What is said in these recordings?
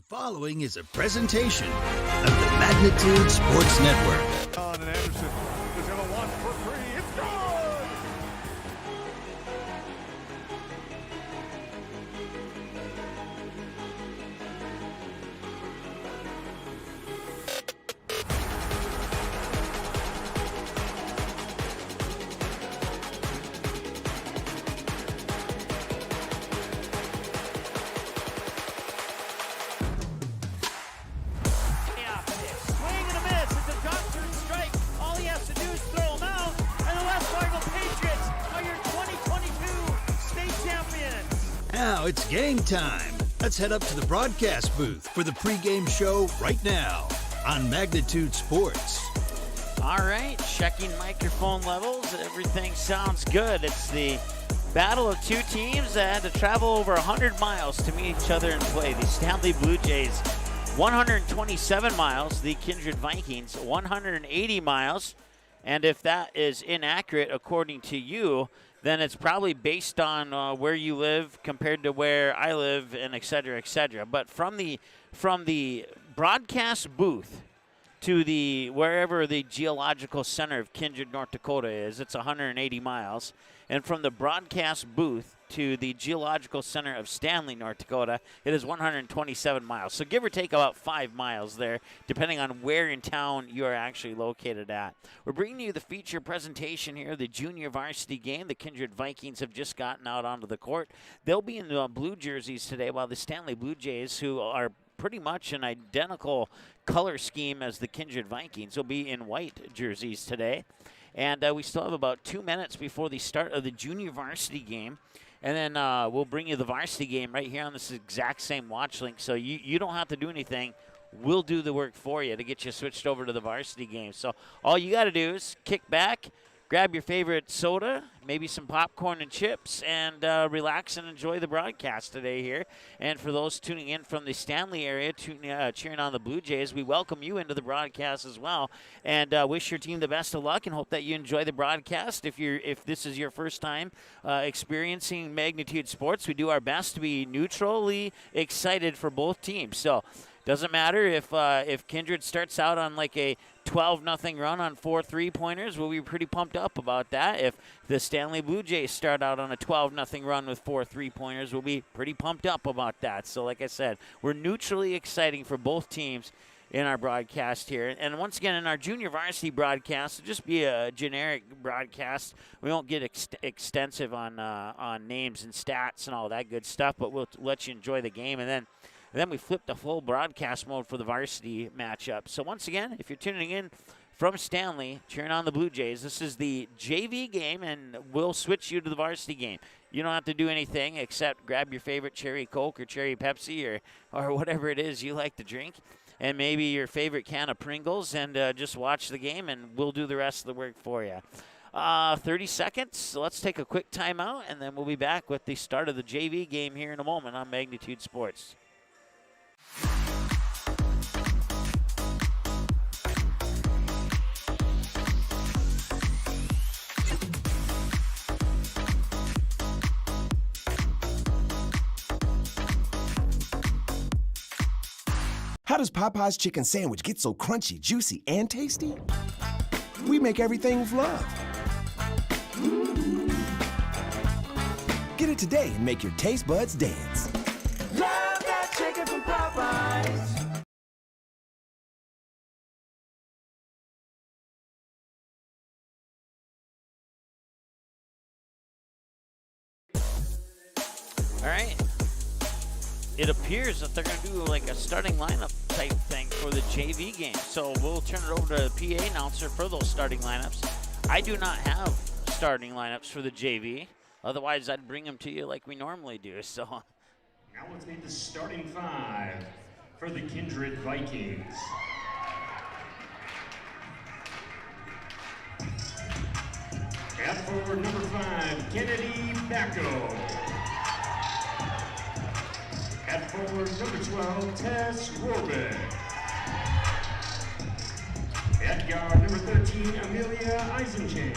following is a presentation of the Magnitude Sports Network. And Anderson is going to launch for three. It's good! Now it's game time. Let's head up to the broadcast booth for the pregame show right now on Magnitude Sports. All right, checking microphone levels. Everything sounds good. It's the battle of two teams that had to travel over 100 miles to meet each other and play. The Stanley Bluejays, 127 miles. The Kindred Vikings, 180 miles. And if that is inaccurate, according to you, then it's probably based on where you live compared to where I live, and et cetera, et cetera. But from the broadcast booth to the wherever the geological center of Kindred, North Dakota is, it's 180 miles. And from the broadcast booth to the geological center of Stanley, North Dakota, it is 127 miles. So give or take about 5 miles there, depending on where in town you are actually located at. We're bringing you the feature presentation here, the junior varsity game. The Kindred Vikings have just gotten out onto the court. They'll be in the blue jerseys today, while the Stanley Bluejays, who are pretty much an identical color scheme as the Kindred Vikings, will be in white jerseys today. And we still have about 2 minutes before the start of the junior varsity game. And then we'll bring you the varsity game right here on this exact same watch link. So you don't have to do anything. We'll do the work for you to get you switched over to the varsity game. So all you got to do is kick back, grab your favorite soda, maybe some popcorn and chips, and relax and enjoy the broadcast today here. And for those tuning in from the Stanley area, cheering on the Blue Jays, we welcome you into the broadcast as well, and wish your team the best of luck and hope that you enjoy the broadcast. If this is your first time experiencing Magnitude Sports, we do our best to be neutrally excited for both teams. So doesn't matter if Kindred starts out on like a 12-0 run on 4 3-pointers, we'll be pretty pumped up about that. If the Stanley Blue Jays start out on a 12-0 run with 4 3-pointers, we'll be pretty pumped up about that. So like I said, we're neutrally exciting for both teams in our broadcast here. And once again, in our junior varsity broadcast, it'll just be a generic broadcast. We won't get extensive on names and stats and all that good stuff, but we'll let you enjoy the game. And then we flip the full broadcast mode for the varsity matchup. So once again, if you're tuning in from Stanley, cheering on the Blue Jays, this is the JV game, and we'll switch you to the varsity game. You don't have to do anything except grab your favorite cherry Coke or cherry Pepsi or whatever it is you like to drink, and maybe your favorite can of Pringles, and just watch the game, and we'll do the rest of the work for you. 30 seconds. So let's take a quick timeout, and then we'll be back with the start of the JV game here in a moment on Magnitude Sports. How does Popeye's chicken sandwich get so crunchy, juicy, and tasty? We make everything with love. Get it today and make your taste buds dance. Love that chicken from Popeyes. All right. It appears that they're going to do like a starting lineup type thing for the JV game. So we'll turn it over to the PA announcer for those starting lineups. I do not have starting lineups for the JV. Otherwise, I'd bring them to you like we normally do. So now let's meet the starting five for the Kindred Vikings. At forward, number 5, Kennedy Bacco. At forward, number 12, Tess Rorbin. At guard, number 13, Amelia Eisenchain.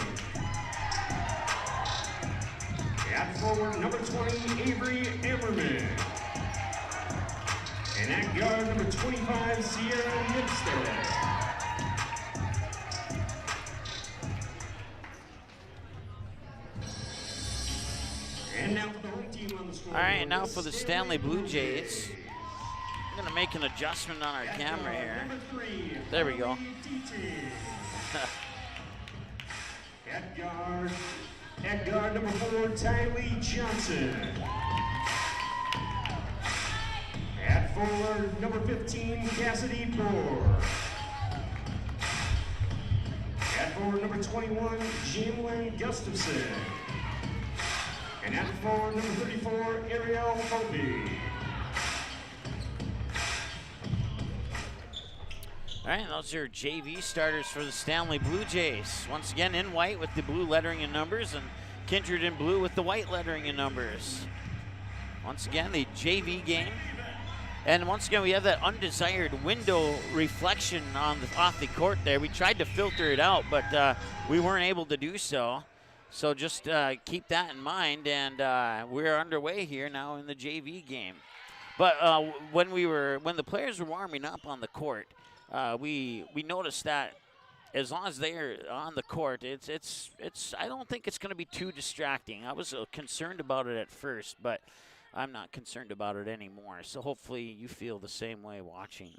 At forward, number 20, Avery Ammerman. And at guard number 25, Sierra Nipstead. And now for the home team on the scoreboard. All right, now for the Stanley Bluejays. I'm gonna make an adjustment on our camera here. There we go. At guard number 4, Tylee Johnson. At forward, number 15, Cassidy Bohr. At forward, number 21, Jamlin Gustafson. And at forward, number 34, Ariel Moby. All right, those are JV starters for the Stanley Bluejays. Once again in white with the blue lettering and numbers, and Kindred in blue with the white lettering and numbers. Once again, the JV game. And once again, we have that undesired window reflection off the court there. We tried to filter it out, but we weren't able to do so. So just keep that in mind, and we're underway here now in the JV game. But when the players were warming up on the court, we noticed that as long as they're on the court, it's I don't think it's going to be too distracting. I was concerned about it at first, but I'm not concerned about it anymore. So hopefully you feel the same way watching.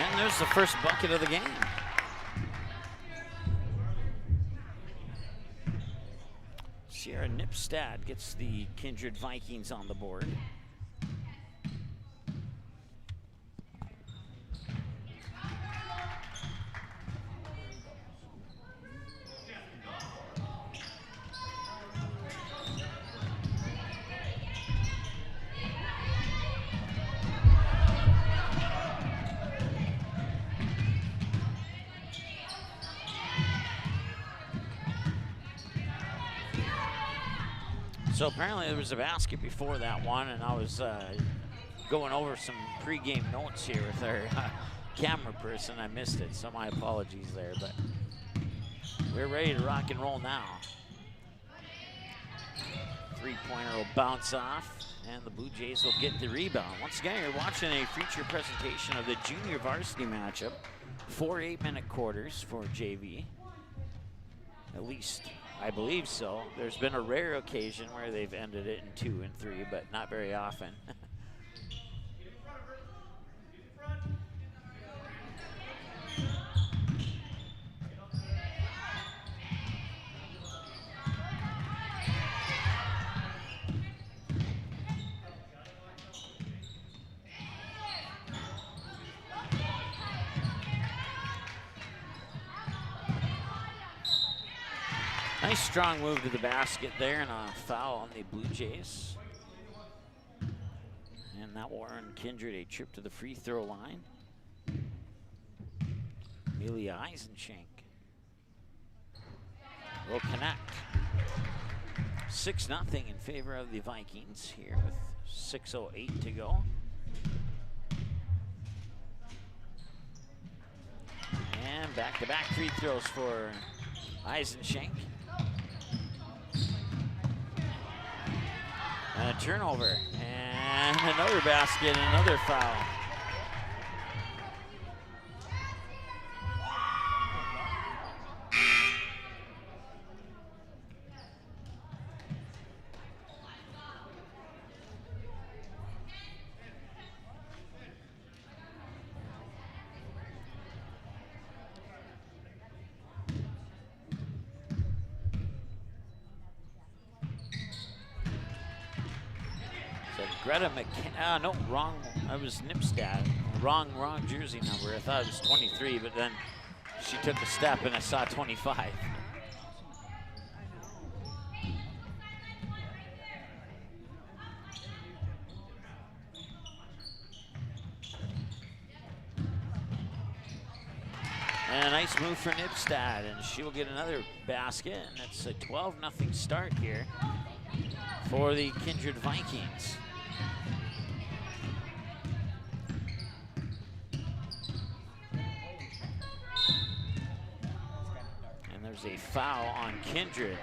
And there's the first bucket of the game. Sierra Nipstead gets the Kindred Vikings on the board. So apparently there was a basket before that one, and I was going over some pregame notes here with our camera person. I missed it, so my apologies there, but we're ready to rock and roll now. Three-pointer will bounce off, and the Blue Jays will get the rebound. Once again, you're watching a feature presentation of the junior varsity matchup. 4 8-minute quarters for JV. At least, I believe so. There's been a rare occasion where they've ended it in 2 and 3, but not very often. Nice strong move to the basket there, and a foul on the Blue Jays. And that will earn Kindred a trip to the free throw line. Amelia Eisenschenk will connect. 6-0 in favor of the Vikings here with 6:08 to go. And back-to-back free throws for Eisenschenk. And a turnover, and another basket, and another foul. Greta McKenna, no, wrong, that was Nipstad. Wrong jersey number. I thought it was 23, but then she took a step and I saw 25. And a nice move for Nipstad, and she will get another basket, and it's a 12-0 start here for the Kindred Vikings. And there's a foul on Kindred.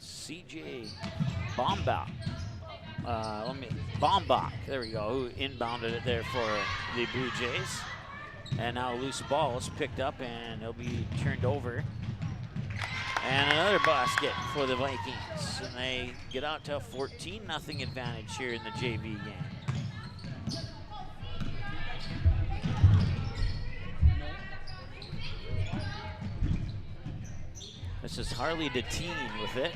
CJ Bombach, there we go, who inbounded it there for the Blue Jays. And now a loose ball is picked up and it'll be turned over. And another basket for the Vikings. And they get out to a 14-0 advantage here in the JV game. This is Harley Deteen with it.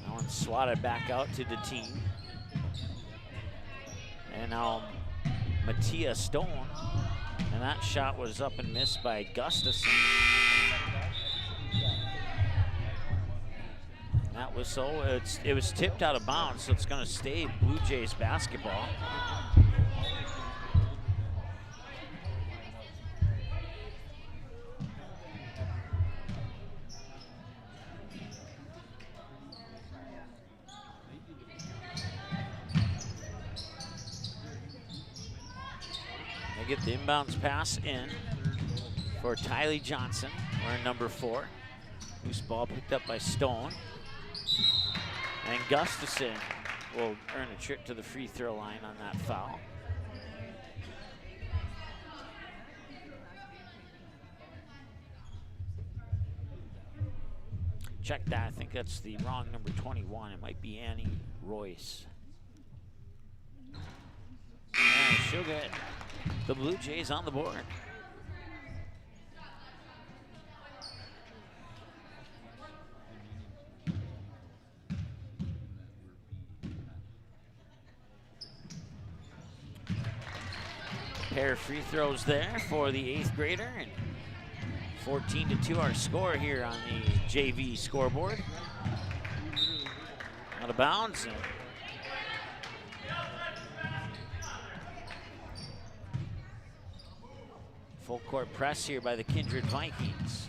That one swatted back out to Deteen. And now Mattia Stone. And that shot was up and missed by Gustafson. That was it was tipped out of bounds, so it's going to stay Blue Jays basketball. Get the inbounds pass in for Tylee Johnson, wearing number 4. Loose ball picked up by Stone. And Gustafson will earn a trip to the free throw line on that foul. Check that, I think that's the wrong number 21. It might be Annie Royce. And she'll get the Blue Jays on the board. Pair of free throws there for the 8th grader, and 14-2 our score here on the JV scoreboard. Out of bounds. And full court press here by the Kindred Vikings.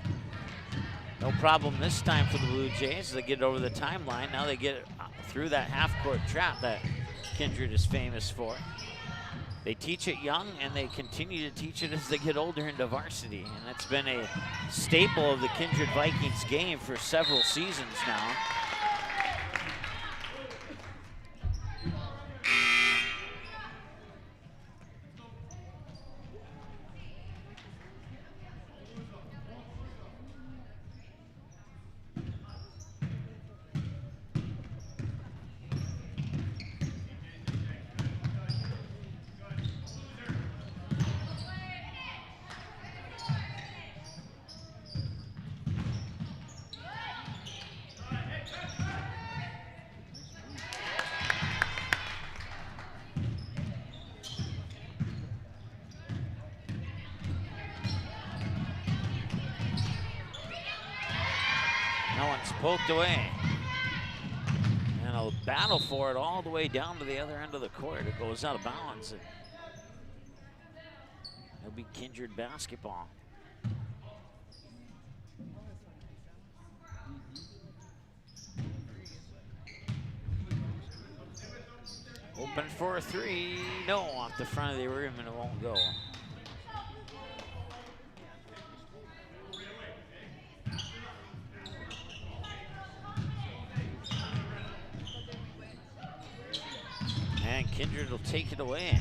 No problem this time for the Blue Jays. They get it over the timeline. Now they get it through that half-court trap that Kindred is famous for. They teach it young, and they continue to teach it as they get older into varsity. And that's been a staple of the Kindred Vikings game for several seasons now. Poked away. And a battle for it all the way down to the other end of the court. It goes out of bounds. It'll be Kindred basketball. Open for a 3. No, off the front of the rim, and it won't go. And Kindred will take it away.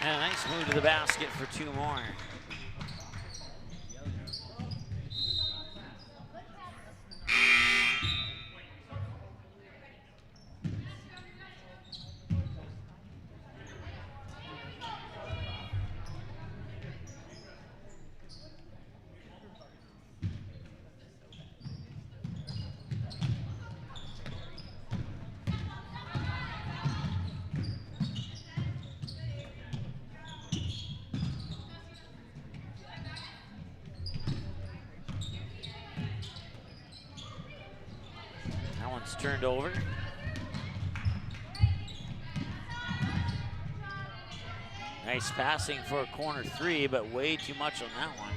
And a nice move to the basket for 2 more. Turned over. Nice passing for a corner 3, but way too much on that one.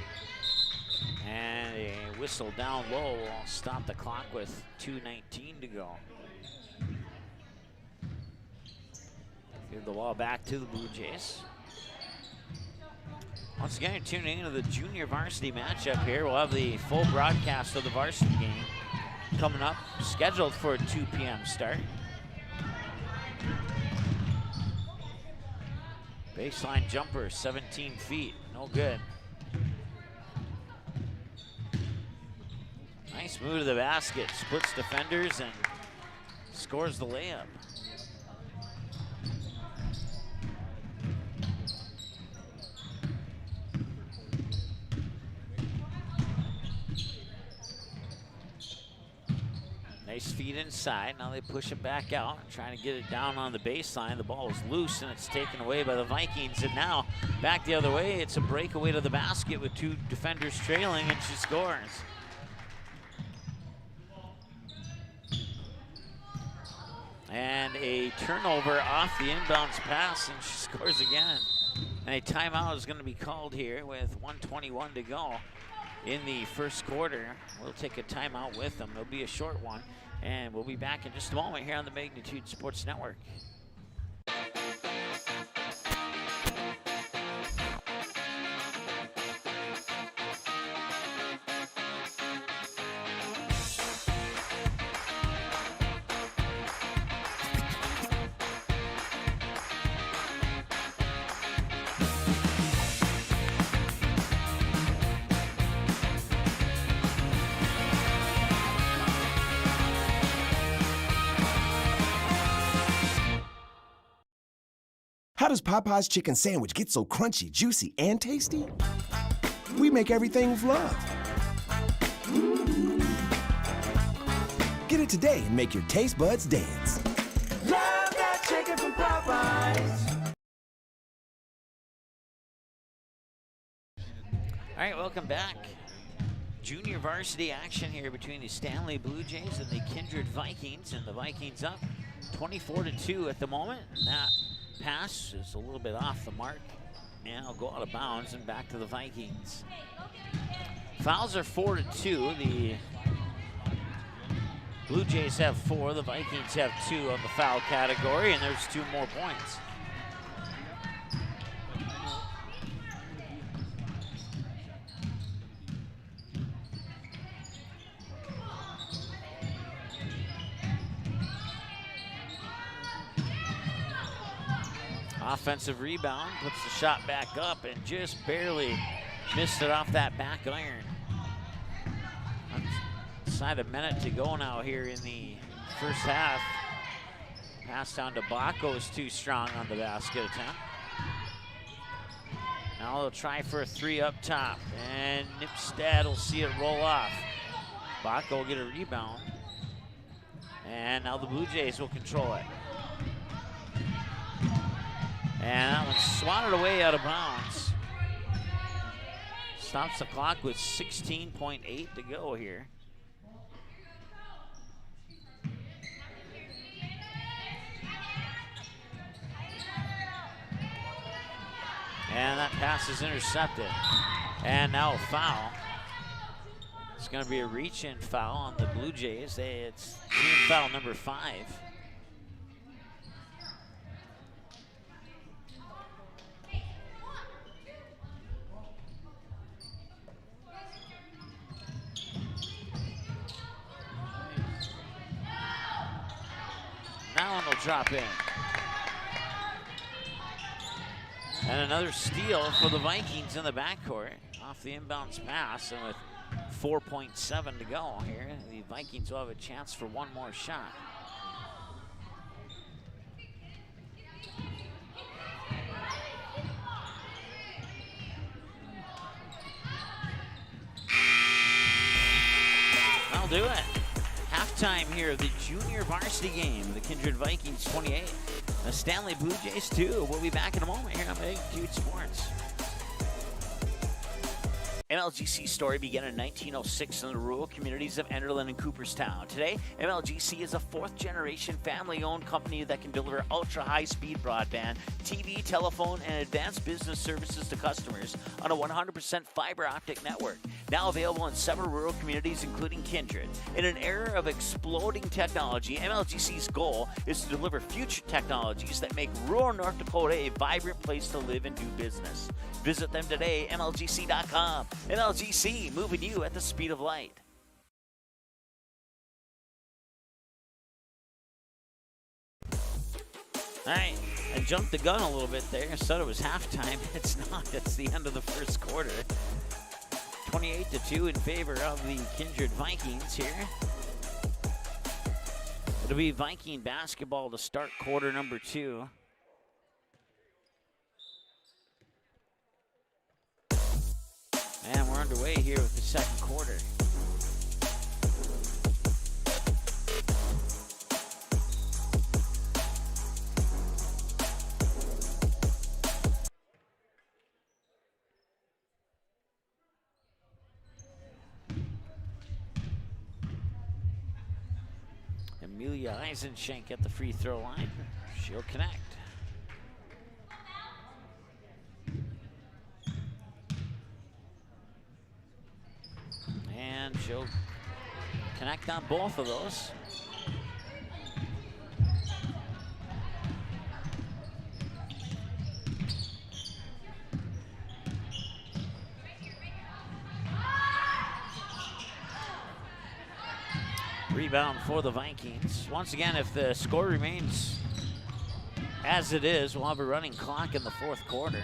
And a whistle down low will stop the clock with 2:19 to go. Give the ball back to the Blue Jays. Once again, you're tuning into the junior varsity matchup here. We'll have the full broadcast of the varsity game coming up, scheduled for a 2 p.m. start. Baseline jumper, 17 feet, no good. Nice move to the basket, splits defenders and scores the layup. Nice feed inside. Now they push it back out, trying to get it down on the baseline. The ball is loose and it's taken away by the Vikings. And now back the other way. It's a breakaway to the basket with 2 defenders trailing, and she scores. And a turnover off the inbounds pass, and she scores again. And a timeout is going to be called here with 1:21 to go in the first quarter. We'll take a timeout with them. It'll be a short one, and we'll be back in just a moment here on the Magnitude Sports Network. How does Popeye's chicken sandwich get so crunchy, juicy, and tasty? We make everything with love. Get it today and make your taste buds dance. Love that chicken from Popeyes. All right, welcome back. Junior varsity action here between the Stanley Blue Jays and the Kindred Vikings, and the Vikings up 24-2 at the moment. And that pass is a little bit off the mark. Now go out of bounds and back to the Vikings. Fouls are 4-2. The Blue Jays have 4. The Vikings have 2 on the foul category, and there's 2 more points. Offensive rebound, puts the shot back up and just barely missed it off that back iron. Inside a minute to go now here in the first half. Pass down to Bacco is too strong on the basket attempt. Now they'll try for a 3 up top, and Nipstad will see it roll off. Bacco will get a rebound, and now the Blue Jays will control it. And that one's swatted away out of bounds. Stops the clock with 16.8 to go here. And that pass is intercepted. And now a foul. It's going to be a reach-in foul on the Blue Jays. It's team foul number 5. Now one will drop in. And another steal for the Vikings in the backcourt off the inbounds pass, and with 4.7 to go here, the Vikings will have a chance for one more shot. I'll do it. Halftime here of the junior varsity game. The Kindred Vikings 28, the Stanley Bluejays 2. We'll be back in a moment here on Magnitude Sports. MLGC story began in 1906 in the rural communities of Enderlin and Cooperstown. Today, MLGC is a fourth-generation family-owned company that can deliver ultra-high-speed broadband, TV, telephone, and advanced business services to customers on a 100% fiber optic network. Now available in several rural communities, including Kindred. In an era of exploding technology, MLGC's goal is to deliver future technologies that make rural North Dakota a vibrant place to live and do business. Visit them today, MLGC.com. MLGC, moving you at the speed of light. All right, I jumped the gun a little bit there. I thought it was halftime. It's not. It's the end of the first quarter. 28-2 in favor of the Kindred Vikings here. It'll be Viking basketball to start quarter number 2. And we're underway here with the second quarter. Amelia Eisenschenk at the free throw line. She'll connect. And she'll connect on both of those. Rebound for the Vikings. Once again, if the score remains as it is, we'll have a running clock in the fourth quarter.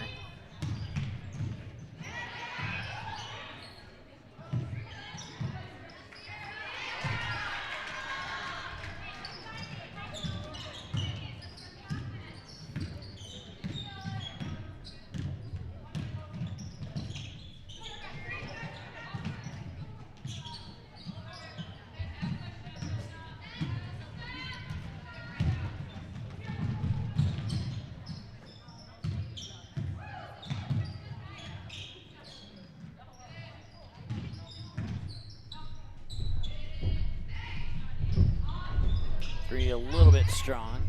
A little bit strong.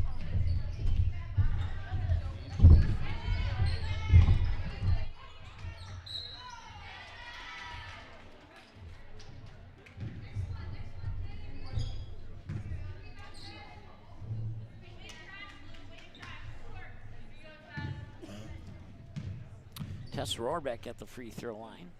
Tess Rohrbeck at the free throw line.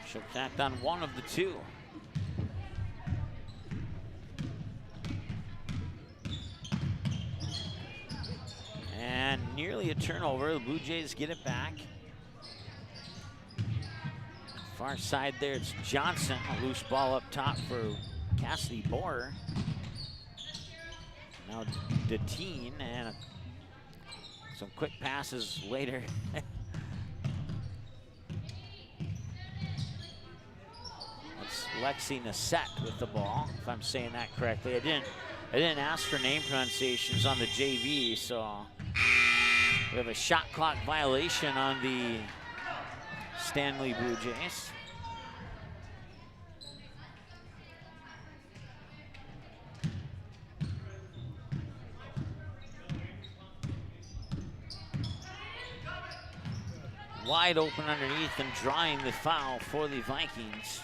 She'll connect on one of the two. And nearly a turnover. The Blue Jays get it back. Far side there, it's Johnson. A loose ball up top for Cassidy Borer. Now Deteen, and some quick passes later. Lexi Nassette with the ball, if I'm saying that correctly. I didn't ask for name pronunciations on the JV, so we have a shot clock violation on the Stanley Blue Jays. Wide open underneath and drawing the foul for the Vikings.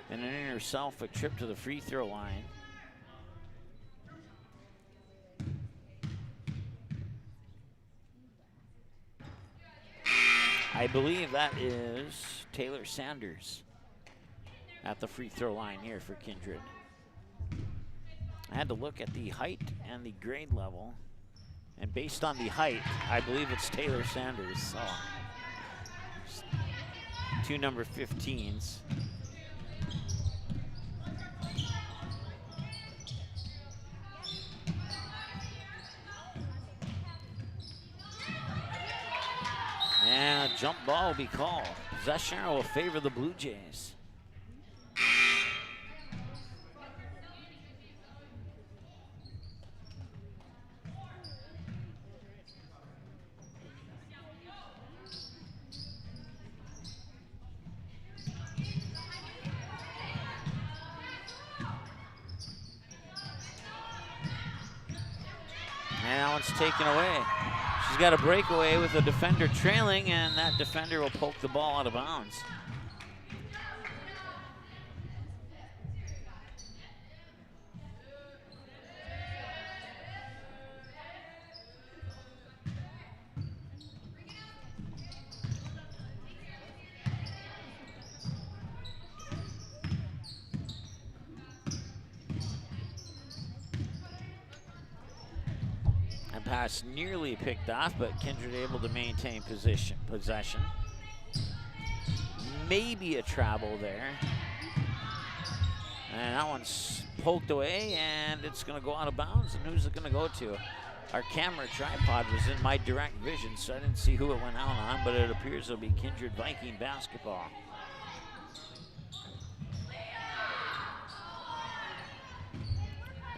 And in herself a trip to the free throw line. I believe that is Taylor Sanders at the free throw line here for Kindred. I had to look at the height and the grade level, and based on the height, I believe it's Taylor Sanders. So, two number 15s. And a jump ball will be called. Possession will favor the Blue Jays. And that one's taken away. She's got a breakaway with a defender trailing, and that defender will poke the ball out of bounds. Pass nearly picked off, but Kindred able to maintain possession. Maybe a travel there. And that one's poked away, and it's going to go out of bounds. And who's it going to go to? Our camera tripod was in my direct vision, so I didn't see who it went out on, but it appears it'll be Kindred Viking basketball.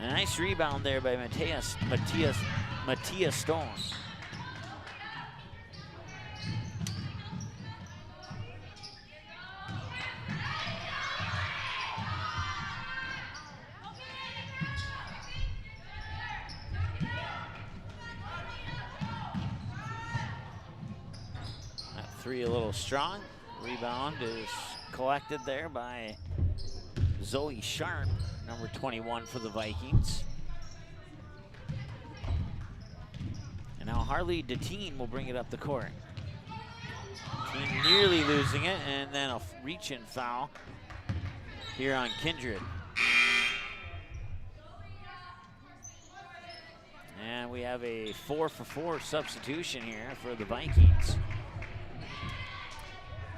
A nice rebound there by Matthias Stone. That three a little strong. Rebound is collected there by Zoe Sharp, number 21 for the Vikings. And now Harley Deteen will bring it up the court. Deteen nearly losing it, and then a reach-in foul here on Kindred. And we have a 4-for-4 substitution here for the Vikings.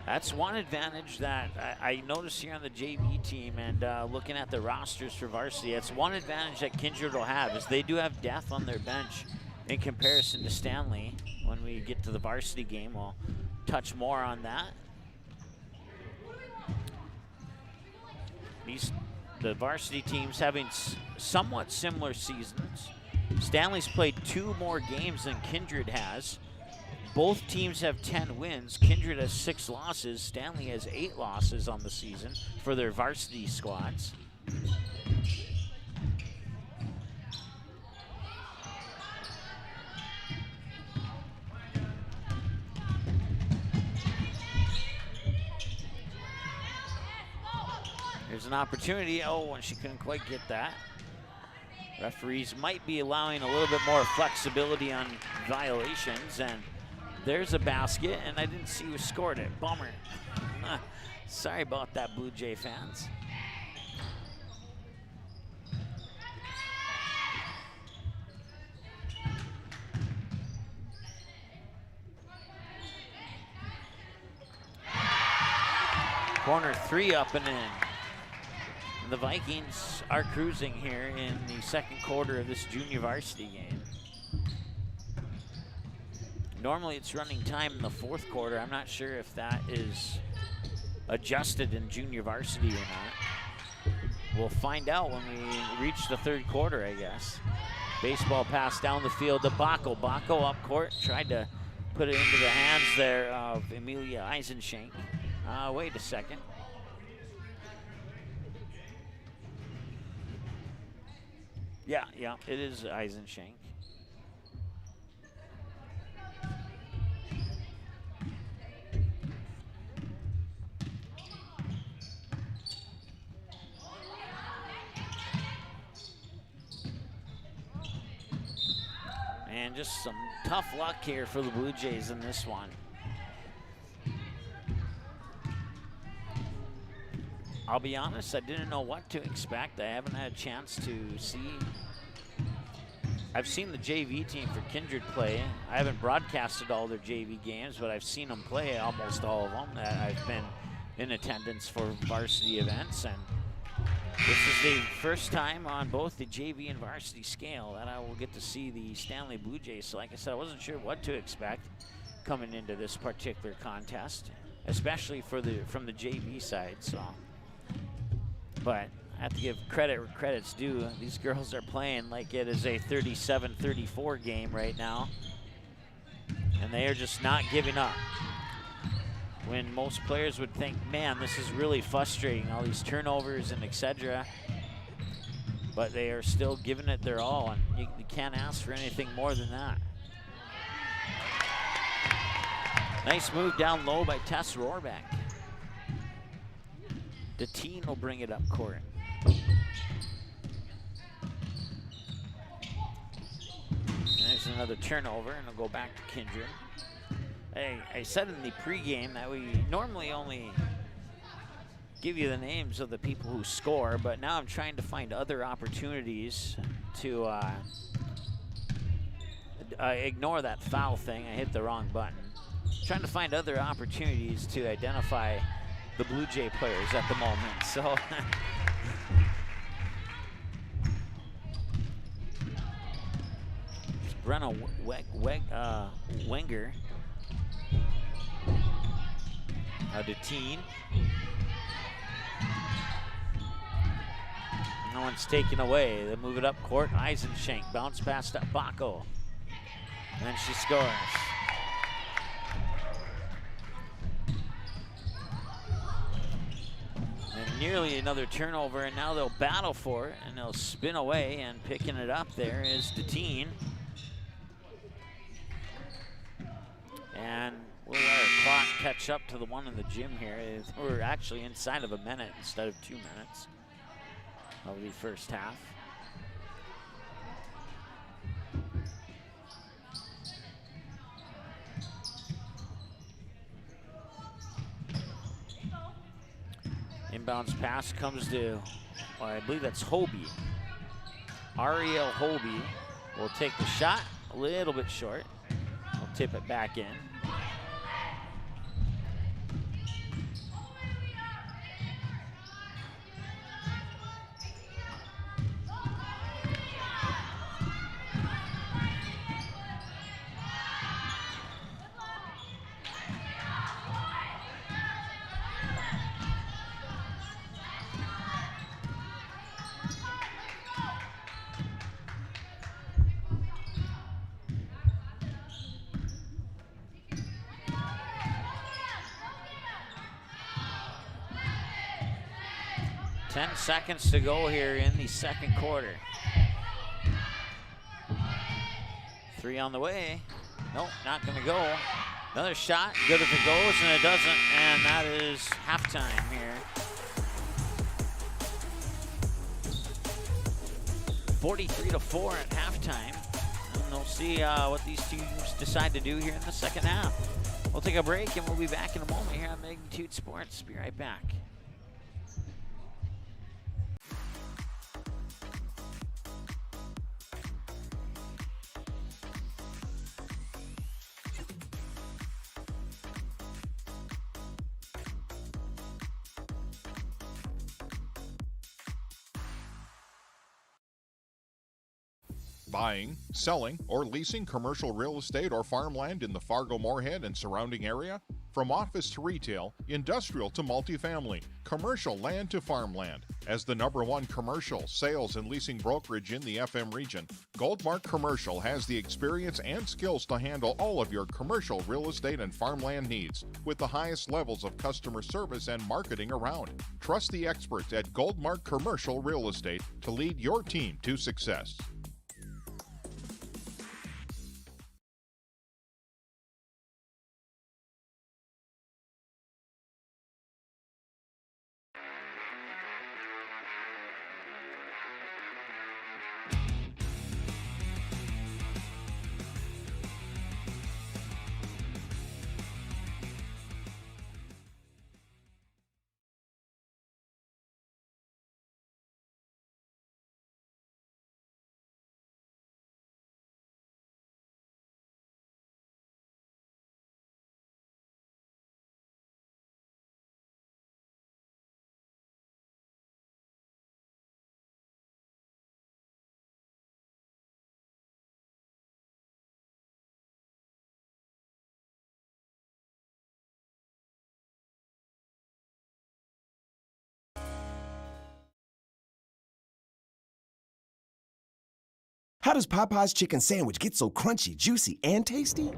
That's one advantage that I noticed here on the JV team, and looking at the rosters for varsity, that's one advantage that Kindred will have, is they do have depth on their bench in comparison to Stanley. When we get to the varsity game, we'll touch more on that. The varsity teams having somewhat similar seasons. Stanley's played 2 more games than Kindred has. Both teams have 10 wins. Kindred has 6 losses. Stanley has 8 losses on the season for their varsity squads. There's an opportunity. Oh, and she couldn't quite get that. Referees might be allowing a little bit more flexibility on violations, and there's a basket, and I didn't see who scored it. Bummer. Sorry about that, Blue Jay fans. Corner 3 up and in. And the Vikings are cruising here in the second quarter of this junior varsity game. Normally it's running time in the fourth quarter. I'm not sure if that is adjusted in junior varsity or not. We'll find out when we reach the third quarter, I guess. Baseball pass down the field to Bacco. Bacco up court, tried to put it into the hands there of Amelia Eisenschenk. Wait a second. Yeah, it is Eisenschenk. And just some tough luck here for the Blue Jays in this one. I'll be honest, I didn't know what to expect. I haven't had a chance to see. I've seen the JV team for Kindred play. I haven't broadcasted all their JV games, but I've seen them play almost all of them. I've been in attendance for varsity events, and this is the first time on both the JV and varsity scale that I will get to see the Stanley Bluejays. So like I said, I wasn't sure what to expect coming into this particular contest, especially from the JV side. So, but I have to give credit where credit's due. These girls are playing like it is a 37-34 game right now, and they are just not giving up. When most players would think, man, this is really frustrating, all these turnovers and etc. But they are still giving it their all, and you can't ask for anything more than that. Nice move down low by Tess Rohrbeck. The teen will bring it up court. There's another turnover, and it'll go back to Kindred. I said in the pregame that we normally only give you the names of the people who score, but now I'm trying to find other opportunities to ignore that foul thing. I hit the wrong button. Trying to find other opportunities to identify the Blue Jay players at the moment. So it's Brenna Wenger. To teen. No one's taken away. They move it up court. Eisenschenk bounce past up Baco. And then she scores. And nearly another turnover, and now they'll battle for it, and they'll spin away, and picking it up there is Deteen. And we'll let our clock catch up to the one in the gym here. We're actually inside of a minute instead of 2 minutes of the first half. Inbounds pass comes to, well, I believe that's Hobie. Ariel Hobie will take the shot, a little bit short. I'll tip it back in. Ten seconds to go here in the second quarter. Three on the way. Nope, not gonna go. Another shot, good if it goes, and it doesn't, and that is halftime here. 43-4 at halftime. And we'll see what these teams decide to do here in the second half. We'll take a break, and we'll be back in a moment here on Magnitude Sports. Be right back. Buying, selling, or leasing commercial real estate or farmland in the Fargo-Moorhead and surrounding area? From office to retail, industrial to multifamily, commercial land to farmland. As the #1 commercial, sales, and leasing brokerage in the FM region, Goldmark Commercial has the experience and skills to handle all of your commercial real estate and farmland needs with the highest levels of customer service and marketing around. Trust the experts at Goldmark Commercial Real Estate to lead your team to success. How does Popeye's chicken sandwich get so crunchy, juicy, and tasty?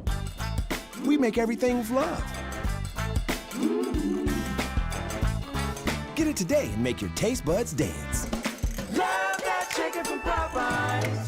We make everything with love. Get it today and make your taste buds dance. Love that chicken from Popeyes.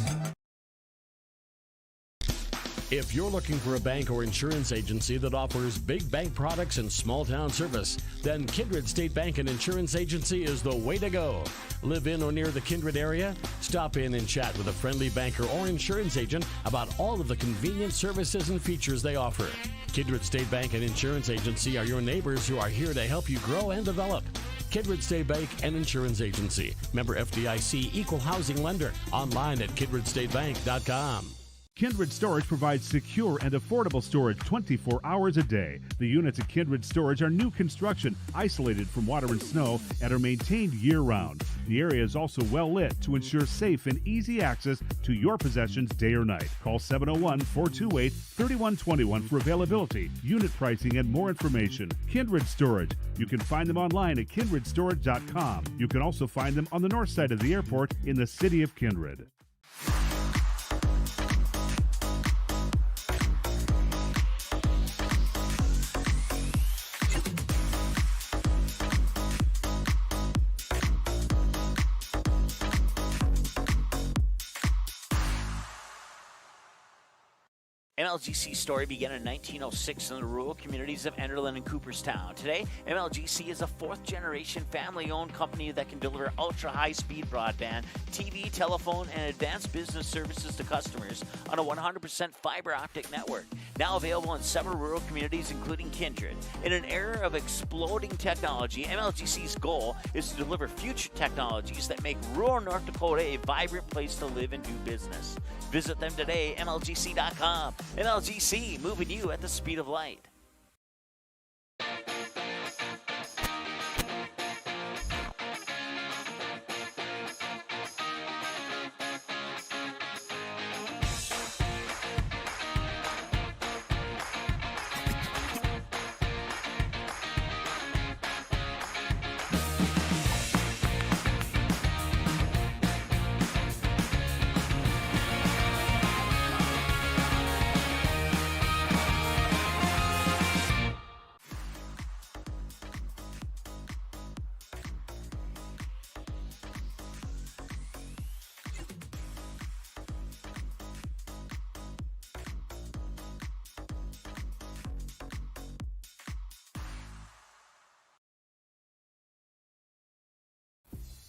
If you're looking for a bank or insurance agency that offers big bank products and small town service, then Kindred State Bank and Insurance Agency is the way to go. Live in or near the Kindred area? Stop in and chat with a friendly banker or insurance agent about all of the convenient services and features they offer. Kindred State Bank and Insurance Agency are your neighbors who are here to help you grow and develop. Kindred State Bank and Insurance Agency. Member FDIC, Equal Housing Lender. Online at kindredstatebank.com. Kindred Storage provides secure and affordable storage 24 hours a day. The units at Kindred Storage are new construction, isolated from water and snow, and are maintained year-round. The area is also well lit to ensure safe and easy access to your possessions day or night. Call 701-428-3121 for availability, unit pricing, and more information. Kindred Storage. You can find them online at kindredstorage.com. You can also find them on the north side of the airport in the city of Kindred. MLGC's story began in 1906 in the rural communities of Enderlin and Cooperstown. Today, MLGC is a fourth-generation family-owned company that can deliver ultra-high-speed broadband, TV, telephone, and advanced business services to customers on a 100% fiber optic network. Now available in several rural communities, including Kindred. In an era of exploding technology, MLGC's goal is to deliver future technologies that make rural North Dakota a vibrant place to live and do business. Visit them today, MLGC.com. MLGC, moving you at the speed of light.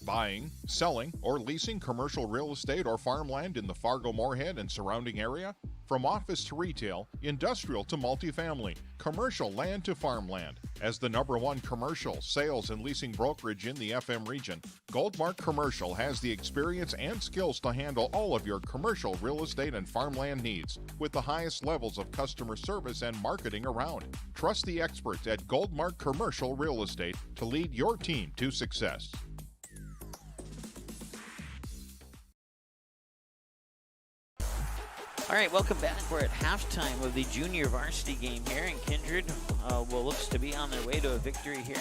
Buying, selling, or leasing commercial real estate or farmland in the Fargo-Moorhead and surrounding area? From office to retail, industrial to multifamily, commercial land to farmland. As the #1 commercial, sales, and leasing brokerage in the FM region, Goldmark Commercial has the experience and skills to handle all of your commercial real estate and farmland needs with the highest levels of customer service and marketing around. Trust the experts at Goldmark Commercial Real Estate to lead your team to success. All right, welcome back. We're at halftime of the junior varsity game here, and Kindred looks to be on their way to a victory here.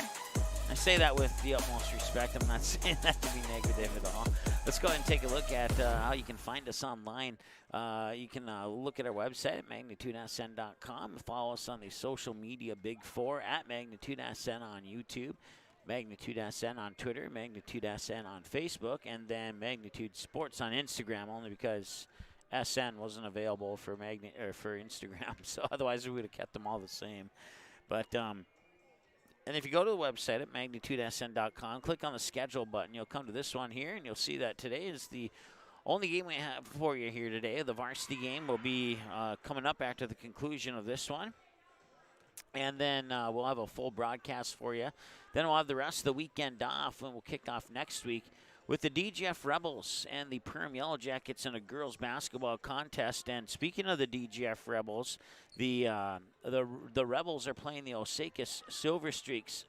I say that with the utmost respect. I'm not saying that to be negative at all. Let's go ahead and take a look at how you can find us online. You can look at our website at magnitudesn.com. Follow us on the social media big four at MagnitudeSN on YouTube, MagnitudeSN on Twitter, MagnitudeSN on Facebook, and then Magnitude Sports on Instagram, only because SN wasn't available for for Instagram, so otherwise we would have kept them all the same. But and if you go to the website at magnitudesn.com, click on the schedule button, you'll come to this one here, and you'll see that today is the only game we have for you here today. The varsity game will be coming up after the conclusion of this one. And then we'll have a full broadcast for you. Then we'll have the rest of the weekend off, and we'll kick off next week with the DGF Rebels and the Perham Yellow Jackets in a girls basketball contest. And speaking of the DGF Rebels, the Rebels are playing the Osakis Silver Streaks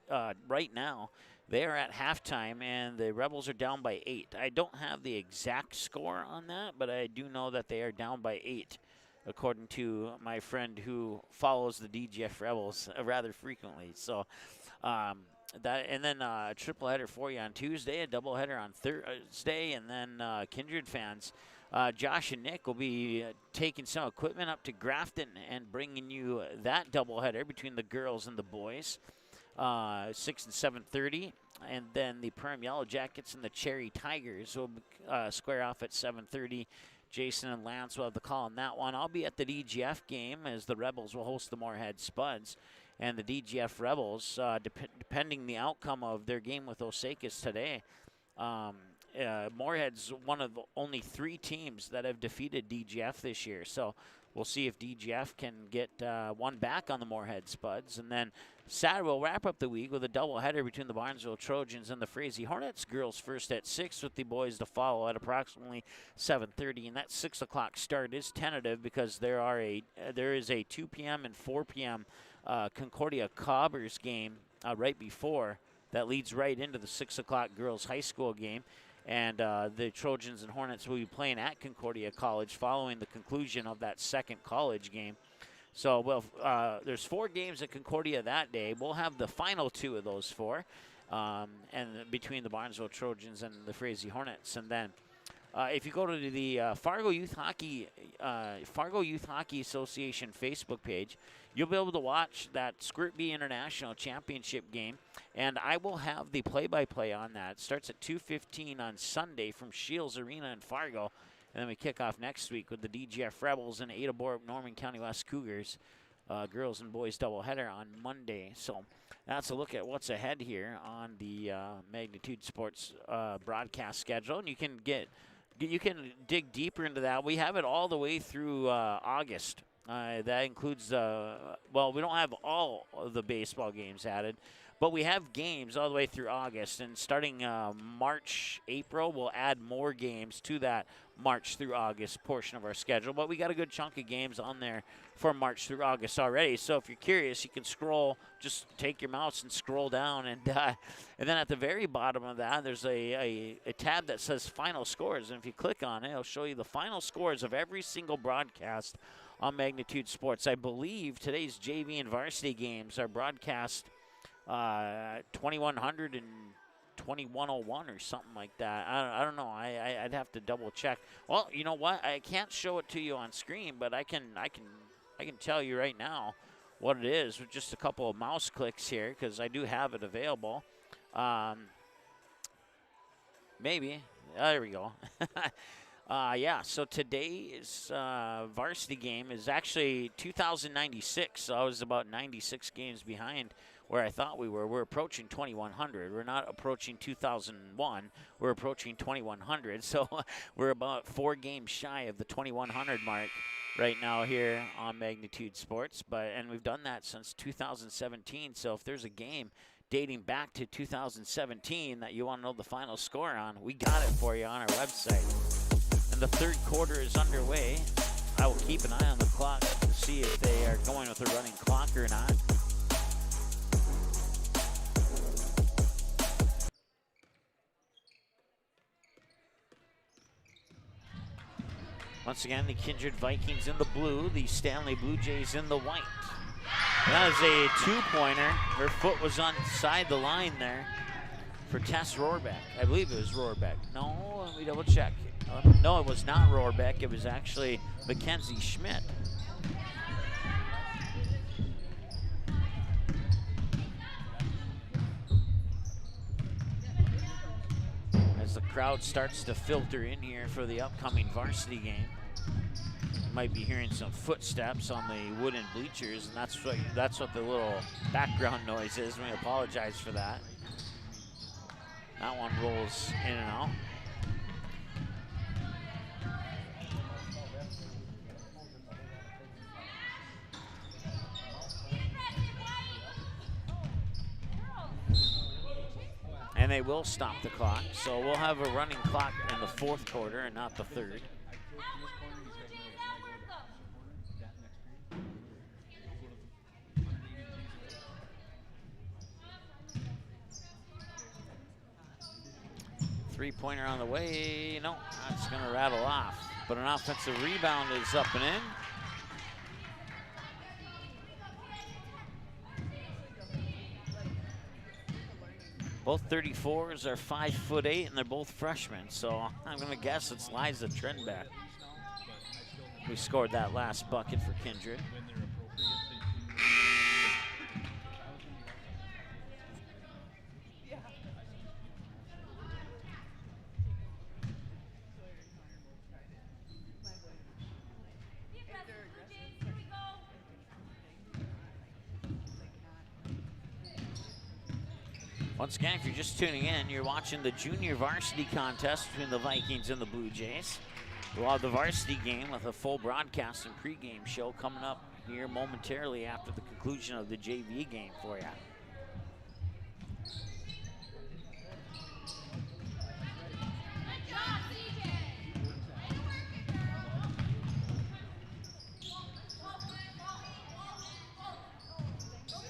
right now. They are at halftime, and the Rebels are down by 8. I don't have the exact score on that, but I do know that they are down by 8, according to my friend who follows the DGF Rebels rather frequently. So, and then a triple header for you on Tuesday, a doubleheader on Thursday, and then Kindred fans, Josh and Nick will be taking some equipment up to Grafton and bringing you that doubleheader between the girls and the boys, 6 and 7:30. And then the Perm Yellow Jackets and the Cherry Tigers will square off at 7:30. Jason and Lance will have the call on that one. I'll be at the DGF game as the Rebels will host the Moorhead Spuds. And the DGF Rebels, depending the outcome of their game with Osakis today, Moorhead's one of only 3 teams that have defeated DGF this year. So we'll see if DGF can get one back on the Moorhead Spuds. And then Saturday we'll wrap up the week with a doubleheader between the Barnesville Trojans and the Frazee Hornets. Girls first at 6 with the boys to follow at approximately 7:30. And that 6 o'clock start is tentative because there is a 2 p.m. and 4 p.m. Concordia Cobbers game right before that leads right into the 6 o'clock girls high school game. And the Trojans and Hornets will be playing at Concordia College following the conclusion of that second college game. So, well, there's 4 games at Concordia that day. We'll have the final 2 of those 4, and between the Barnesville Trojans and the Frazee Hornets. And then if you go to the Fargo Youth Hockey Association Facebook page, you'll be able to watch that Squirt B International Championship game, and I will have the play-by-play on that. It starts at 2:15 on Sunday from Shields Arena in Fargo, and then we kick off next week with the DGF Rebels and Ada Borup Norman County West Cougars, girls and boys doubleheader on Monday. So that's a look at what's ahead here on the Magnitude Sports broadcast schedule, and you can dig deeper into that. We have it all the way through August. That includes, we don't have all of the baseball games added, but we have games all the way through August. And starting March, April, we'll add more games to that March through August portion of our schedule. But we got a good chunk of games on there for March through August already. So if you're curious, you can scroll, just take your mouse and scroll down. And then at the very bottom of that, there's a tab that says Final Scores. And if you click on it, it'll show you the final scores of every single broadcast on Magnitude Sports. I believe today's JV and varsity games are broadcast 2100 and 2101 or something like that. I don't know. I'd have to double check. Well, you know what? I can't show it to you on screen, but I can tell you right now what it is with just a couple of mouse clicks here because I do have it available. Maybe. There we go. So today's varsity game is actually 2096, so I was about 96 games behind where I thought we were. We're approaching 2100. We're not approaching 2001. We're approaching 2100, so we're about 4 games shy of the 2100 mark right now here on Magnitude Sports, and we've done that since 2017, so if there's a game dating back to 2017 that you want to know the final score on, we got it for you on our website. And the third quarter is underway. I will keep an eye on the clock to see if they are going with a running clock or not. Once again, the Kindred Vikings in the blue, the Stanley Bluejays in the white. And that is a 2-pointer. Her foot was inside the line there for Tess Rohrbeck. I believe it was Rohrbeck. No, let me double check. No, it was not Rohrbeck. It was actually Mackenzie Schmidt. As the crowd starts to filter in here for the upcoming varsity game. Might be hearing some footsteps on the wooden bleachers, and that's what the little background noise is. We apologize for that. That one rolls in and out. And they will stop the clock, so we'll have a running clock in the fourth quarter and not the third. Three-pointer on the way. No, that's going to rattle off. But an offensive rebound is up and in. Both 34s are 5'8", and they're both freshmen. So I'm going to guess it's Liza Trenbeck. who scored that last bucket for Kindred. Once again, if you're just tuning in, you're watching the junior varsity contest between the Vikings and the Blue Jays. We'll have the varsity game with a full broadcast and pregame show coming up here momentarily after the conclusion of the JV game for you.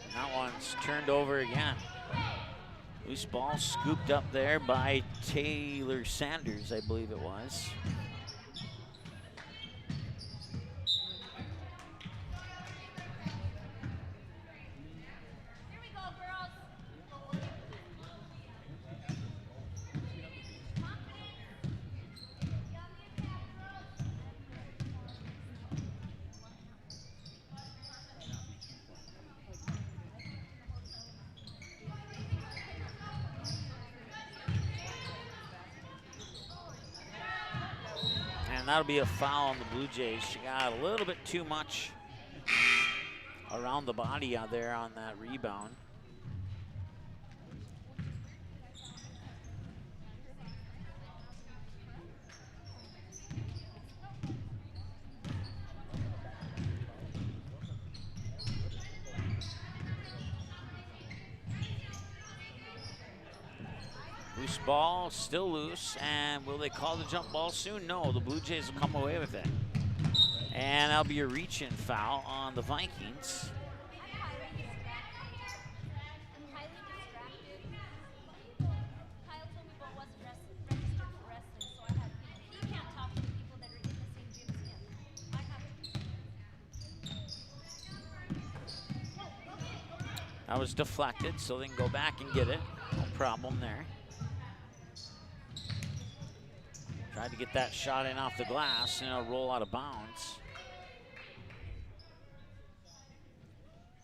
And that one's turned over again. Loose ball scooped up there by Taylor Sanders, I believe it was. Here we go, girls. And that'll be a foul on the Blue Jays. She got a little bit too much around the body out there on that rebound. Loose ball, still loose, and will they call the jump ball soon? No, the Blue Jays will come away with it. And that'll be a reach-in foul on the Vikings. That was deflected, so they can go back and get it. No problem there. Tried to get that shot in off the glass, and it'll roll out of bounds.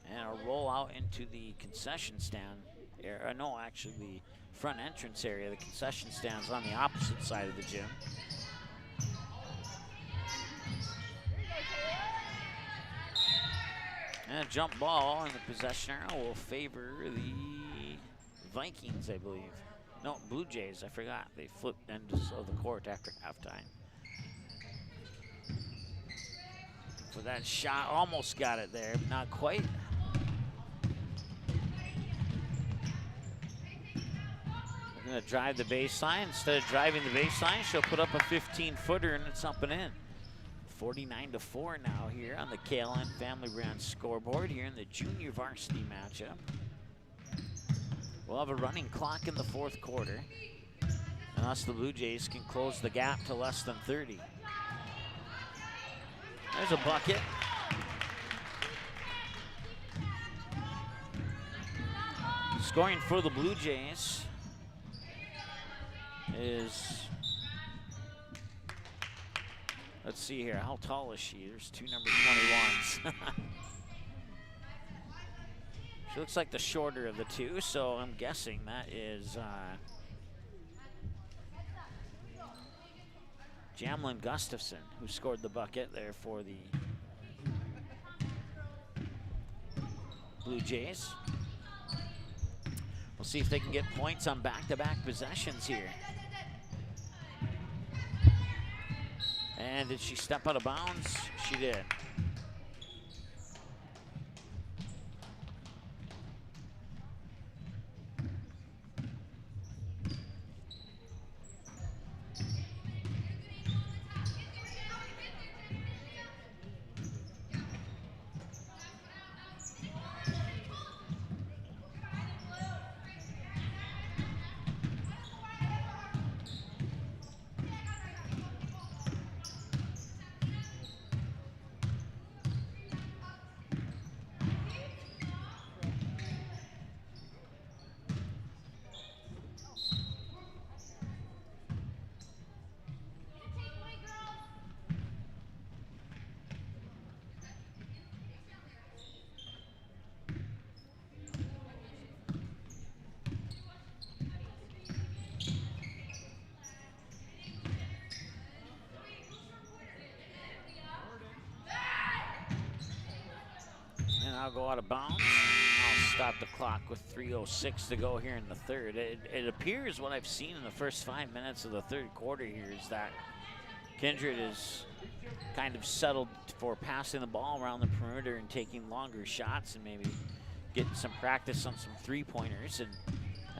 And it'll roll out into the concession stand area. No, actually the front entrance area. The concession stand's on the opposite side of the gym. And a jump ball in the possession area will favor the Vikings, I believe. No, Blue Jays, I forgot. They flipped ends of the court after halftime. For that shot, almost got it there, but not quite. They're gonna drive the baseline. Instead of driving the baseline, she'll put up a 15-footer and it's up and in. 49-4 now here on the KLN Family Brand scoreboard here in the junior varsity matchup. We'll have a running clock in the fourth quarter, and thus the Blue Jays can close the gap to less than 30. There's a bucket. Scoring for the Blue Jays is, let's see here, how tall is she? There's two number 21s. She looks like the shorter of the two, so I'm guessing that is Jamlin Gustafson, who scored the bucket there for the Blue Jays. We'll see if they can get points on back-to-back possessions here. And did she step out of bounds? She did. now go out of bounds. I'll stop the clock with 3:06 to go here in the third. It appears what I've seen in the first 5 minutes of the third quarter here is that Kindred is kind of settled for passing the ball around the perimeter and taking longer shots and maybe getting some practice on some three-pointers, and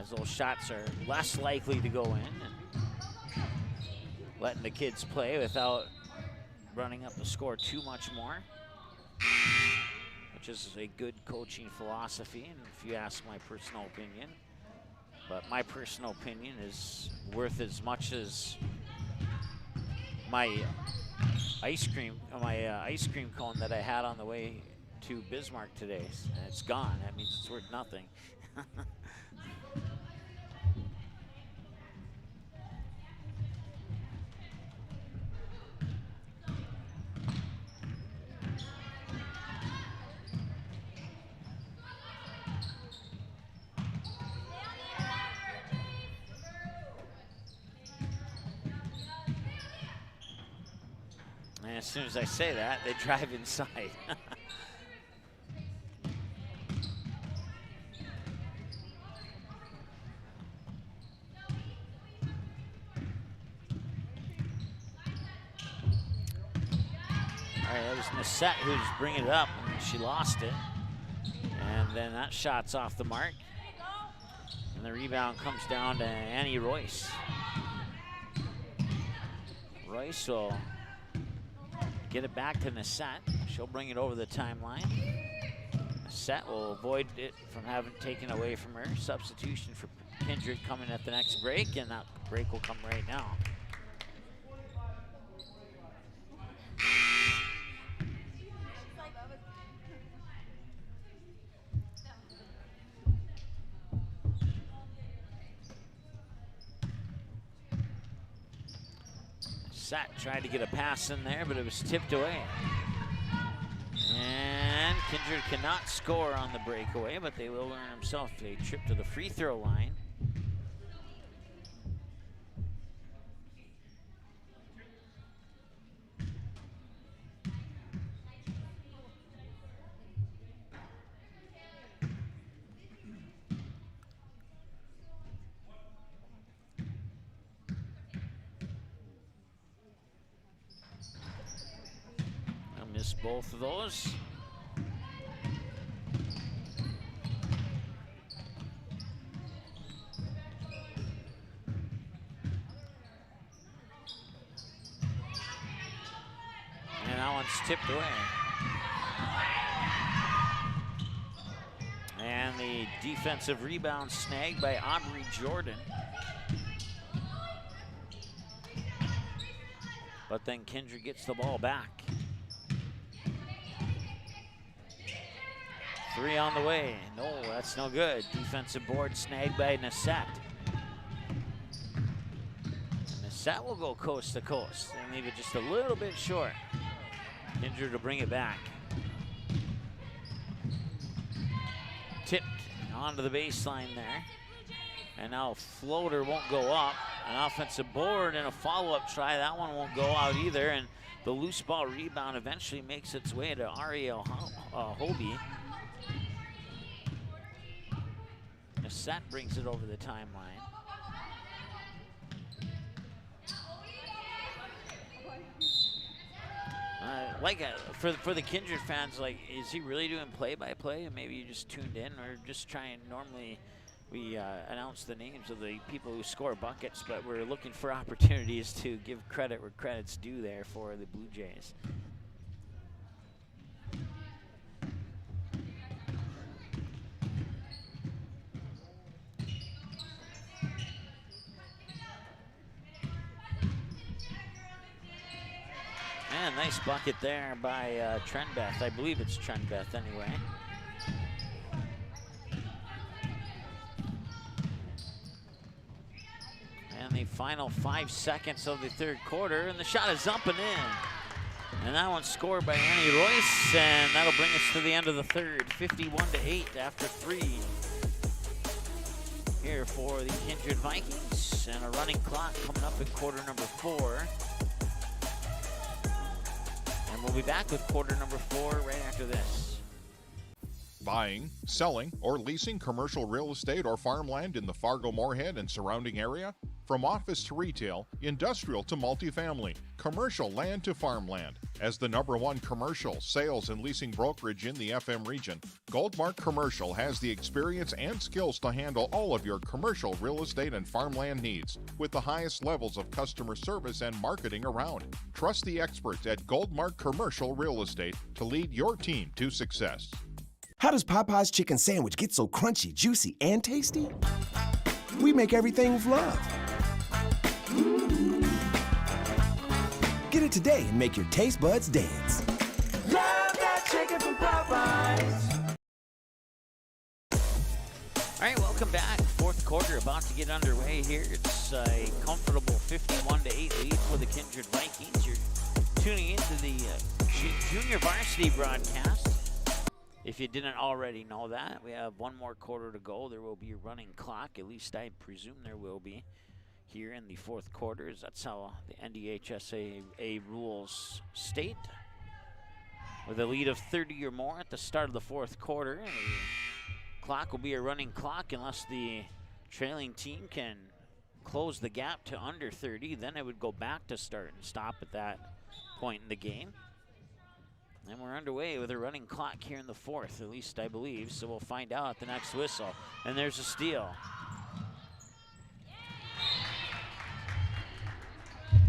as those shots are less likely to go in, and letting the kids play without running up the score too much more, which is a good coaching philosophy, and if you ask my personal opinion. But my personal opinion is worth as much as my ice cream cone that I had on the way to Bismarck today. It's gone. That means it's worth nothing. And as soon as I say that, they drive inside. All right, that was Nissette who's bringing it up, and she lost it. And then that shot's off the mark. And the rebound comes down to Annie Royce. Royce will get it back to Nissette. She'll bring it over the timeline. Nissette will avoid it from having taken away from her. Substitution for Kindred coming at the next break, and that break will come right now. Nissette tried to get a pass in there, but it was tipped away. And Kindred cannot score on the breakaway, but they will earn themselves a trip to the free throw line. Missed both of those. And that one's tipped away. And the defensive rebound snagged by Armory Jordan. But then Kindred gets the ball back. 3 on the way. No, that's no good. Defensive board snagged by Nissette. Nissette will go coast to coast and leave it just a little bit short. Kindred to bring it back. Tipped onto the baseline there. And now a floater won't go up. An offensive board and a follow-up try. That one won't go out either. And the loose ball rebound eventually makes its way to Ariel Hobie. Nissette brings it over the timeline. For the Kindred fans, like, is he really doing play-by-play? And maybe you just tuned in, or just trying. Normally, we announce the names of the people who score buckets, but we're looking for opportunities to give credit where credit's due there for the Blue Jays. And nice bucket there by Trenbeth. I believe it's Trenbeth anyway. And the final 5 seconds of the third quarter, and the shot is up and in. And that one's scored by Annie Royce, and that'll bring us to the end of the third. 51-8 after 3 here for the Kindred Vikings. And a running clock coming up in quarter number 4. And we'll be back with quarter number 4 right after this. Buying, selling, or leasing commercial real estate or farmland in the Fargo-Moorhead and surrounding area? From office to retail, industrial to multifamily, commercial land to farmland. As the #1 commercial, sales, and leasing brokerage in the FM region, Goldmark Commercial has the experience and skills to handle all of your commercial real estate and farmland needs with the highest levels of customer service and marketing around. Trust the experts at Goldmark Commercial Real Estate to lead your team to success. How does Popeye's chicken sandwich get so crunchy, juicy, and tasty? We make everything with love. Get it today and make your taste buds dance. Love that chicken from Popeyes. All right, welcome back. Fourth quarter about to get underway here. It's a comfortable 51-8 lead for the Kindred Vikings. You're tuning into the junior varsity broadcast. If you didn't already know that, we have one more quarter to go. There will be a running clock. At least I presume there will be here in the fourth quarter. That's how the NDHSAA rules state. With a lead of 30 or more at the start of the fourth quarter, and the clock will be a running clock unless the trailing team can close the gap to under 30. Then it would go back to start and stop at that point in the game. And we're underway with a running clock here in the fourth, at least I believe. So we'll find out at the next whistle. And there's a steal.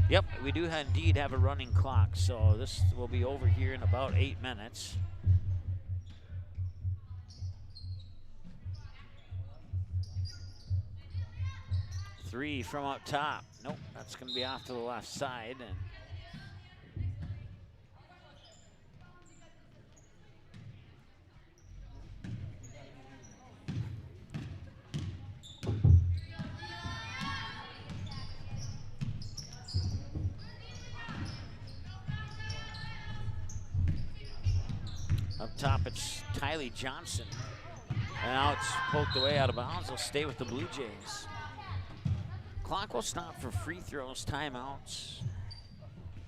Yep, we do indeed have a running clock. So this will be over here in about 8 minutes. Three from up top. Nope, that's going to be off to the left side. And up top, it's Tylee Johnson. And now it's poked away out of bounds. They'll stay with the Blue Jays. Clock will stop for free throws, timeouts,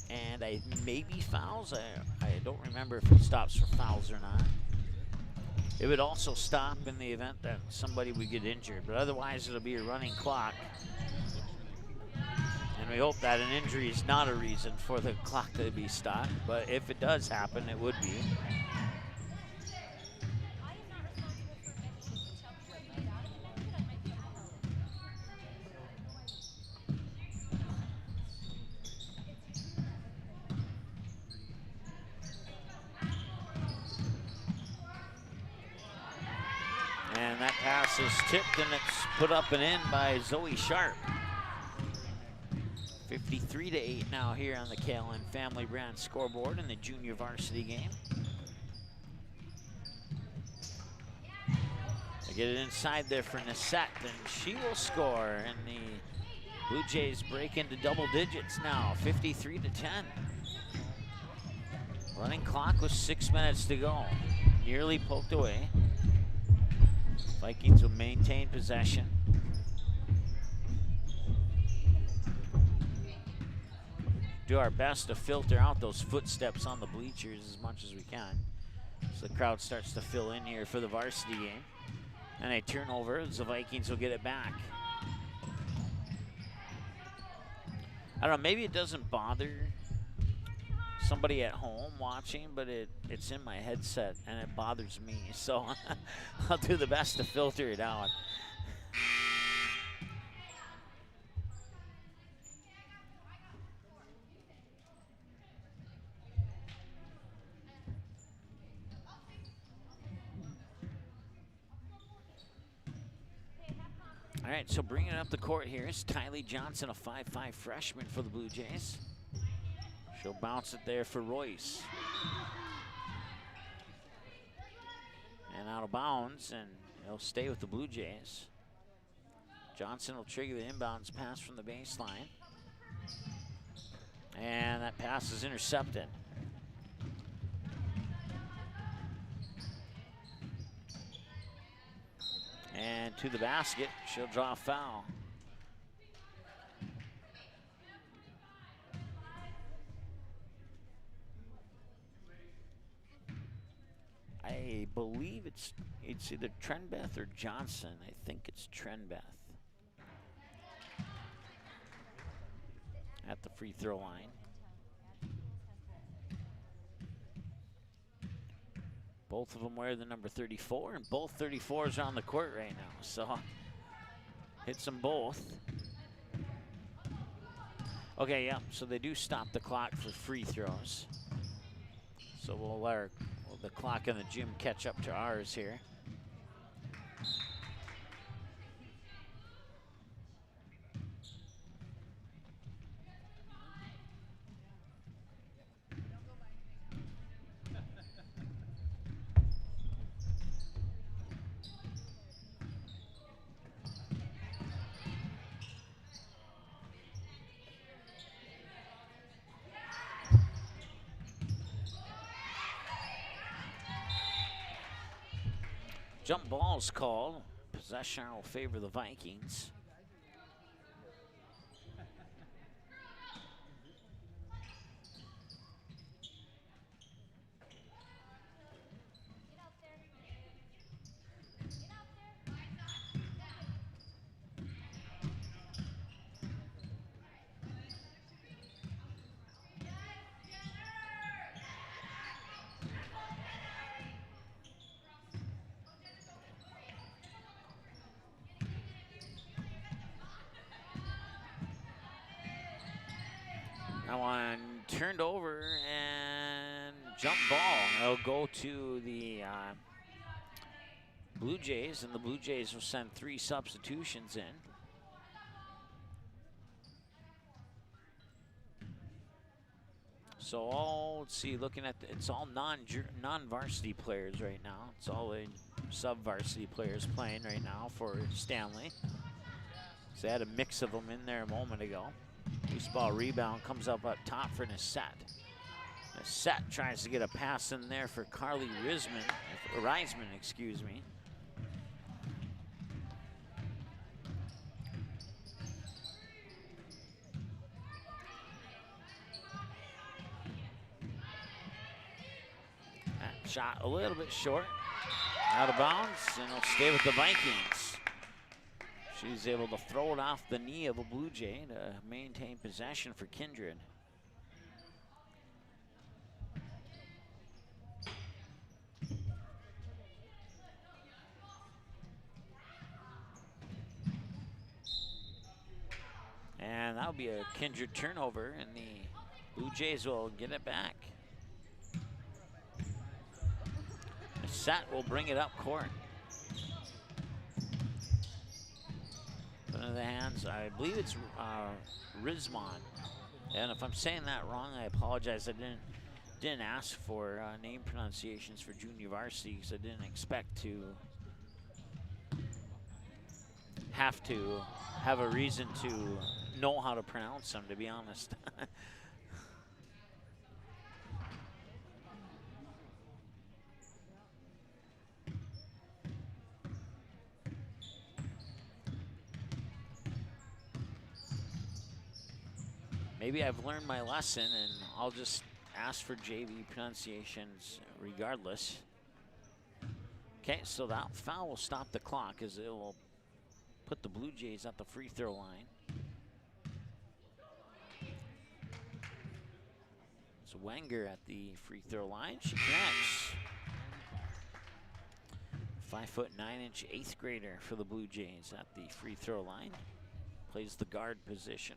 and maybe fouls. I don't remember if it stops for fouls or not. It would also stop in the event that somebody would get injured, but otherwise it'll be a running clock. And we hope that an injury is not a reason for the clock to be stopped, but if it does happen, it would be. And that pass is tipped, and it's put up and in by Zoe Sharp. 53-8 now here on the KLN Family Brand scoreboard in the junior varsity game. They get it inside there for Nissette, and she will score. And the Blue Jays break into double digits now, 53-10. Running clock with 6 minutes to go. Nearly poked away. Vikings will maintain possession. Do our best to filter out those footsteps on the bleachers as much as we can. So the crowd starts to fill in here for the varsity game. And a turnover as the Vikings will get it back. I don't know, maybe it doesn't bother somebody at home watching, but it's in my headset and it bothers me. So I'll do the best to filter it out. All right, so bringing it up the court here is Tylee Johnson, a 5'5" freshman for the Blue Jays. She'll bounce it there for Royce. And out of bounds, and he'll stay with the Blue Jays. Johnson will trigger the inbounds pass from the baseline. And that pass is intercepted. And to the basket, she'll draw a foul. I believe it's either Trenbeth or Johnson. I think it's Trenbeth at the free throw line. Both of them wear the number 34, and both 34s are on the court right now. So hits them both. Okay, yeah, so they do stop the clock for free throws. So we'll let the clock in the gym catch up to ours here. Jump ball's called. Possession will favor the Vikings. That one turned over and jump ball. It'll go to the Blue Jays, and the Blue Jays will send 3 substitutions in. So let's see, looking at it's all non-varsity players right now. It's all the sub-varsity players playing right now for Stanley. So they had a mix of them in there a moment ago. Loose ball rebound comes up top for Nissette. Nissette tries to get a pass in there for Carly Reisman, excuse me. That shot a little bit short, out of bounds, and it'll stay with the Vikings. She's able to throw it off the knee of a Blue Jay to maintain possession for Kindred. And that'll be a Kindred turnover, and the Blue Jays will get it back. Nissette will bring it up court. Into the hands, I believe it's Rizman. And if I'm saying that wrong, I apologize. I didn't ask for name pronunciations for junior varsity because I didn't expect to have a reason to know how to pronounce them, to be honest. Maybe I've learned my lesson and I'll just ask for JV pronunciations regardless. Okay, so that foul will stop the clock as it will put the Blue Jays at the free throw line. It's Wenger at the free throw line. She connects. 5'9" 8th grader for the Blue Jays at the free throw line. Plays the guard position.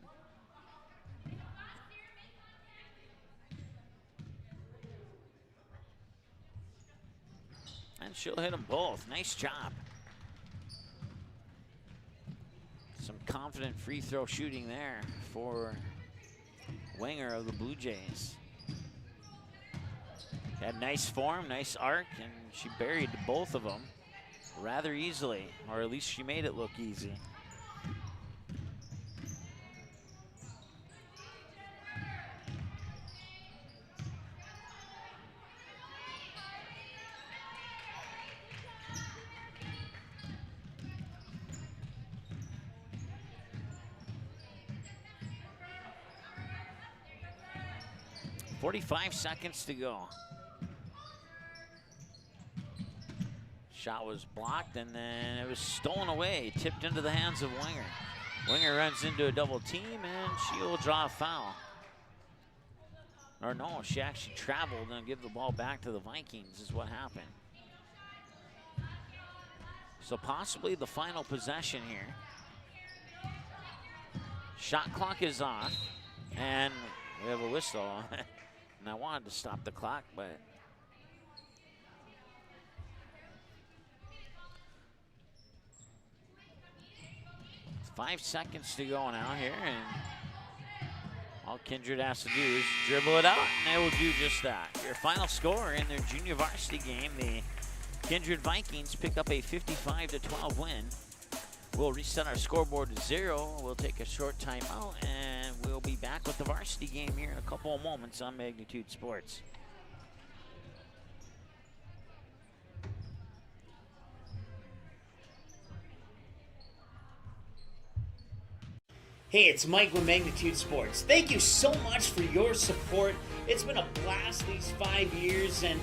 And she'll hit them both. Nice job. Some confident free throw shooting there for Wenger of the Blue Jays. Had nice form, nice arc, and she buried both of them rather easily, or at least she made it look easy. .45 seconds to go. Shot was blocked, and then it was stolen away, tipped into the hands of Winger. Winger runs into a double team, and she'll draw a foul. Or no, she actually traveled and give the ball back to the Vikings is what happened. So possibly the final possession here. Shot clock is off, and we have a whistle. And I wanted to stop the clock, but 5 seconds to go now here, and all Kindred has to do is dribble it out, and they will do just that. Your final score in their junior varsity game, the Kindred Vikings pick up a 55-12 win. We'll reset our scoreboard to 0. We'll take a short timeout, and we'll be back with the varsity game here in a couple of moments on Magnitude Sports. Hey, it's Mike with Magnitude Sports. Thank you so much for your support. It's been a blast these 5 years, and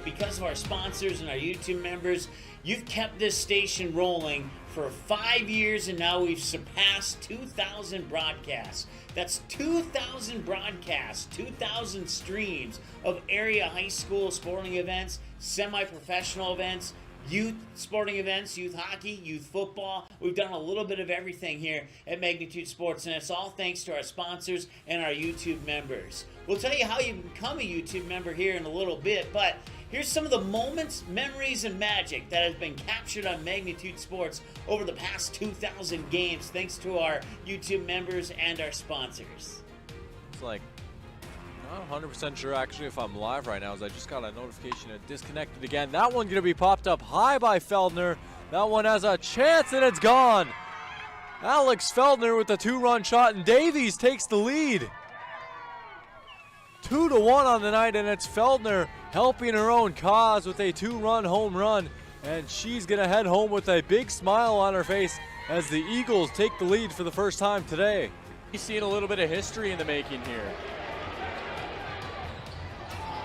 because of our sponsors and our YouTube members, you've kept this station rolling for 5 years, and now we've surpassed 2,000 broadcasts. That's 2,000 broadcasts, 2,000 streams of area high school sporting events, semi-professional events, youth sporting events, youth hockey, youth football. We've done a little bit of everything here at Magnitude Sports, and it's all thanks to our sponsors and our YouTube members. We'll tell you how you can become a YouTube member here in a little bit, but here's some of the moments, memories, and magic that has been captured on Magnitude Sports over the past 2,000 games thanks to our YouTube members and our sponsors. It's like, not 100% sure actually if I'm live right now, as I just got a notification it disconnected again. That one gonna be popped up high by Feldner. That one has a chance and it's gone. Alex Feldner with a 2-run shot, and Davies takes the lead. 2-1 on the night, and it's Feldner helping her own cause with a 2-run home run, and she's gonna head home with a big smile on her face as the Eagles take the lead for the first time today. He's seeing a little bit of history in the making here.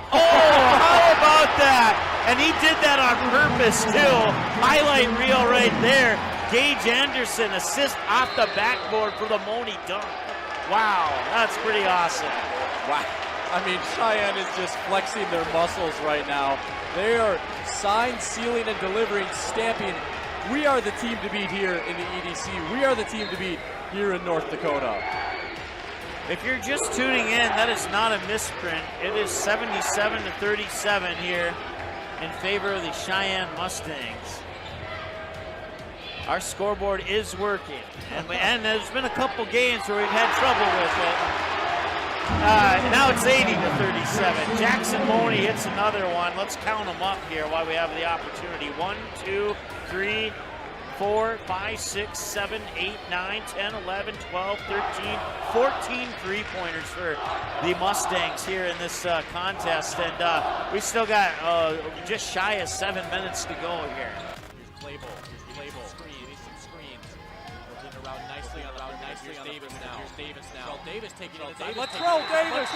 Oh, how about that? And he did that on purpose, too. Highlight reel right there. Gage Anderson, assist off the backboard for the Moni dunk. Wow, that's pretty awesome. Wow. I mean, Cheyenne is just flexing their muscles right now. They are sign, sealing, and delivering, stamping. We are the team to beat here in the EDC. We are the team to beat here in North Dakota. If you're just tuning in, that is not a misprint. It is 77-37 here in favor of the Cheyenne Mustangs. Our scoreboard is working, and there's been a couple games where we've had trouble with it. Now it's 80-37. Jackson Moni hits another one. Let's count them up here while we have the opportunity. 1, 2, 3, 4, 5, 6, 7, 8, 9, 10, 11, 12, 13, 14 three-pointers for the Mustangs here in this contest. And we still got just shy of 7 minutes to go here. Here's Claybo. Screen. Needs some screens. Goes in around nicely on Davis now. Here's Davis now. Davis taking it inside. Let's throw Davis.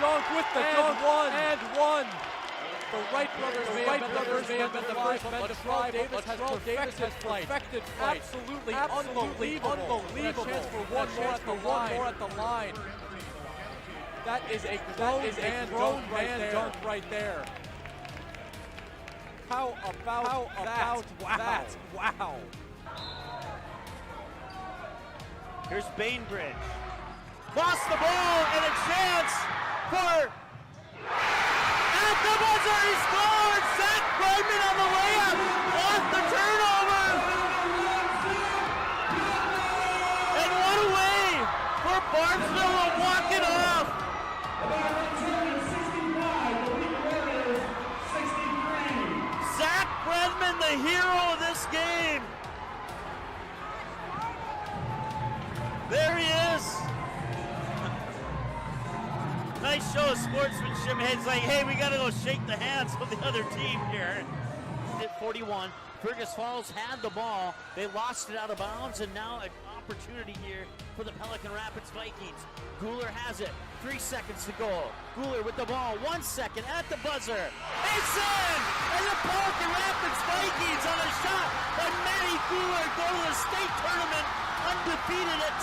Dunk with the dunk. One. The Wright brothers may have been the first one to try, Davis has perfected flight. Absolutely unbelievable. A chance for one more at the line. That is a grown man dunk right there. How about that? Wow. Here's Bainbridge. Lost the ball and a chance for... At the buzzer, he scored! Zach Bregman on the layup! Off the turnover! And what a way for Barnesville to walk it off! Zach Bregman, the hero of this game! There he is! Nice show of sportsmanship. It's like, hey, we got to go shake the hands of the other team here. 41. Fergus Falls had the ball. They lost it out of bounds, and now an opportunity here for the Pelican Rapids Vikings. Guler has it. 3 seconds to go. Guler with the ball. 1 second at the buzzer. It's in! And the Pelican Rapids Vikings on a shot by Matty Guler go to the state tournament undefeated at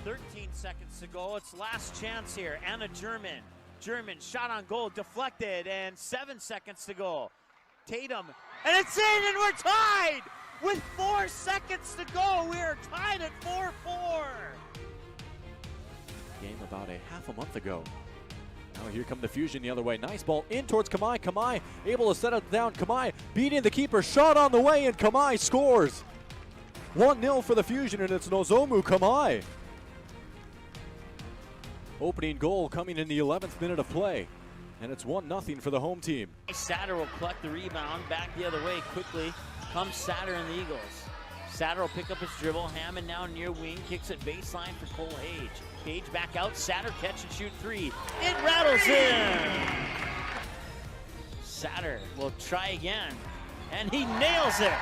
29-0. 13 seconds to go. It's last chance here. Anna German. German shot on goal, deflected, and 7 seconds to go. Tatum, and it's in, and we're tied! With 4 seconds to go, we are tied at 4-4. Game about a half a month ago. Now here come the Fusion the other way. Nice ball in towards Kamai. Kamai able to set it down. Kamai beating the keeper. Shot on the way, and Kamai scores. 1-0 for the Fusion, and it's Nozomu Kamai. Opening goal coming in the 11th minute of play. And it's 1-0 for the home team. Satter will collect the rebound, back the other way quickly. Comes Satter and the Eagles. Satter will pick up his dribble. Hammond now near wing, kicks it baseline for Cole Hage. Hage back out, Satter catch and shoot 3. It rattles in! Satter will try again, and he nails it!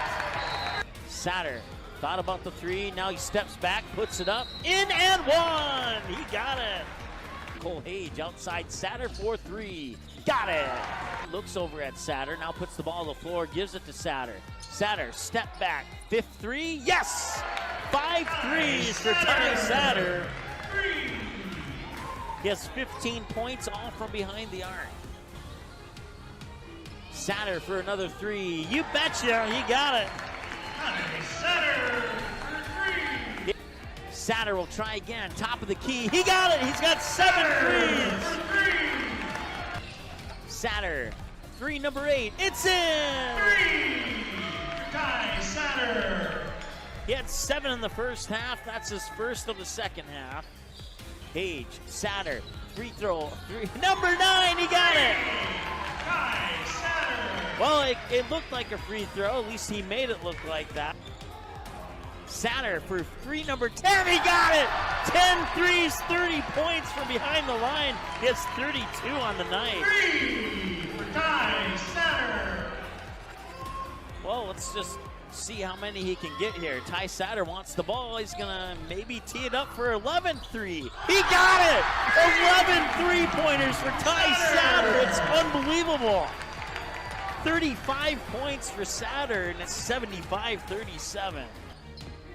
Satter thought about the 3, now he steps back, puts it up, in and 1! He got it! Cole Hage outside Satter for 3. Got it! Looks over at Satter, now puts the ball on the floor, gives it to Satter. Satter, step back, 5th 3, yes! 5 threes for Ty Satter. He has 15 points, all from behind the arc. Satter for another 3. You betcha, he got it! Satter for 3! Satter will try again, top of the key. He got it! He's got 7 threes! Satter, 3, number 8. It's in! 3! Ty Satter! He had 7 in the first half. That's his first of the second half. Hage, Satter, free throw. 3, number 9, he got it! Ty Satter! Well, it looked like a free throw. At least he made it look like that. Satter for 3, number 10, he got it! 10 threes, 30 points from behind the line. He has 32 on the night. 3 for Ty Satter. Well, let's just see how many he can get here. Ty Satter wants the ball. He's gonna maybe tee it up for 11 3. He got it! 11 3-pointers for Ty Satter. It's unbelievable. 35 points for Satter, and it's 75-37.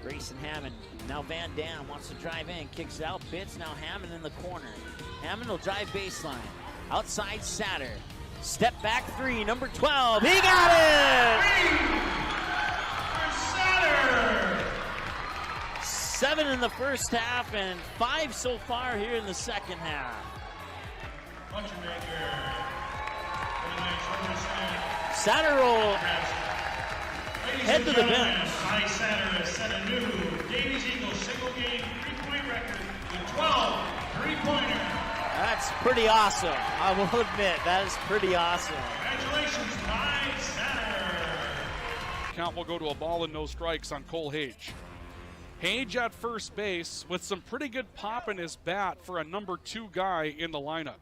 Grayson Hammond, now Van Dam wants to drive in, kicks it out, Pitts, now Hammond in the corner. Hammond will drive baseline, outside Satter. Step back 3, number 12, he got it! 7 in the first half and 5 so far here in the second half. Satter will head to the bench. Ty Satter has set a new Davies Eagles single-game three-point record with 12 three-pointer. That's pretty awesome. I will admit, that is pretty awesome. Congratulations, Ty Satter. Count will go to a ball and no strikes on Cole Hage. Hage at first base with some pretty good pop in his bat for a number 2 guy in the lineup.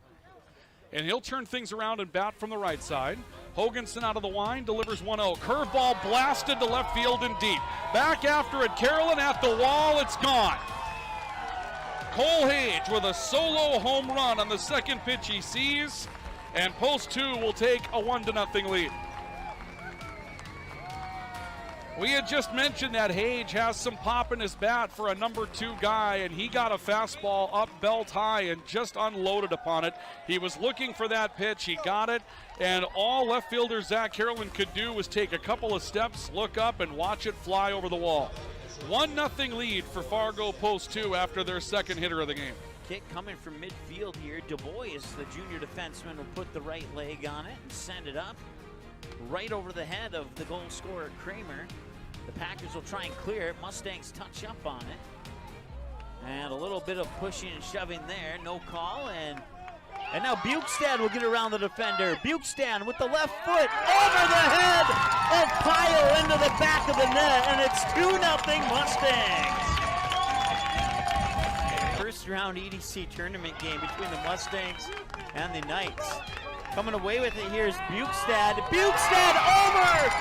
And he'll turn things around and bat from the right side. Hoganson out of the line, delivers 1-0. Curveball blasted to left field and deep. Back after it, Carolyn at the wall, it's gone. Cole Hage with a solo home run on the second pitch he sees, and Post 2 will take a 1-0 lead. We had just mentioned that Hage has some pop in his bat for a number 2 guy, and he got a fastball up belt high and just unloaded upon it. He was looking for that pitch, he got it, and all left fielder Zach Carolyn could do was take a couple of steps, look up, and watch it fly over the wall. 1-0 lead for Fargo Post 2 after their second hitter of the game. Kick coming from midfield here. Du Bois, the junior defenseman, will put the right leg on it and send it up right over the head of the goal scorer Kramer. The Packers will try and clear it. Mustangs touch up on it. And a little bit of pushing and shoving there. No call. And now Bukestad will get around the defender. Bukestad with the left foot over the head of Pyle into the back of the net. And it's 2-0 Mustangs. First round EDC tournament game between the Mustangs and the Knights. Coming away with it here is Bukestad. Bukestad over!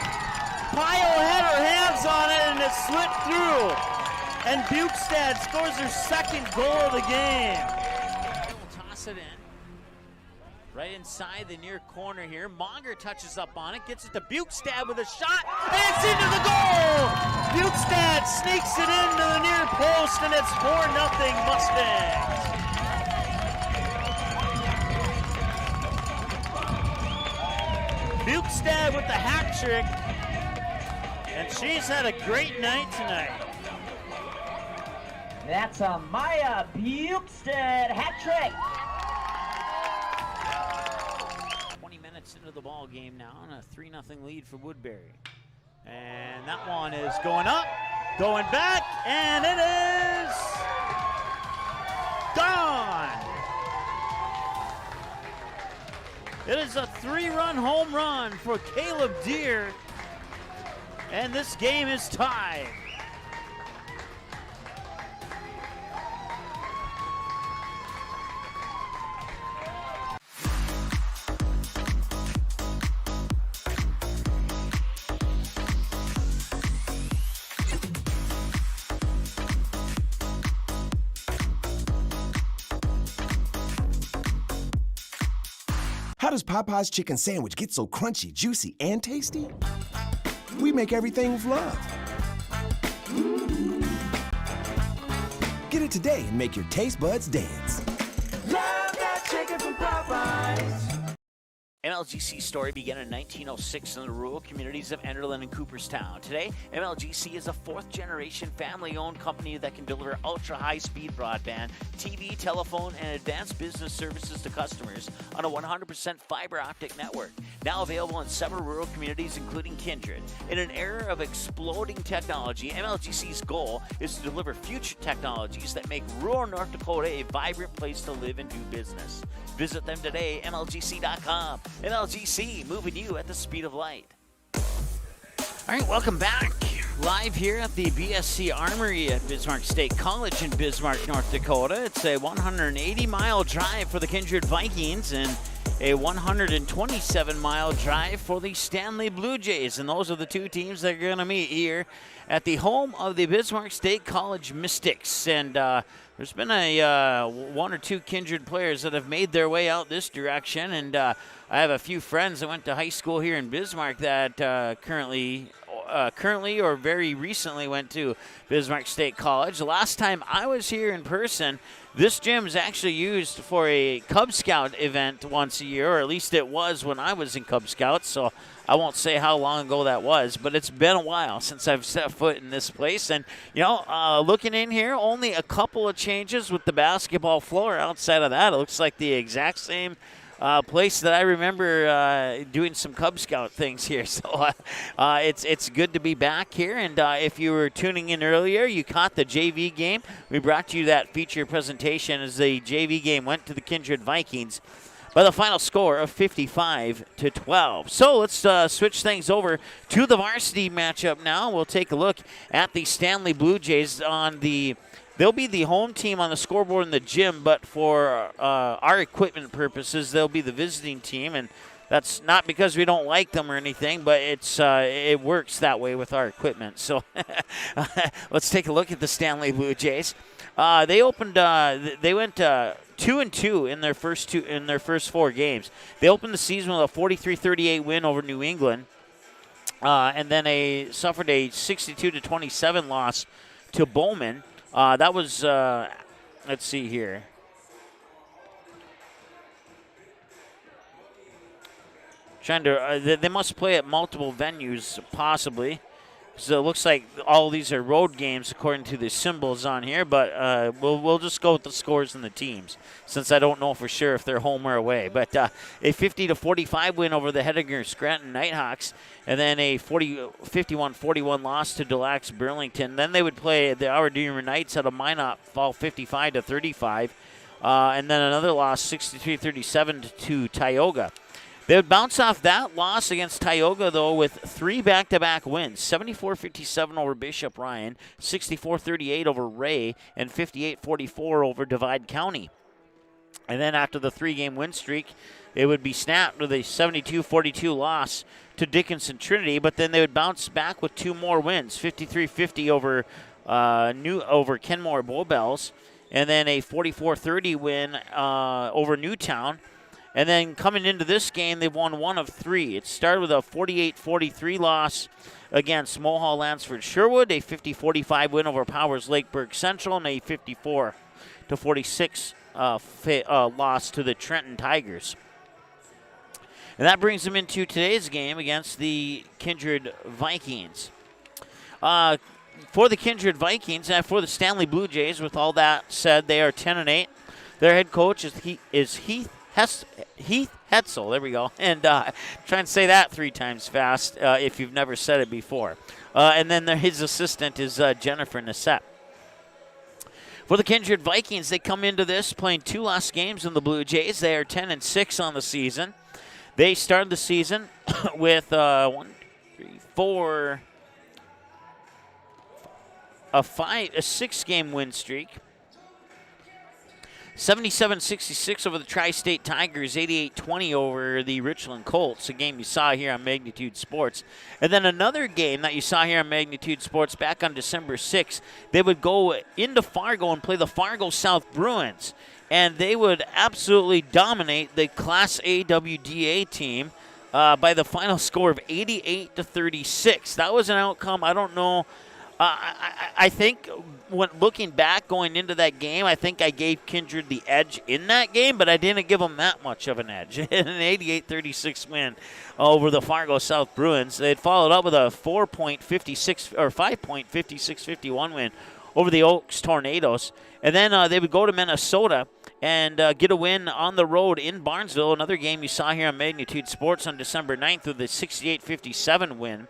Pyle had her hands on it and it slipped through. And Bukestad scores her second goal of the game. We'll toss it in. Right inside the near corner here. Monger touches up on it, gets it to Bukestad with a shot, and it's into the goal! Bukestad sneaks it into the near post, and it's 4-0 Mustangs. Bukestad with the hat trick, and she's had a great night tonight. That's a Maya Bukestad hat trick. 20 minutes into the ball game now, and a 3-0 lead for Woodbury. And that one is going up, going back, and it is gone. It is a 3-run home run for Caleb Deere, and this game is tied. How does Popeye's chicken sandwich get so crunchy, juicy, and tasty? We make everything with love. Get it today and make your taste buds dance. Love that chicken from Popeyes. MLGC story began in 1906 in the rural communities of Enderlin and Cooperstown. Today, MLGC is a fourth-generation family-owned company that can deliver ultra-high-speed broadband, TV, telephone, and advanced business services to customers on a 100% fiber optic network. Now available in several rural communities, including Kindred. In an era of exploding technology, MLGC's goal is to deliver future technologies that make rural North Dakota a vibrant place to live and do business. Visit them today, MLGC.com. MLGC, moving you at the speed of light. All right, welcome back. Live here at the BSC Armory at Bismarck State College in Bismarck, North Dakota. It's a 180-mile drive for the Kindred Vikings and a 127-mile drive for the Stanley Bluejays. And those are the two teams that are going to meet here at the home of the Bismarck State College Mystics. And there's been a one or two Kindred players that have made their way out this direction. And I have a few friends that went to high school here in Bismarck that currently or very recently went to Bismarck State College. The last time I was here in person, this gym is actually used for a Cub Scout event once a year, or at least it was when I was in Cub Scouts, so I won't say how long ago that was, but it's been a while since I've set foot in this place. And, you know, looking in here, only a couple of changes with the basketball floor. Outside of that, it looks like the exact same place that I remember doing some Cub Scout things here. So it's good to be back here. And if you were tuning in earlier, you caught the JV game. We brought you that feature presentation as the JV game went to the Kindred Vikings by the final score of 55-12. So let's switch things over to the varsity matchup now. We'll take a look at the Stanley Bluejays on the they'll be the home team on the scoreboard in the gym, but for our equipment purposes, they'll be the visiting team. And that's not because we don't like them or anything, but it works that way with our equipment. So let's take a look at the Stanley Bluejays. They opened. They went 2-2 in their first 4 games. They opened the season with a 43-38 win over New England, and then suffered a 62-27 loss to Bowman. That was, let's see here. They must play at multiple venues, possibly. So it looks like all these are road games according to the symbols on here, but we'll just go with the scores and the teams since I don't know for sure if they're home or away. But a 50-45 win over the Hettinger Scranton Nighthawks, and then a 51-41 loss to Des Lacs Burlington. Then they would play the Our Knights out of Minot, fall 55-35, and then another loss 63-37 to Tioga. They would bounce off that loss against Tioga, though, with 3 back-to-back wins, 74-57 over Bishop Ryan, 64-38 over Ray, and 58-44 over Divide County. And then after the 3-game win streak, it would be snapped with a 72-42 loss to Dickinson Trinity, but then they would bounce back with 2 more wins, 53-50 over Kenmore Bull Bells, and then a 44-30 win over Newtown. And then coming into this game, they've won 1 of 3. It started with a 48-43 loss against Mohall Lansford Sherwood, a 50-45 win over Powers Lakeburg Central, and a 54-46 loss to the Trenton Tigers. And that brings them into today's game against the Kindred Vikings. For the Kindred Vikings and for the Stanley Bluejays, with all that said, they are 10-8. Their head coach is Heath Hetzel. There we go. And try and say that 3 times fast if you've never said it before. And then his assistant is Jennifer Nassette. For the Kindred Vikings, they come into this playing 2 last games in the Blue Jays. They are 10-6 on the season. They started the season with a 6-game win streak. 77-66 over the Tri-State Tigers, 88-20 over the Richland Colts, a game you saw here on Magnitude Sports. And then another game that you saw here on Magnitude Sports back on December 6th, they would go into Fargo and play the Fargo South Bruins. And they would absolutely dominate the Class A WDA team by the final score of 88-36. That was an outcome, I don't know. I think when looking back going into that game, I think I gave Kindred the edge in that game, but I didn't give them that much of an edge. An 88-36 win over the Fargo South Bruins. They had followed up with a 5.56-51 win over the Oaks Tornadoes. And then they would go to Minnesota and get a win on the road in Barnesville, another game you saw here on Magnitude Sports on December 9th with a 68-57 win.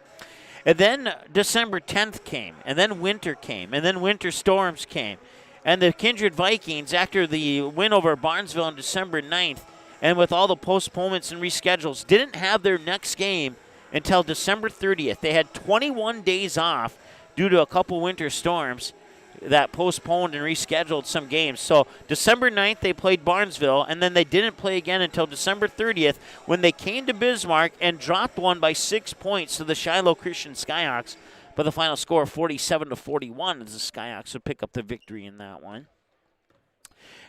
And then December 10th came, and then winter came, and then winter storms came. And the Kindred Vikings, after the win over Barnesville on December 9th, and with all the postponements and reschedules, didn't have their next game until December 30th. They had 21 days off due to a couple winter storms that postponed and rescheduled some games. So December 9th, they played Barnesville, and then they didn't play again until December 30th when they came to Bismarck and dropped one by 6 points to the Shiloh Christian Skyhawks by the final score of 47-41 as the Skyhawks would pick up the victory in that one.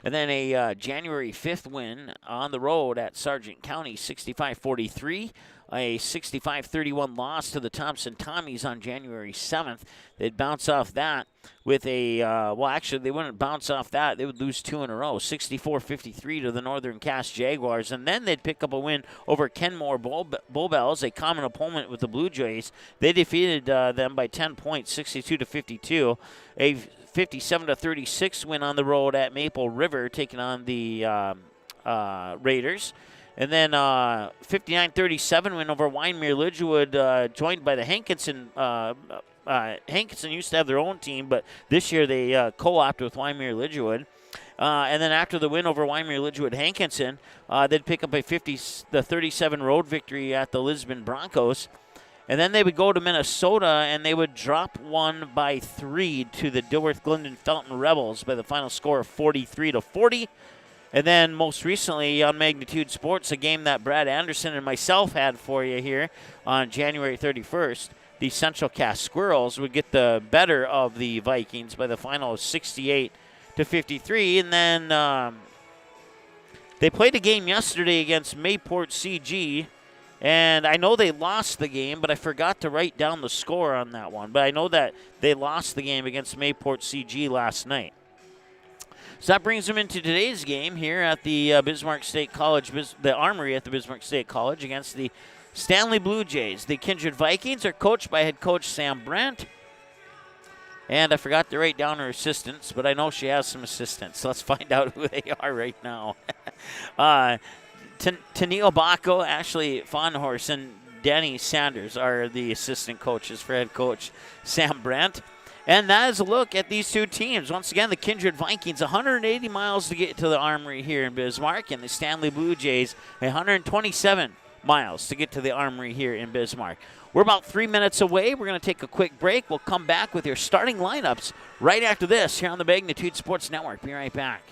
And then a January 5th win on the road at Sargent County, 65-43. A 65-31 loss to the Thompson Tommies on January 7th. They'd bounce off that with a, actually, they wouldn't bounce off that. They would lose 2 in a row, 64-53 to the Northern Cass Jaguars. And then they'd pick up a win over Kenmore Bull Bells, a common opponent with the Blue Jays. They defeated them by 10 points, 62-52. A 57-36 win on the road at Maple River, taking on the Raiders. And then 59-37 win over Wyndmere Lidgewood, joined by the Hankinson. Hankinson used to have their own team, but this year they co-opted with Wyndmere Lidgewood. And then after the win over Wyndmere Lidgewood Hankinson, they'd pick up a 50-37 road victory at the Lisbon Broncos. And then they would go to Minnesota, and they would drop one by 3 to the Dilworth Glendon Felton Rebels by the final score of 43-40. And then most recently on Magnitude Sports, a game that Brad Anderson and myself had for you here on January 31st, the Central Cass Squirrels would get the better of the Vikings by the final of 68-53. And then they played a game yesterday against Mayport CG. And I know they lost the game, but I forgot to write down the score on that one. But I know that they lost the game against Mayport CG last night. So that brings them into today's game here at the Bismarck State College, the Armory at the Bismarck State College against the Stanley Bluejays. The Kindred Vikings are coached by head coach Sam Brandt. And I forgot to write down her assistants, but I know she has some assistants. So let's find out who they are right now. Tennille Bacco, Ashley Fonhorst, and Danny Sanders are the assistant coaches for head coach Sam Brandt. And that is a look at these two teams. Once again, the Kindred Vikings, 180 miles to get to the Armory here in Bismarck, and the Stanley Bluejays, 127 miles to get to the Armory here in Bismarck. We're about 3 minutes away. We're going to take a quick break. We'll come back with your starting lineups right after this here on the Magnitude Sports Network. Be right back.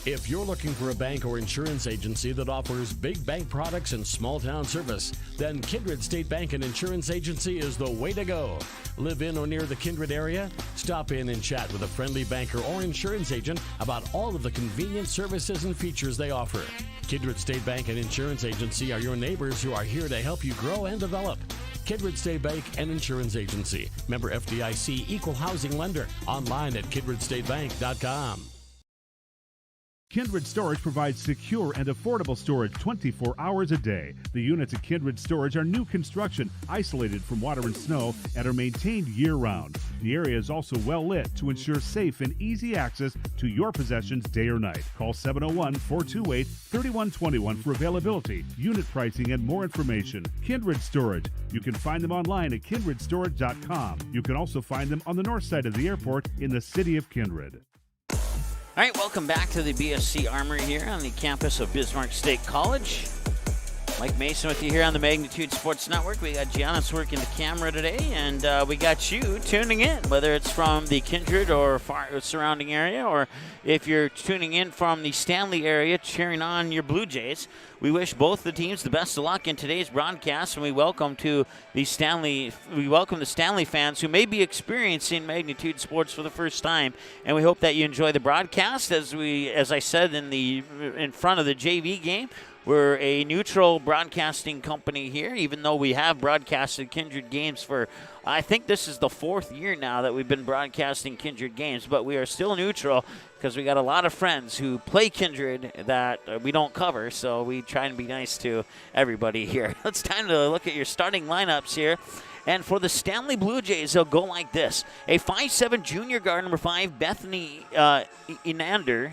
If you're looking for a bank or insurance agency that offers big bank products and small town service, then Kindred State Bank and Insurance Agency is the way to go. Live in or near the Kindred area? Stop in and chat with a friendly banker or insurance agent about all of the convenient services and features they offer. Kindred State Bank and Insurance Agency are your neighbors who are here to help you grow and develop. Kindred State Bank and Insurance Agency. Member FDIC, Equal Housing Lender. Online at kindredstatebank.com. Kindred Storage provides secure and affordable storage 24 hours a day. The units at Kindred Storage are new construction, isolated from water and snow, and are maintained year-round. The area is also well lit to ensure safe and easy access to your possessions day or night. Call 701-428-3121 for availability, unit pricing, and more information. Kindred Storage. You can find them online at kindredstorage.com. You can also find them on the north side of the airport in the city of Kindred. All right, welcome back to the BSC Armory here on the campus of Bismarck State College. Mike Mason with you here on the Magnitude Sports Network. We got Giannis working the camera today, and we got you tuning in, whether it's from the Kindred or surrounding area, or if you're tuning in from the Stanley area cheering on your Blue Jays. We wish both the teams the best of luck in today's broadcast, and we welcome the Stanley fans who may be experiencing Magnitude Sports for the first time, and we hope that you enjoy the broadcast. As I said in front of the JV game, we're a neutral broadcasting company here, even though we have broadcasted Kindred games for, I think this is the 4th year now that we've been broadcasting Kindred games, but we are still neutral because we got a lot of friends who play Kindred that we don't cover, so we try and be nice to everybody here. It's time to look at your starting lineups here. And for the Stanley Blue Jays, they'll go like this. A 5'7" junior guard, number 5, Bethany Inander.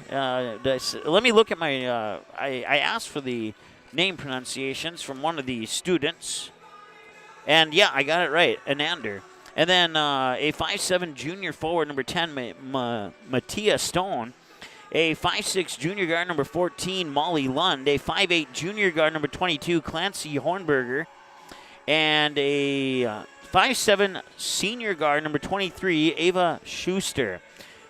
Let me look at my, I asked for the name pronunciations from one of the students. And, yeah, I got it right, Inander. And then a 5'7" junior forward, number 10, Mattia Stone. A 5'6" junior guard, number 14, Molly Lund. A 5'8" junior guard, number 22, Clancy Hornberger. And a 5'7" senior guard, number 23, Ava Schuster.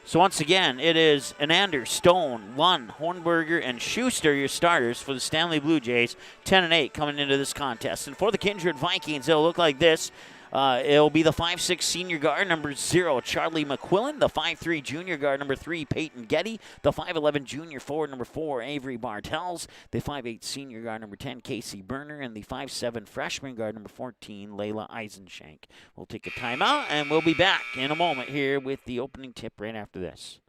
So once again, it is Inander, Stone, Lund, Hornberger, and Schuster, your starters for the Stanley Blue Jays, 10-8 coming into this contest. And for the Kindred Vikings, it'll look like this. It'll be the 5'6" senior guard, number 0, Charlie McQuillan, the 5'3" junior guard, number 3, Peyton Getty, the 5'11" junior forward, number 4, Avery Bartels, the 5'8" senior guard, number 10, Casey Berner, and the 5'7" freshman guard, number 14, Layla Eisenshank. We'll take a timeout, and we'll be back in a moment here with the opening tip right after this.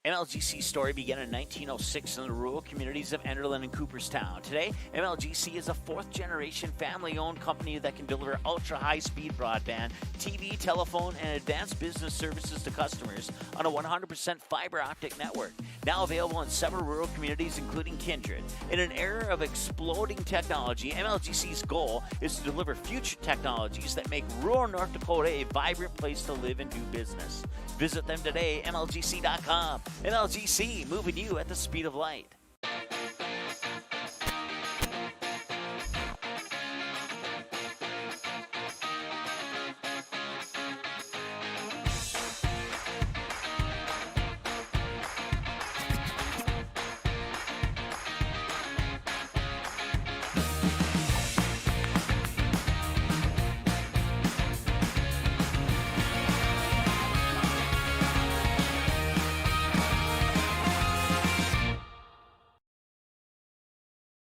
MLGC's story began in 1906 in the rural communities of Enderlin and Cooperstown. Today, MLGC is a fourth-generation family-owned company that can deliver ultra-high-speed broadband, TV, telephone, and advanced business services to customers on a 100% fiber optic network. Now available in several rural communities, including Kindred. In an era of exploding technology, MLGC's goal is to deliver future technologies that make rural North Dakota a vibrant place to live and do business. Visit them today, MLGC.com. MLGC, moving you at the speed of light.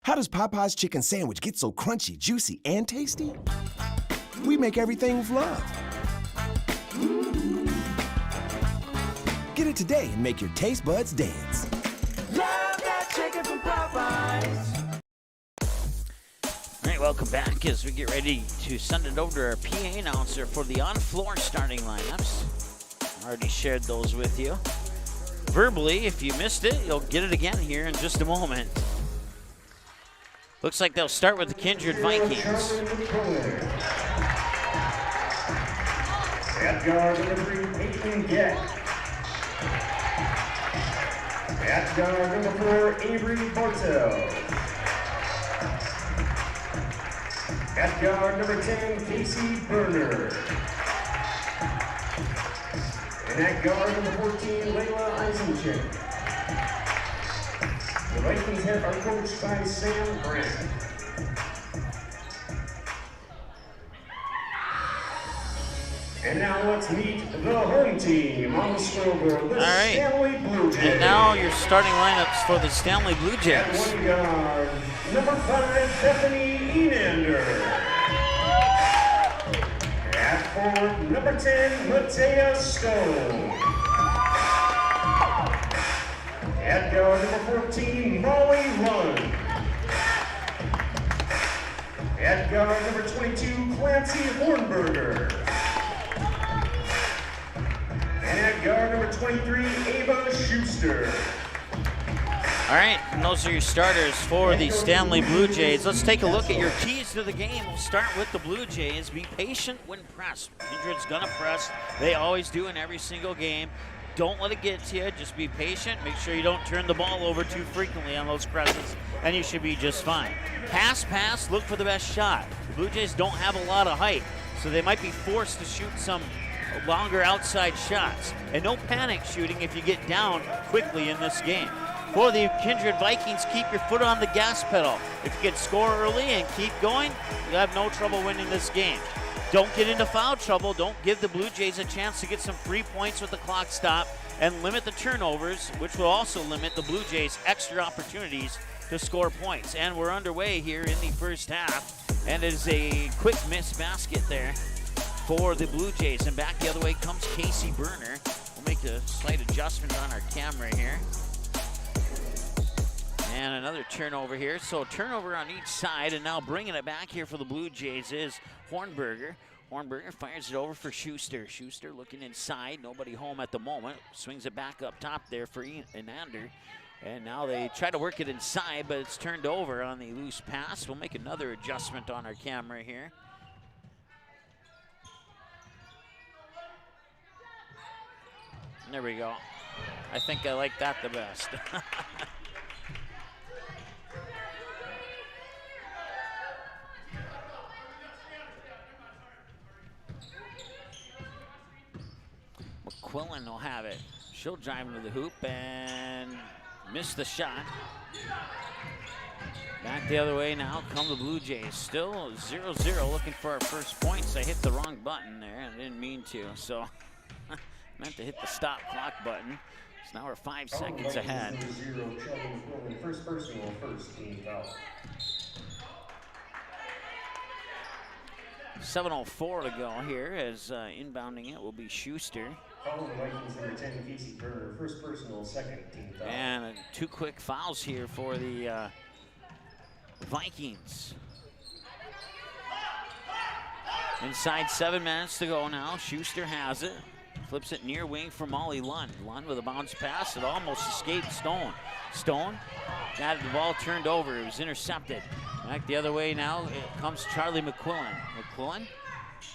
How does Popeye's chicken sandwich get so crunchy, juicy, and tasty? We make everything with love. Get it today and make your taste buds dance. Love that chicken from Popeyes. All right, welcome back as we get ready to send it over to our PA announcer for the on-floor starting lineups. Already shared those with you. verbally. If you missed it, you'll get it again here in just a moment. Looks like they'll start with the Kindred Vikings. At guard number 3, Peyton Gett. At guard number 4, Avery Bartel. At guard number 10, Casey Berner. And at guard number 14, Layla Eisencheck. The Vikings are coached by Sam Brandt. And now let's meet the home team on the scoreboard, the Stanley Bluejays. And now your starting lineups for the Stanley Bluejays. At one guard, number 5, Bethany Enander. At 4, number 10, Matea Stone. At guard number 14, Molly Lund. At guard number 22, Clancy Hornberger. And at guard number 23, Ava Schuster. All right, and those are your starters for the Stanley Bluejays. Let's take a look at your keys to the game. We'll start with the Bluejays. Be patient when pressed. Kindred's gonna press. They always do in every single game. Don't let it get to you. Just be patient. Make sure you don't turn the ball over too frequently on those presses, and you should be just fine. Pass, look for the best shot. The Blue Jays don't have a lot of height, so they might be forced to shoot some longer outside shots. And no panic shooting if you get down quickly in this game. For the Kindred Vikings, keep your foot on the gas pedal. If you can score early and keep going, you'll have no trouble winning this game. Don't get into foul trouble. Don't give the Blue Jays a chance to get some free points with the clock stop, and limit the turnovers, which will also limit the Blue Jays' extra opportunities to score points. And we're underway here in the first half, and it is a quick miss basket there for the Blue Jays. And back the other way comes Casey Berner. We'll make a slight adjustment on our camera here. And another turnover here. So turnover on each side, and now bringing it back here for the Blue Jays is Hornberger. Hornberger fires it over for Schuster. Schuster looking inside. Nobody home at the moment. Swings it back up top there for Enander. And now they try to work it inside, but it's turned over on the loose pass. We'll make another adjustment on our camera here. There we go. I think I like that the best. McQuillan will have it. She'll drive into the hoop and miss the shot. Back the other way now come the Blue Jays. Still 0-0 looking for our first points. I hit the wrong button there. I didn't mean to, so meant to hit the stop clock button. So now we're 5 seconds ahead. 0-0, first personal, first team foul. 7:04 to go here as inbounding it will be Schuster. Following the Vikings number 10, Casey Berner, first personal, second team foul. And 2 quick fouls here for the Vikings. Inside 7 minutes to go now. Schuster has it. Flips it near wing for Molly Lund. Lund with a bounce pass. It almost escaped Stone. Stone got the ball turned over. It was intercepted. Back the other way now, it comes Charlie McQuillan. McQuillan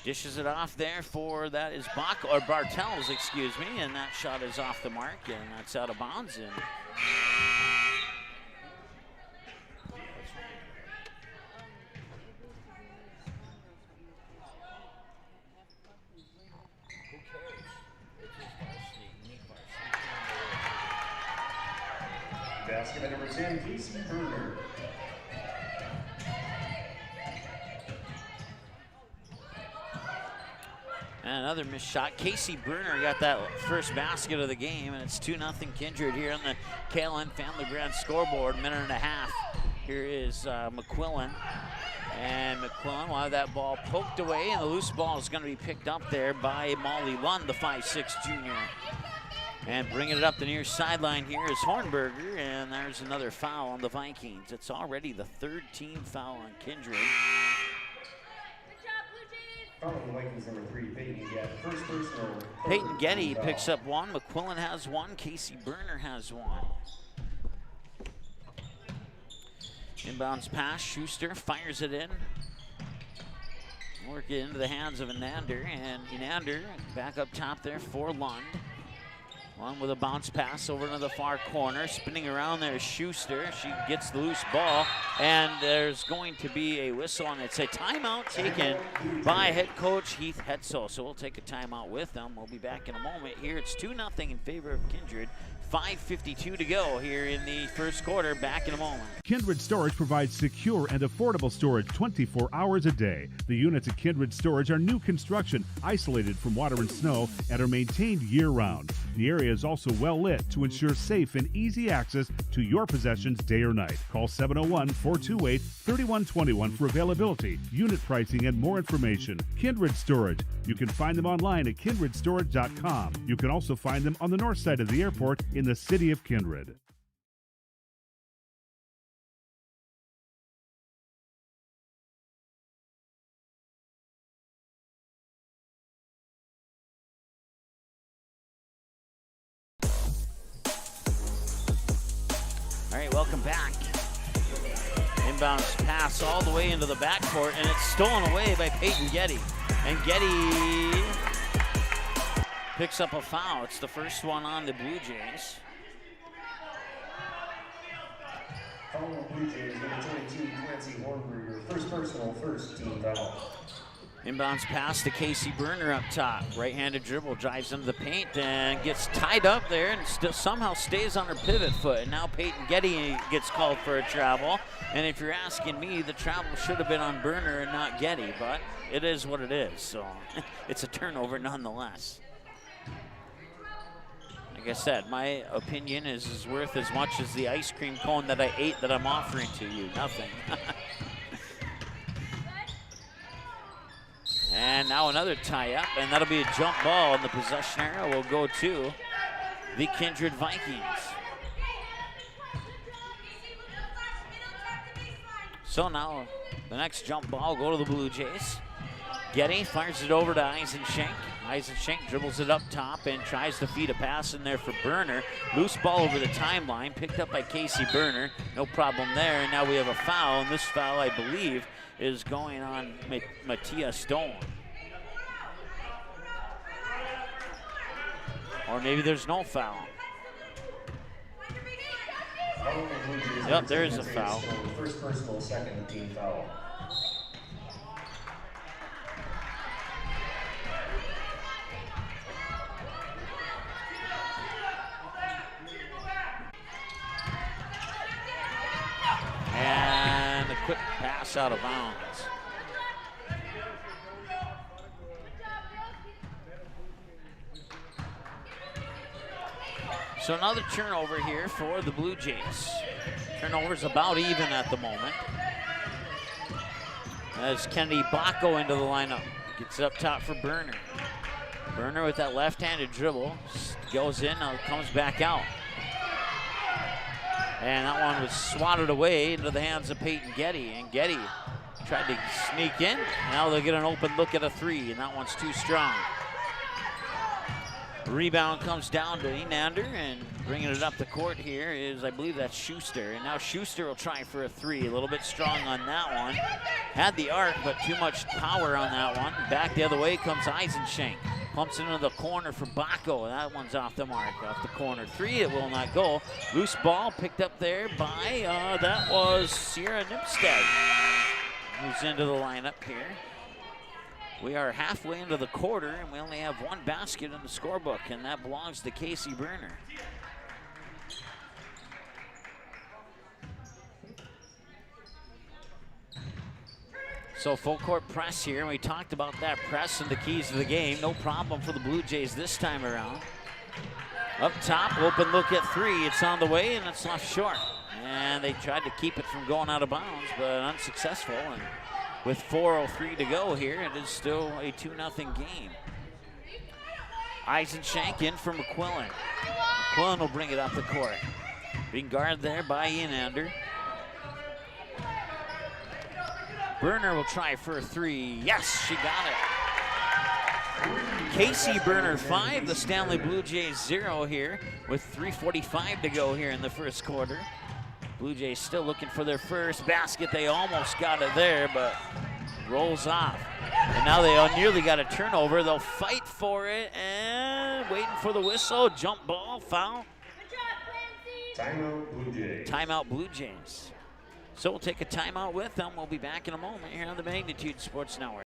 dishes it off there for, that is Bartels, excuse me, and that shot is off the mark, and that's out of bounds. And basket by number 10, Casey Berner. And another missed shot. Casey Berner got that first basket of the game, and it's 2-0 Kindred here on the KLN Family Brand scoreboard. Minute and a half. Here is McQuillan. And McQuillan will have that ball poked away, and the loose ball is going to be picked up there by Molly Lund, the 5'6" junior. And bringing it up the near sideline here is Hornberger, and there's another foul on the Vikings. It's already the 3rd team foul on Kindred. Following Vikings number 3, Peyton Getty. First personal. Peyton Getty picks up one. McQuillan has one. Casey Burner has one. Inbounds pass. Schuster fires it in. Work it into the hands of Enander, and Enander back up top there for Lund. Lund with a bounce pass over to the far corner. Spinning around there is Schuster. She gets the loose ball, and there's going to be a whistle, and it's a timeout taken by head coach Heath Hetzel. So we'll take a timeout with them. We'll be back in a moment here. It's 2-0 in favor of Kindred. 5:52 to go here in the first quarter. Back in a moment. Kindred Storage provides secure and affordable storage 24 hours a day. The units at Kindred Storage are new construction, isolated from water and snow, and are maintained year-round. The area is also well lit to ensure safe and easy access to your possessions day or night. Call 701-428-3121 for availability, unit pricing, and more information. Kindred Storage. You can find them online at kindredstorage.com. You can also find them on the north side of the airport in the city of Kindred. All right, welcome back. Inbounds pass all the way into the backcourt, and it's stolen away by Peyton Getty. And Getty picks up a foul. It's the first one on the Bluejays. Following Bluejays, number 22, Clancy Hornberger. First personal, first team foul. Inbounds pass to Casey Burner up top. Right-handed dribble, drives into the paint and gets tied up there and still somehow stays on her pivot foot. And now Peyton Getty gets called for a travel. And if you're asking me, the travel should have been on Burner and not Getty, but it is what it is. So it's a turnover nonetheless. Like I said, my opinion is worth as much as the ice cream cone that I ate that I'm offering to you. Nothing. And now another tie-up, and that'll be a jump ball, and the possession area will go to the Kindred Vikings. So now the next jump ball will go to the Bluejays. Getty fires it over to Eisenschenk. Eisenschenk dribbles it up top and tries to feed a pass in there for Burner. Loose ball over the timeline, picked up by Casey Burner. No problem there, and now we have a foul, and this foul, I believe, is going on Mattia Stone. Or maybe there's no foul. Yep, there is a foul. First personal, second team foul. And a quick pass out of bounds. So another turnover here for the Bluejays. Turnover's about even at the moment. As Kennedy Bacco into the lineup. Gets it up top for Burner. Burner with that left-handed dribble. Goes in, now comes back out. And that one was swatted away into the hands of Peyton Getty. And Getty tried to sneak in. Now they'll get an open look at a three, and that one's too strong. Rebound comes down to Enander, and bringing it up the court here is, I believe that's Schuster. And now Schuster will try for a three. A little bit strong on that one. Had the arc, but too much power on that one. Back the other way comes Eisenschenk. Pumps into the corner for Bacco. That one's off the mark, off the corner. Three, it will not go. Loose ball picked up there by, that was Sierra Nipstead. Moves into the lineup here. We are halfway into the quarter, and we only have one basket in the scorebook, and that belongs to Casey Burner. So full court press here, and we talked about that press and the keys to the game. No problem for the Bluejays this time around. Up top, open look at three. It's on the way, and it's left short. And they tried to keep it from going out of bounds, but unsuccessful. And with 4:03 to go here, it is still a 2-0 game. Eisenschenk in for McQuillan. McQuillan will bring it up the court. Being guarded there by Enander. Burner will try for a three. Yes, she got it. Casey Burner 5, the Stanley Blue Jays 0 here with 3:45 to go here in the first quarter. Blue Jays still looking for their first basket. They almost got it there, but rolls off. And now they nearly got a turnover. They'll fight for it and waiting for the whistle. Jump ball, foul. Timeout Blue Jays. Timeout Blue Jays. So we'll take a timeout with them. We'll be back in a moment here on the Magnitude Sports Network.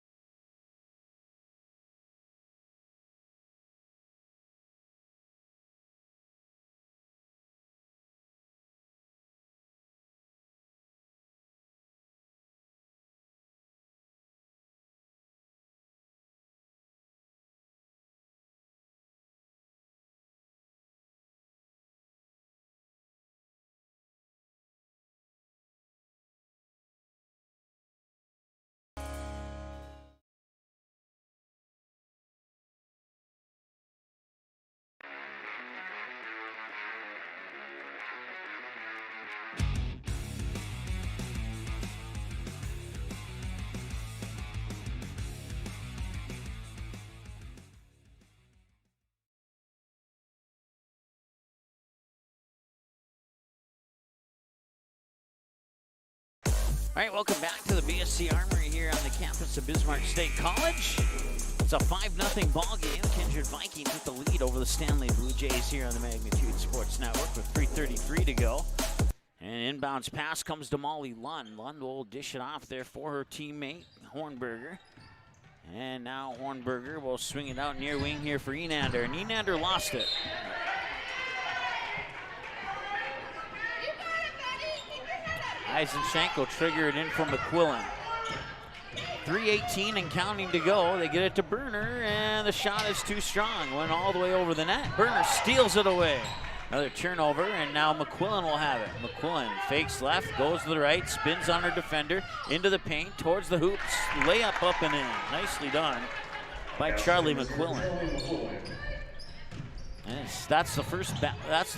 All right, welcome back to the BSC Armory here on the campus of Bismarck State College. It's a 5-0 ball game. Kindred Vikings with the lead over the Stanley Blue Jays here on the Magnitude Sports Network with 3:33 to go. And inbounds pass comes to Molly Lund. Lund will dish it off there for her teammate, Hornberger. And now Hornberger will swing it out near wing here for Enander. And Enander lost it. Eisenschenk will trigger it in from McQuillan. 3:18 and counting to go. They get it to Burner, and the shot is too strong. Went all the way over the net. Burner steals it away. Another turnover, and now McQuillan will have it. McQuillan fakes left, goes to the right, spins on her defender, into the paint, towards the hoops, layup up and in. Nicely done by Charlie McQuillan. Yes, that's the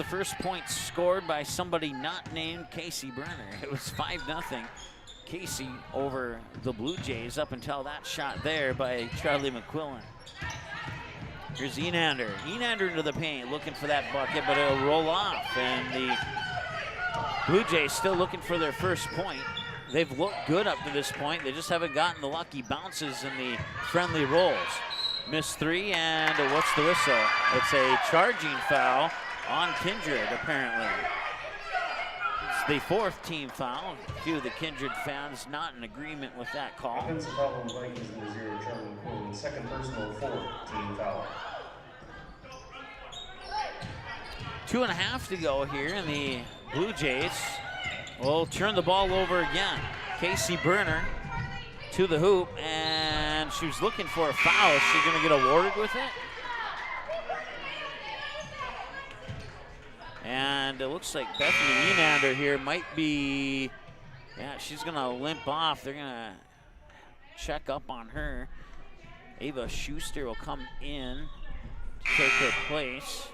first point scored by somebody not named Casey Burner. It was 5-0 Casey over the Blue Jays up until that shot there by Charlie McQuillan. Here's Enander. Enander into the paint, looking for that bucket, but it'll roll off. And the Blue Jays still looking for their first point. They've looked good up to this point. They just haven't gotten the lucky bounces and the friendly rolls. Missed three, and what's the whistle? It's a charging foul on Kindred, apparently. It's the fourth team foul. A few of the Kindred fans not in agreement with that call. Offensive foul on Vikings number 0, Charlie McQuillan. Second personal, fourth team foul. 2.5 to go here, and the Blue Jays will turn the ball over again. Casey Burner to the hoop, and she was looking for a foul. Is she going to get awarded with it? And it looks like Bethany Enander here might be, yeah, she's going to limp off. They're going to check up on her. Ava Schuster will come in to take her place.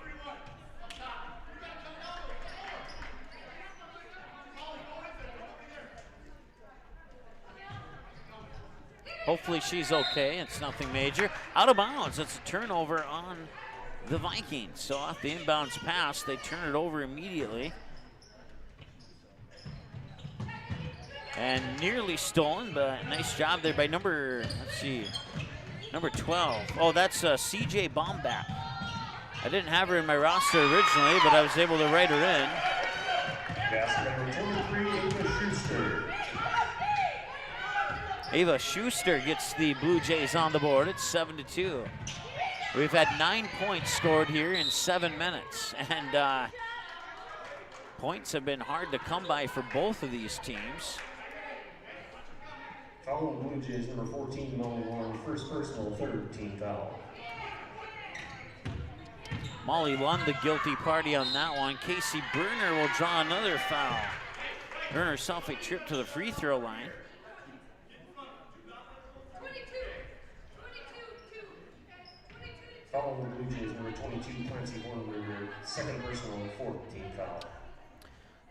Hopefully she's okay. It's nothing major. Out of bounds. It's a turnover on the Vikings. So off the inbounds pass, they turn it over immediately. And nearly stolen, but nice job there by number 12. Oh, that's CJ Bombach. I didn't have her in my roster originally, but I was able to write her in. Basket number 23, Ava Schuster. Ava Schuster gets the Blue Jays on the board. It's 7-2. We've had 9 points scored here in 7 minutes, and points have been hard to come by for both of these teams. Foul on Blue Jays number 14, Molly Lund. First personal, third team foul. Molly Lund, the guilty party on that one. Casey Burner will draw another foul. Earn herself a trip to the free throw line. Foul on the Blue Jays number 22, Clancy Hornberger. Second personal, fourth team foul.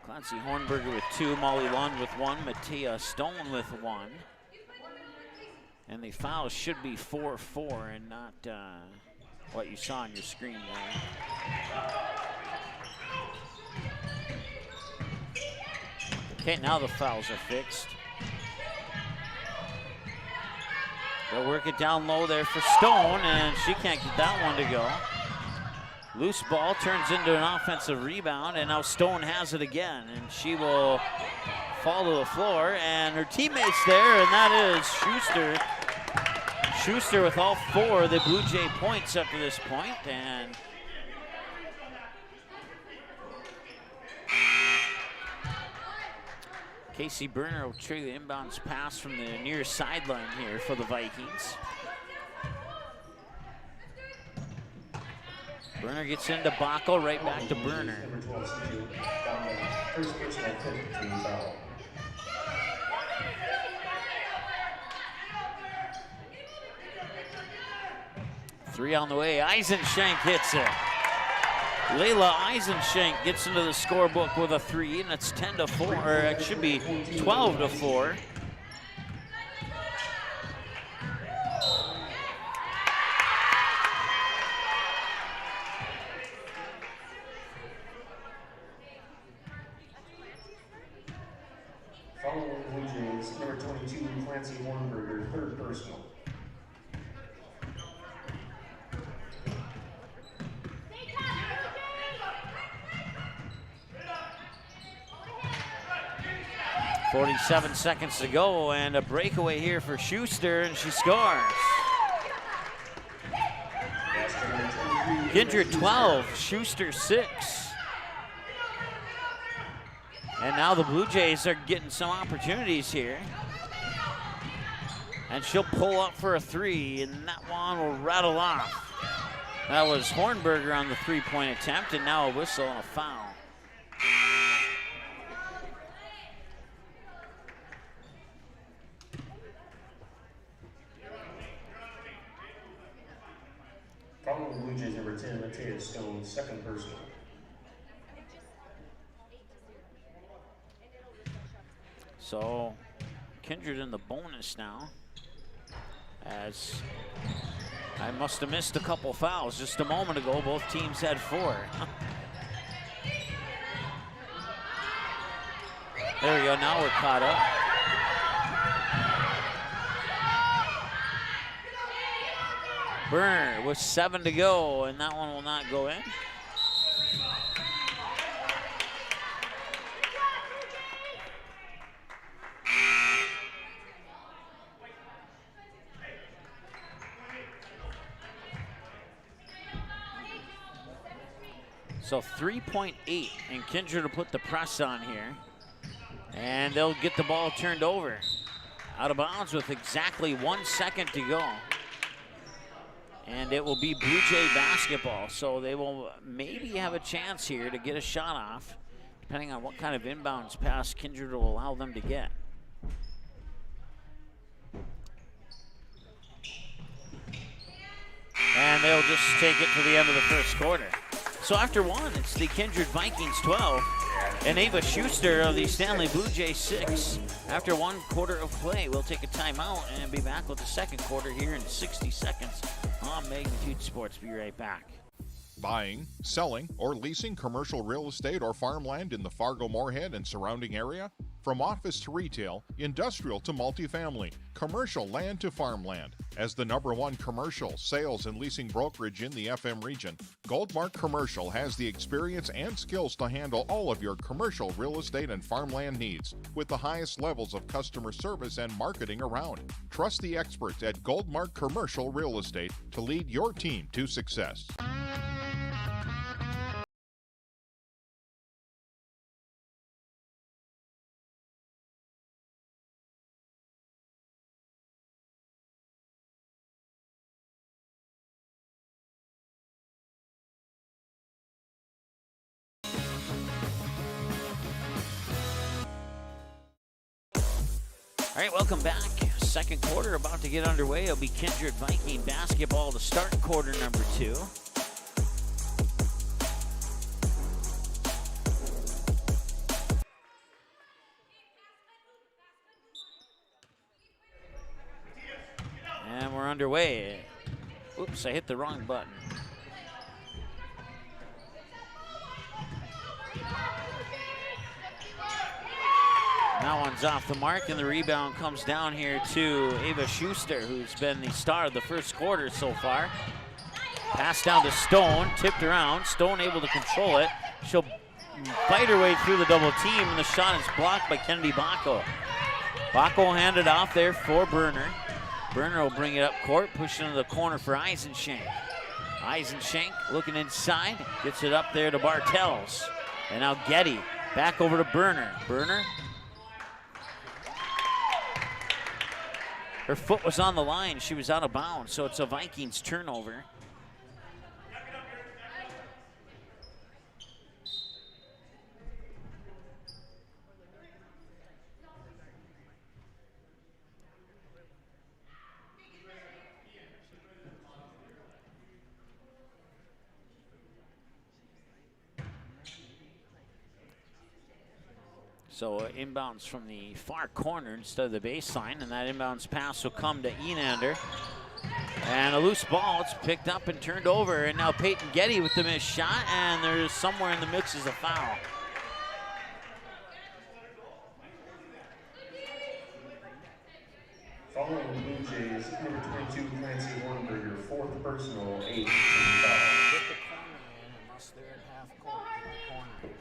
Clancy Hornberger with 2, Molly Lund with 1, Mattea Stone with 1. And the foul should be 4-4 and not what you saw on your screen there. Okay, now the fouls are fixed. They'll work it down low there for Stone, and she can't get that one to go. Loose ball turns into an offensive rebound, and now Stone has it again, and she will fall to the floor, and her teammate's there, and that is Schuster. Schuster with all 4 of the Blue Jay points up to this point, and Casey Berner will trigger the inbounds pass from the near sideline here for the Vikings. Berner gets into Bacco, right back to Berner. Three on the way, Eisenschenk hits it. Layla Eisenschenk gets into the scorebook with a 3, and it's 10-4, or it should be 12-4. Following Blue Jays, number 22, Clancy Hornberger, 3rd personal. .47 seconds to go, and a breakaway here for Schuster, and she scores. Kindred 12, Schuster 6. And now the Blue Jays are getting some opportunities here. And she'll pull up for a 3, and that one will rattle off. That was Hornberger on the 3-point attempt, and now a whistle and a foul. Following Blue Jays, number 10, Matea Stone, 2nd personal. So, Kindred in the bonus now, as I must have missed a couple fouls just a moment ago. Both teams had 4. There we go, now we're caught up. Berner with 7 to go, and that one will not go in. So 3.8, and Kindred will put the press on here. And they'll get the ball turned over. Out of bounds with exactly 1 second to go. And it will be Blue Jay basketball, so they will maybe have a chance here to get a shot off, depending on what kind of inbounds pass Kindred will allow them to get. And they'll just take it to the end of the first quarter. So after one, it's the Kindred Vikings 12 and Ava Schuster of the Stanley Blue Jays 6. After 1 quarter of play, we'll take a timeout and be back with the second quarter here in 60 seconds on Magnitude Sports. Be right back. Buying, selling, or leasing commercial real estate or farmland in the Fargo-Moorhead and surrounding area? From office to retail, industrial to multifamily, commercial land to farmland. As the #1 commercial, sales, and leasing brokerage in the FM region, Goldmark Commercial has the experience and skills to handle all of your commercial real estate and farmland needs with the highest levels of customer service and marketing around. Trust the experts at Goldmark Commercial Real Estate to lead your team to success. All right, welcome back. Second quarter about to get underway. It'll be Kindred Viking basketball to start quarter number 2. we're underway. Oops, I hit the wrong button. That one's off the mark, and the rebound comes down here to Ava Schuster, who's been the star of the first quarter so far. Pass down to Stone, tipped around. Stone able to control it. She'll fight her way through the double team, and the shot is blocked by Kennedy Bacco. Bacco handed off there for Berner. Berner will bring it up court, push it into the corner for Eisenshank. Eisenshank looking inside, gets it up there to Bartels. And now Getty back over to Berner. Berner. Her foot was on the line. She was out of bounds, so it's a Vikings turnover. So inbounds from the far corner instead of the baseline, and that inbounds pass will come to Enander. And a loose ball, it's picked up and turned over, and now Peyton Getty with the missed shot, and there's somewhere in the mix is a foul. Following the Bluejays, number 22, Clancy Hornberger, fourth personal, 8 foul. Get the corner in unless they're at half court. Get the corner.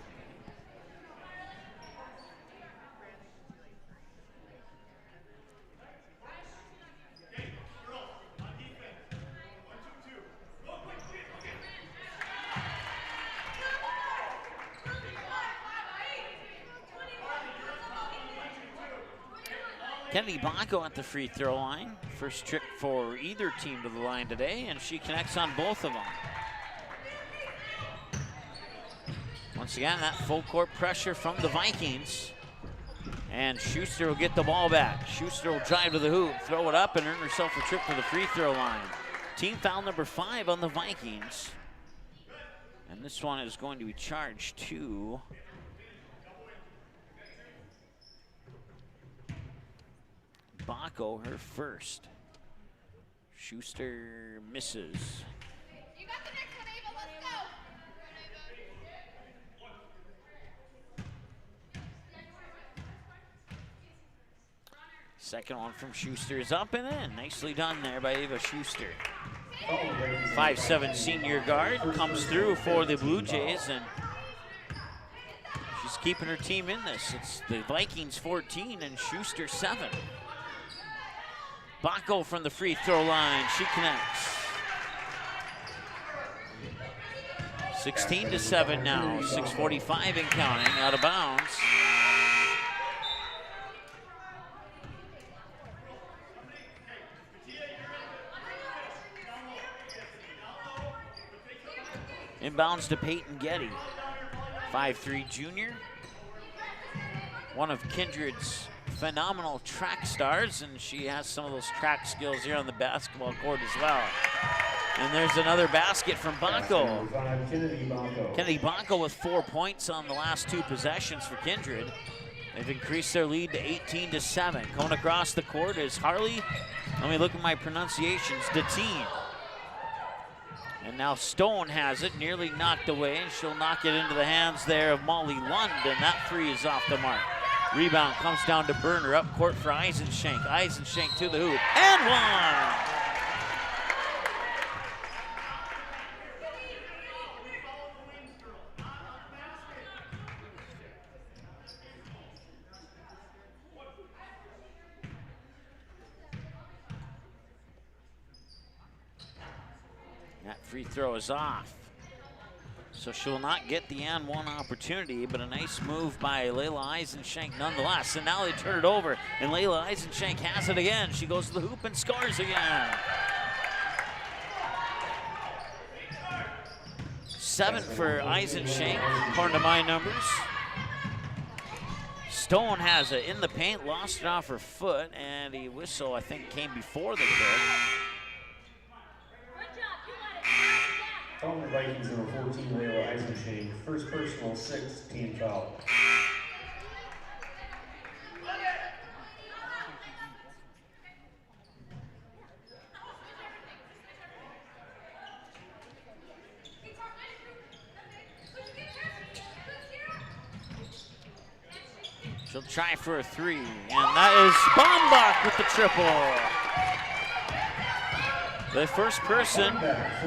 Kennedy Bacco at the free throw line. First trip for either team to the line today, and she connects on both of them. Once again, that full court pressure from the Vikings. And Schuster will get the ball back. Schuster will drive to the hoop, throw it up, and earn herself a trip to the free throw line. Team foul number 5 on the Vikings. And this one is going to be charged to Bacco, her first. Schuster misses. You got the next one, Ava. Let's go. Second one from Schuster is up and in. Nicely done there by Ava Schuster. 5'7" senior guard comes through for the Bluejays, and she's keeping her team in this. It's the Vikings 14 and Schuster 7. Bacco from the free throw line, she connects. 16-7 now, 6:45 and counting, out of bounds. Inbounds to Peyton Getty, 5'3" junior. One of Kindred's phenomenal track stars, and she has some of those track skills here on the basketball court as well. And there's another basket from Bacco. Kennedy Bacco with 4 points on the last 2 possessions for Kindred. They've increased their lead to 18-7. Coming across the court is Harley, let me look at my pronunciations, Datine. And now Stone has it, nearly knocked away, and she'll knock it into the hands there of Molly Lund, and that 3 is off the mark. Rebound comes down to Berner, up court for Eisenshank. Eisenshank to the hoop, and one! That free throw is off. So she'll not get the and one opportunity, but a nice move by Layla Eisenshank nonetheless. And now they turn it over, and Layla Eisenshank has it again. She goes to the hoop and scores again. 7 for Eisenshank, according to my numbers. Stone has it in the paint, lost it off her foot, and a whistle, I think, came before the kick. Following the Vikings number 14, Layla Eisenshank, first personal, 6 team foul. She'll try for a 3, and that is Bombach with the triple. The first person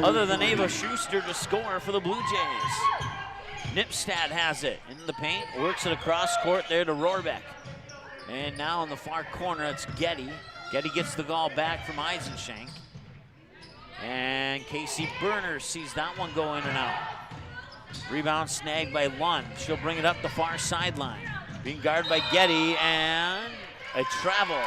other than Ava Schuster to score for the Blue Jays. Nipstad has it in the paint, works it across court there to Rohrbeck. And now in the far corner, it's Getty. Getty gets the ball back from Eisenshank. And Casey Berner sees that one go in and out. Rebound snagged by Lund. She'll bring it up the far sideline. Being guarded by Getty, and a travel.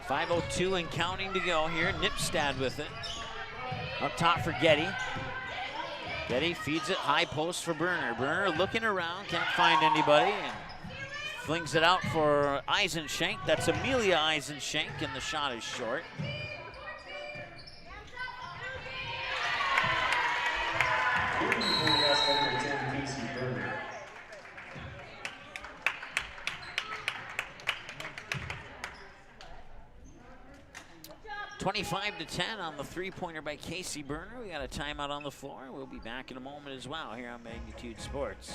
.502 and counting to go here. Nipstad with it. Up top for Getty. Getty feeds it high post for Berner. Berner looking around, can't find anybody, and flings it out for Eisenshank. That's Amelia Eisenshank, and the shot is short. Casey Berner. 25-10 on the three-pointer by Casey Berner. We got a timeout on the floor. We'll be back in a moment as well here on Magnitude Sports.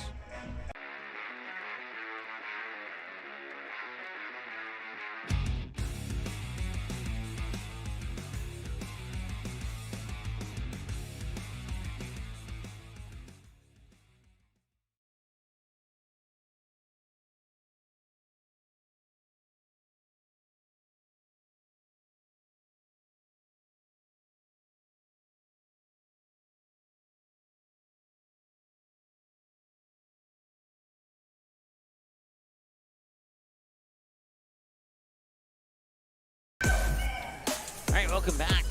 All right, welcome back.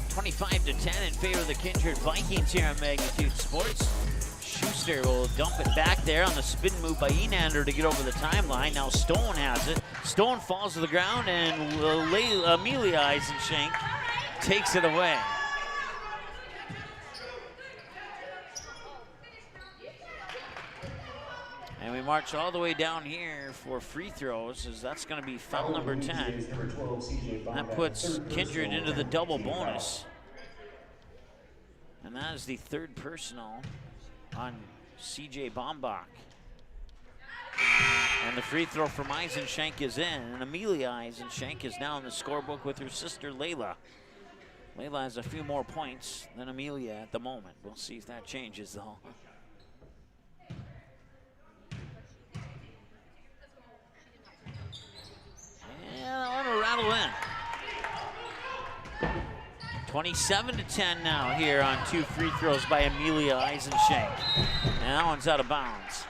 25-10 in favor of the Kindred Vikings here on Magnitude Sports. Schuster will dump it back there on the spin move by Enander to get over the timeline. Now Stone has it. Stone falls to the ground, and Amelia Eisenshank takes it away. And we march all the way down here for free throws, as that's going to be foul number 10. That puts Kindred into the double bonus. And that is the third personal on CJ Bombach. And the free throw from Eisenshank is in, and Amelia Eisenshank is now in the scorebook with her sister Layla. Layla has a few more points than Amelia at the moment. We'll see if that changes though. And I want to rattle in. 27-10 now here on two free throws by Amelia Eisenshank. And that one's out of bounds.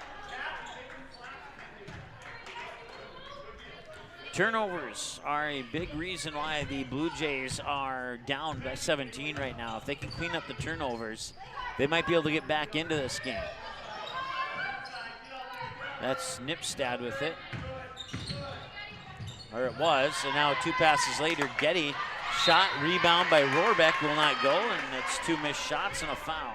Turnovers are a big reason why the Blue Jays are down by 17 right now. If they can clean up the turnovers, they might be able to get back into this game. That's Nipstad with it. Or it was, and now two passes later, Getty shot, rebound by Rohrbeck will not go, and it's two missed shots and a foul.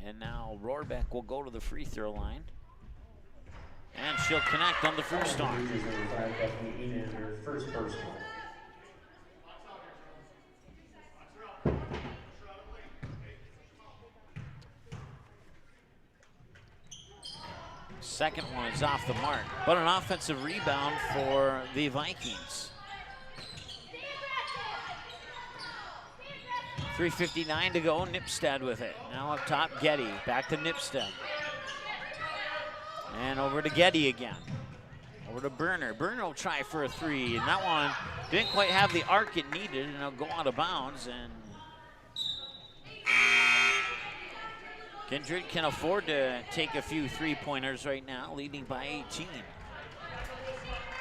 And now Rohrbeck will go to the free throw line. And she'll connect on the first one. First personal. Second one is off the mark, but an offensive rebound for the Vikings. 3:59 to go, Nipstad with it. Now up top, Getty, back to Nipstad. And over to Getty again. Over to Berner. Berner will try for a three, and that one didn't quite have the arc it needed, and it'll go out of bounds, and Kindred can afford to take a few three-pointers right now, leading by 18.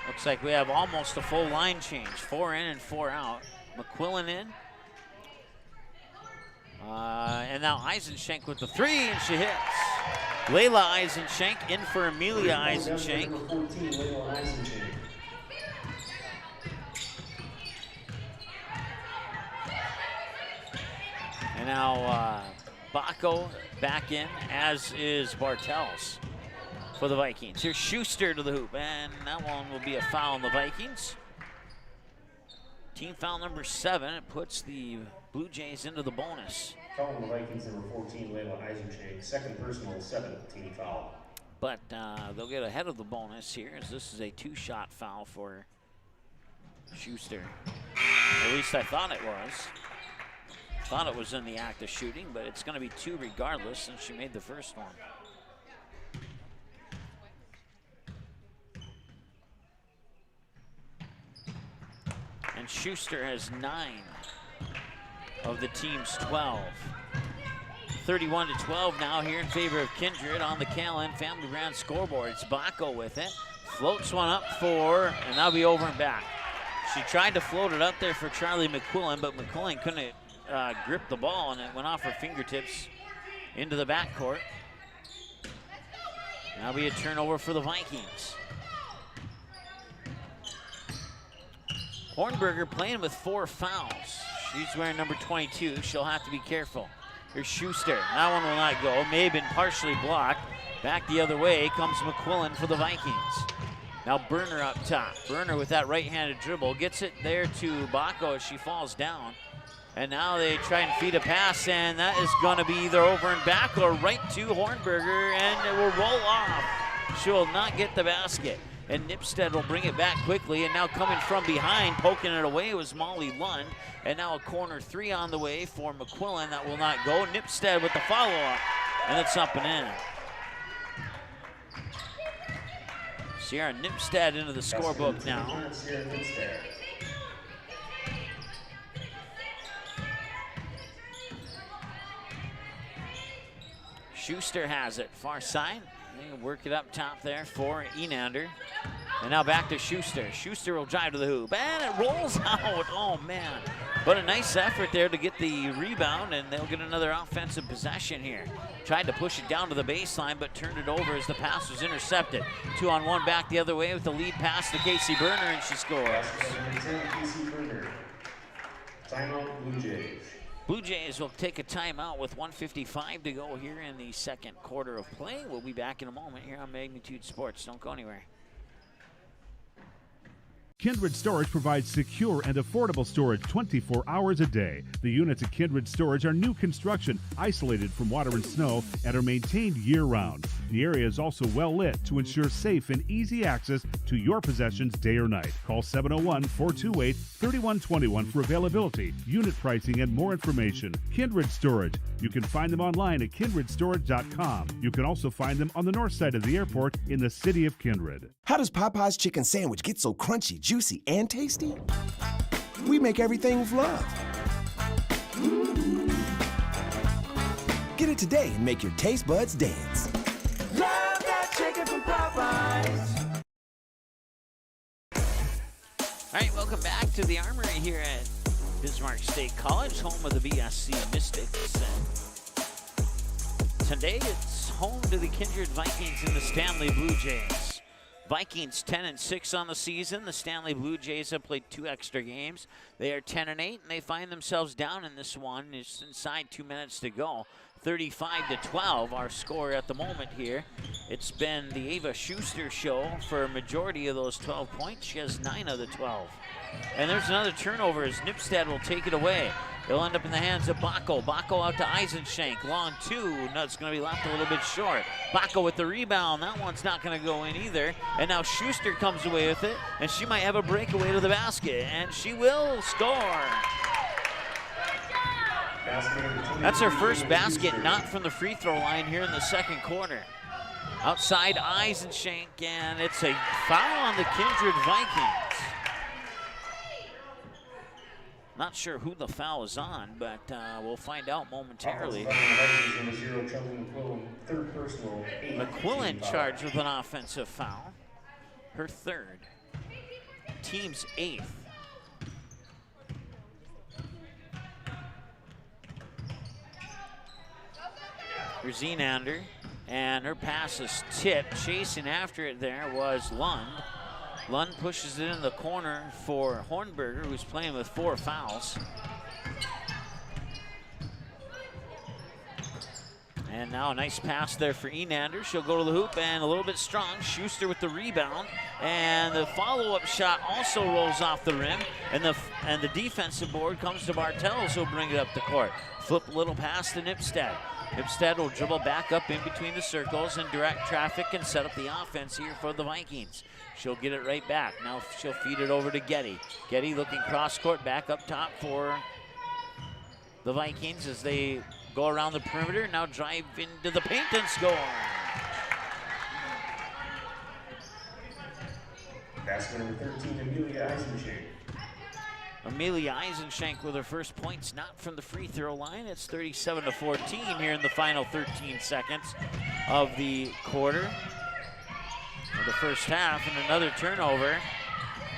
Looks like we have almost a full line change. 4 in and 4 out. McQuillan in. And now Eisenshank with the three, and she hits. Layla Eisenshank in for Amelia Eisenshank. And now Bacco back in, as is Bartels for the Vikings. Here's Schuster to the hoop, and that one will be a foul on the Vikings. Team foul number 7. It puts the Blue Jays into the bonus. Foul on the Vikings, number 14, Layla Eisenschenk. Second personal, 7th team foul. But they'll get ahead of the bonus here, as this is a 2-shot foul for Schuster. At least I thought it was. Thought it was in the act of shooting, but it's going to be 2 regardless since she made the first one. And Schuster has 9 of the team's 12. 31-12 now here in favor of Kindred on the KLN Family Brand scoreboard. It's Bacco with it. Floats one up for, and that'll be over and back. She tried to float it up there for Charlie McQuillan, but McQuillan couldn't grip the ball, and it went off her fingertips into the backcourt. That'll be a turnover for the Vikings. Hornberger playing with 4 fouls. She's wearing number 22. She'll have to be careful. Here's Schuster. That one will not go. May have been partially blocked. Back the other way comes McQuillan for the Vikings. Now Burner up top. Burner with that right-handed dribble. Gets it there to Bacco as she falls down. And now they try and feed a pass, and that is going to be either over and back or right to Hornberger, and it will roll off. She will not get the basket. And Nipstead will bring it back quickly, and now coming from behind, poking it away was Molly Lund. And now a corner 3 on the way for McQuillan. That will not go. Nipstead with the follow-up, and it's up and in. Sierra Nipstead into the scorebook now. Schuster has it, far side. Work it up top there for Enander. And now back to Schuster. Schuster will drive to the hoop, and it rolls out. Oh, man. But a nice effort there to get the rebound, and they'll get another offensive possession here. Tried to push it down to the baseline, but turned it over as the pass was intercepted. 2-on-1 back the other way with the lead pass to Casey Burner, and she scores. Timeout, Blue Jays. Blue Jays will take a timeout with 1:55 to go here in the second quarter of play. We'll be back in a moment here on Magnitude Sports. Don't go anywhere. Kindred Storage provides secure and affordable storage 24 hours a day. The units at Kindred Storage are new construction, isolated from water and snow, and are maintained year-round. The area is also well lit to ensure safe and easy access to your possessions day or night. Call 701-428-3121 for availability, unit pricing, and more information. Kindred Storage. You can find them online at kindredstorage.com. You can also find them on the north side of the airport in the city of Kindred. How does Popeye's chicken sandwich get so crunchy, juicy, and tasty? We make everything with love. Get it today and make your taste buds dance. Love that chicken from Popeyes. All right, welcome back to the Armory here at Bismarck State College, home of the BSC Mystics. And today it's home to the Kindred Vikings and the Stanley Bluejays. Vikings 10-6 on the season. The Stanley Blue Jays have played 2 extra games. They are 10-8, and they find themselves down in this one. It's inside 2 minutes to go. 35-12, our score at the moment here. It's been the Ava Schuster show for a majority of those 12 points. She has 9 of the 12. And there's another turnover as Nipstead will take it away. It'll end up in the hands of Bacco. Bacco out to Eisenschenk. Long 2. No, it's going to be left a little bit short. Bacco with the rebound. That one's not going to go in either. And now Schuster comes away with it, and she might have a breakaway to the basket, and she will score. That's her first basket, not from the free throw line here in the second quarter. Outside Eisenschenk, and it's a foul on the Kindred Vikings. Not sure who the foul is on, but we'll find out momentarily. McQuillan charged with an offensive foul. Her 3rd. Team's 8th. Here's Enander, and her pass is tipped. Chasing after it there was Lund. Lund pushes it in the corner for Hornberger, who's playing with 4 fouls. And now a nice pass there for Enander. She'll go to the hoop and a little bit strong. Schuster with the rebound. And the follow-up shot also rolls off the rim. And the defensive board comes to Bartels, who'll bring it up the court. Flip a little pass to Nipstead. Nipstead will dribble back up in between the circles and direct traffic and set up the offense here for the Vikings. She'll get it right back. Now she'll feed it over to Getty. Getty looking cross-court back up top for the Vikings as they go around the perimeter. Now drive into the paint and score. Basket number 13, Amelia Eisenschenk. Amelia Eisenschenk with her first points, not from the free throw line. It's 37-14 here in the final 13 seconds of the quarter, of the first half, and another turnover.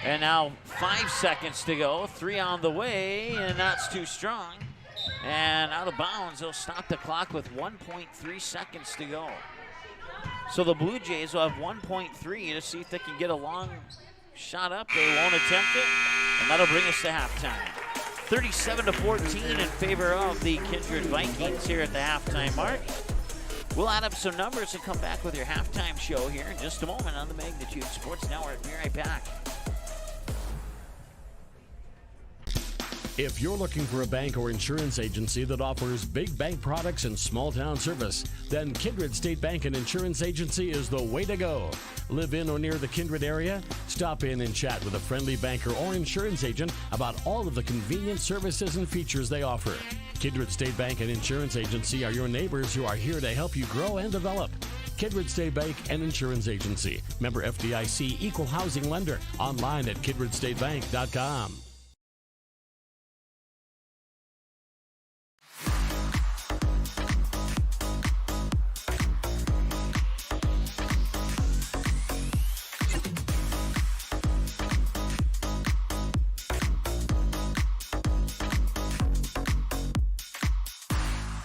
And now 5 seconds to go, 3 on the way, and that's too strong. And out of bounds, they'll stop the clock with 1.3 seconds to go. So the Blue Jays will have 1.3 to see if they can get a long shot up. They won't attempt it, and that'll bring us to halftime. 37-14 in favor of the Kindred Vikings here at the halftime mark. We'll add up some numbers and come back with your halftime show here in just a moment on the Magnitude Sports Network. Be right back. If you're looking for a bank or insurance agency that offers big bank products and small town service, then Kindred State Bank and Insurance Agency is the way to go. Live in or near the Kindred area? Stop in and chat with a friendly banker or insurance agent about all of the convenient services and features they offer. Kindred State Bank and Insurance Agency are your neighbors who are here to help you grow and develop. Kindred State Bank and Insurance Agency. Member FDIC, Equal Housing Lender. Online at kindredstatebank.com.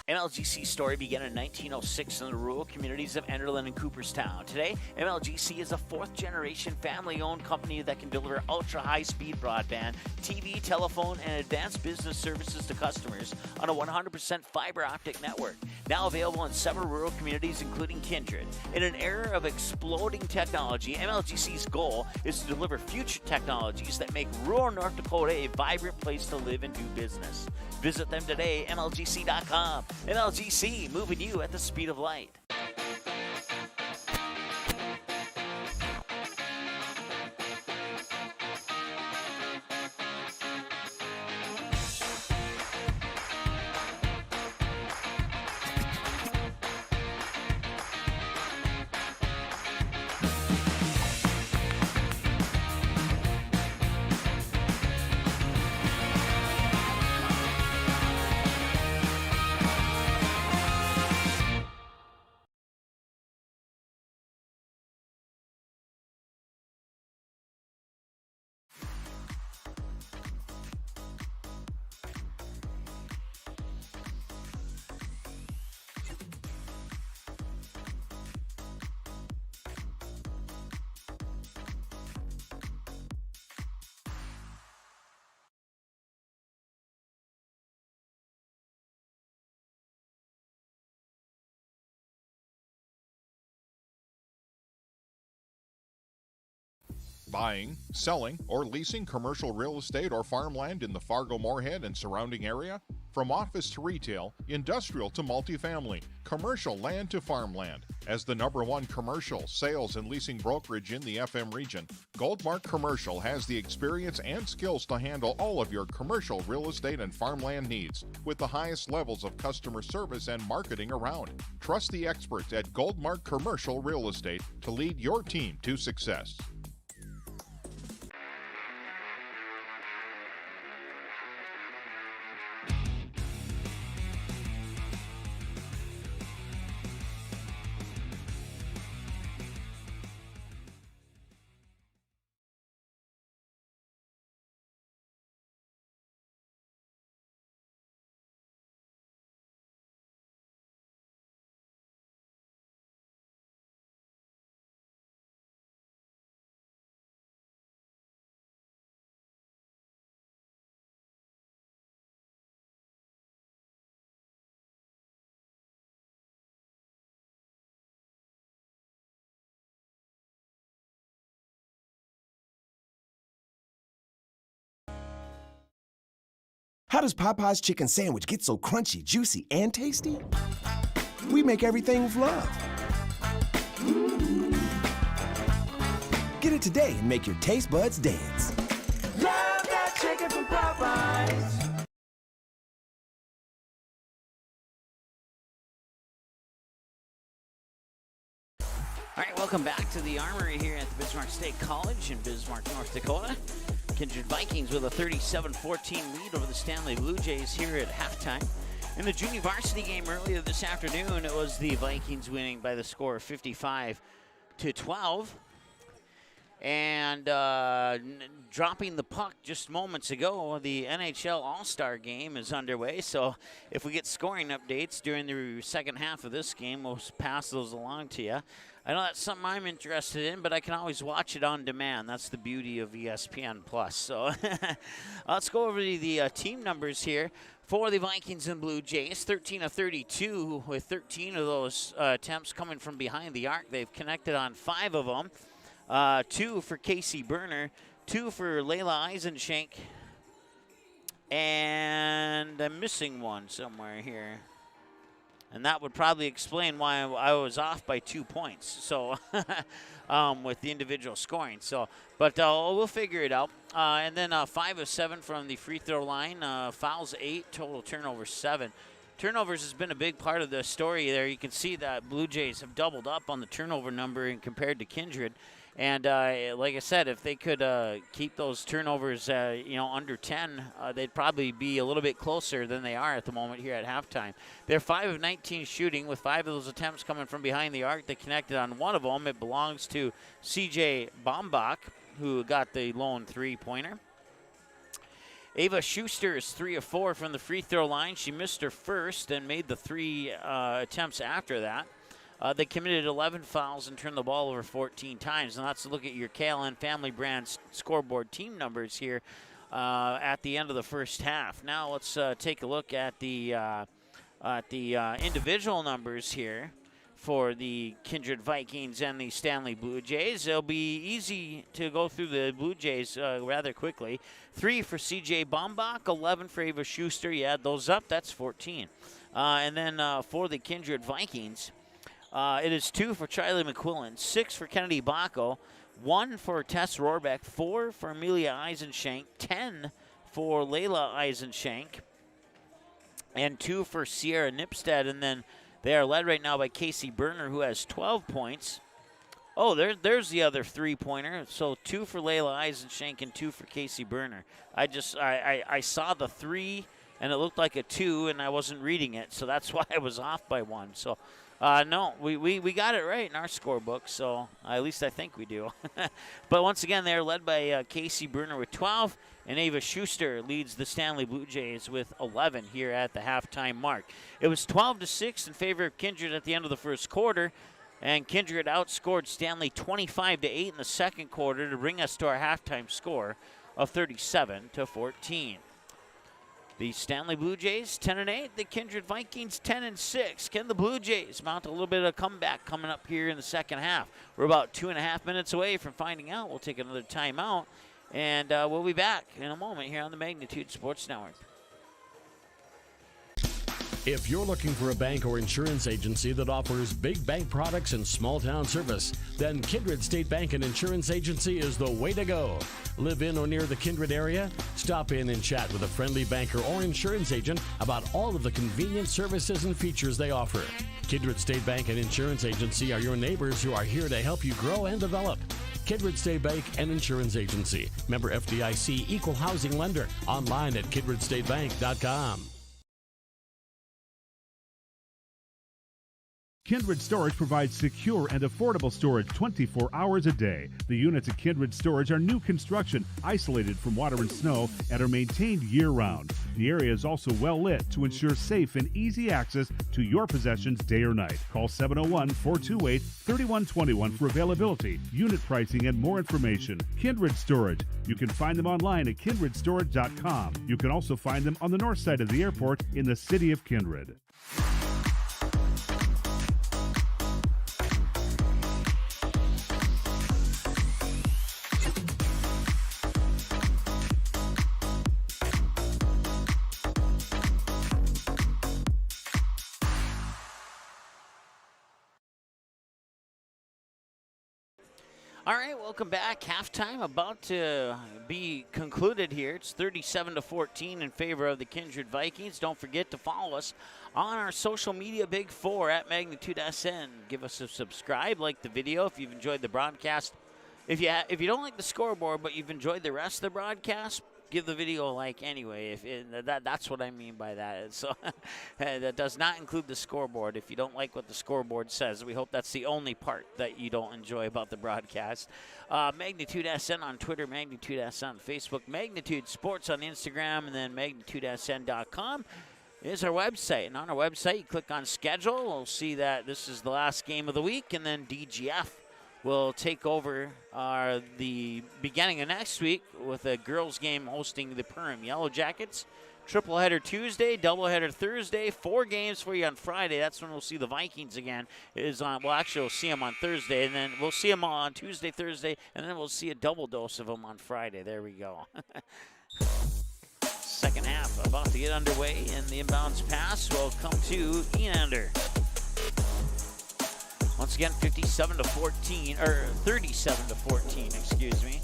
MLGC's story began in 1906 in the rural communities of Enderlin and Cooperstown. Today, MLGC is a fourth-generation family-owned company that can deliver ultra-high-speed broadband, TV, telephone, and advanced business services to customers on a 100% fiber optic network. Now available in several rural communities, including Kindred. In an era of exploding technology, MLGC's goal is to deliver future technologies that make rural North Dakota a vibrant place to live and do business. Visit them today, MLGC.com. MLGC, moving you at the speed of light. Buying, selling, or leasing commercial real estate or farmland in the Fargo-Moorhead and surrounding area? From office to retail, industrial to multifamily, commercial land to farmland. As the #1 commercial, sales, and leasing brokerage in the FM region, Goldmark Commercial has the experience and skills to handle all of your commercial real estate and farmland needs with the highest levels of customer service and marketing around. Trust the experts at Goldmark Commercial Real Estate to lead your team to success. How does Popeye's chicken sandwich get so crunchy, juicy, and tasty? We make everything with love. Get it today and make your taste buds dance. Love that chicken from Popeyes. All right, welcome back to the Armory here at the Bismarck State College in Bismarck, North Dakota. Kindred Vikings with a 37-14 lead over the Stanley Bluejays here at halftime. In the junior varsity game earlier this afternoon, it was the Vikings winning by the score of 55-12. And dropping the puck just moments ago, the NHL All-Star game is underway. So if we get scoring updates during the second half of this game, we'll pass those along to you. I know that's something I'm interested in, but I can always watch it on demand. That's the beauty of ESPN+. So let's go over the team numbers here for the Vikings and Blue Jays. 13 of 32 with 13 of those attempts coming from behind the arc. They've connected on 5 of them. 2 for Casey Berner, 2 for Layla Eisenschenk, and I'm missing one somewhere here. And that would probably explain why I was off by 2 points. So, with the individual scoring. So, but we'll figure it out. And then 5 of 7 from the free throw line. Fouls 8, total turnovers 7. Turnovers has been a big part of the story there. You can see that Blue Jays have doubled up on the turnover number compared to Kindred. And like I said, if they could keep those turnovers, under 10, they'd probably be a little bit closer than they are at the moment here at halftime. They're 5 of 19 shooting, with 5 of those attempts coming from behind the arc. They connected on 1 of them. It belongs to C.J. Bombach, who got the lone three-pointer. Ava Schuster is 3 of 4 from the free throw line. She missed her first and made the 3 attempts after that. They committed 11 fouls and turned the ball over 14 times. And let's look at your KLN Family Brand scoreboard team numbers here at the end of the first half. Now let's take a look at the individual numbers here for the Kindred Vikings and the Stanley Blue Jays. It'll be easy to go through the Blue Jays rather quickly. 3 for C.J. Bombach, 11 for Ava Schuster. You add those up, that's 14. And then for the Kindred Vikings, it is 2 for Charlie McQuillan, 6 for Kennedy Bacco, 1 for Tess Rohrbeck, 4 for Amelia Eisenschenk, 10 for Layla Eisenschenk, and 2 for Sierra Nipstead. And then they are led right now by Casey Berner, who has 12 points. Oh, there's the other three-pointer. So 2 for Layla Eisenschenk and 2 for Casey Berner. I saw the 3, and it looked like a 2, and I wasn't reading it, so that's why I was off by 1. So. No, we got it right in our scorebook, so at least I think we do. But once again, they're led by Casey Berner with 12, and Ava Schuster leads the Stanley Blue Jays with 11 here at the halftime mark. It was 12-6 in favor of Kindred at the end of the first quarter, and Kindred outscored Stanley 25-8 in the second quarter to bring us to our halftime score of 37-14. The Stanley Blue Jays 10-8, the Kindred Vikings 10-6. Can the Blue Jays mount a little bit of a comeback coming up here in the second half? We're about 2.5 minutes away from finding out. We'll take another timeout, and we'll be back in a moment here on the Magnitude Sports Network. If you're looking for a bank or insurance agency that offers big bank products and small town service, then Kindred State Bank and Insurance Agency is the way to go. Live in or near the Kindred area? Stop in and chat with a friendly banker or insurance agent about all of the convenient services and features they offer. Kindred State Bank and Insurance Agency are your neighbors who are here to help you grow and develop. Kindred State Bank and Insurance Agency. Member FDIC, equal housing lender. Online at kindredstatebank.com. Kindred Storage provides secure and affordable storage 24 hours a day. The units at Kindred Storage are new construction, isolated from water and snow, and are maintained year-round. The area is also well lit to ensure safe and easy access to your possessions day or night. Call 701-428-3121 for availability, unit pricing, and more information. Kindred Storage. You can find them online at kindredstorage.com. You can also find them on the north side of the airport in the city of Kindred. All right, welcome back. Halftime about to be concluded here. It's 37-14 in favor of the Kindred Vikings. Don't forget to follow us on our social media Big Four at Magnitude SN. Give us a subscribe, like the video if you've enjoyed the broadcast. If you don't like the scoreboard but you've enjoyed the rest of the broadcast, give the video a like anyway. That's what I mean by that. So that does not include the scoreboard. If you don't like what the scoreboard says, we hope that's the only part that you don't enjoy about the broadcast. Magnitude SN on Twitter, Magnitude SN on Facebook, Magnitude Sports on Instagram, and then magnitudesn.com is our website. And on our website, you click on schedule. We'll see that this is the last game of the week, and then DGF will take over the beginning of next week with a girls game hosting the Perham Yellow Jackets. Triple header Tuesday, double header Thursday, 4 games for you on Friday. That's when we'll see the Vikings again. Actually, we'll see them on Thursday, and then we'll see them on Tuesday, Thursday, and then we'll see a double dose of them on Friday. There we go. Second half about to get underway, and the inbounds pass will come to Enander. Once again, 37-14, or 37-14, excuse me.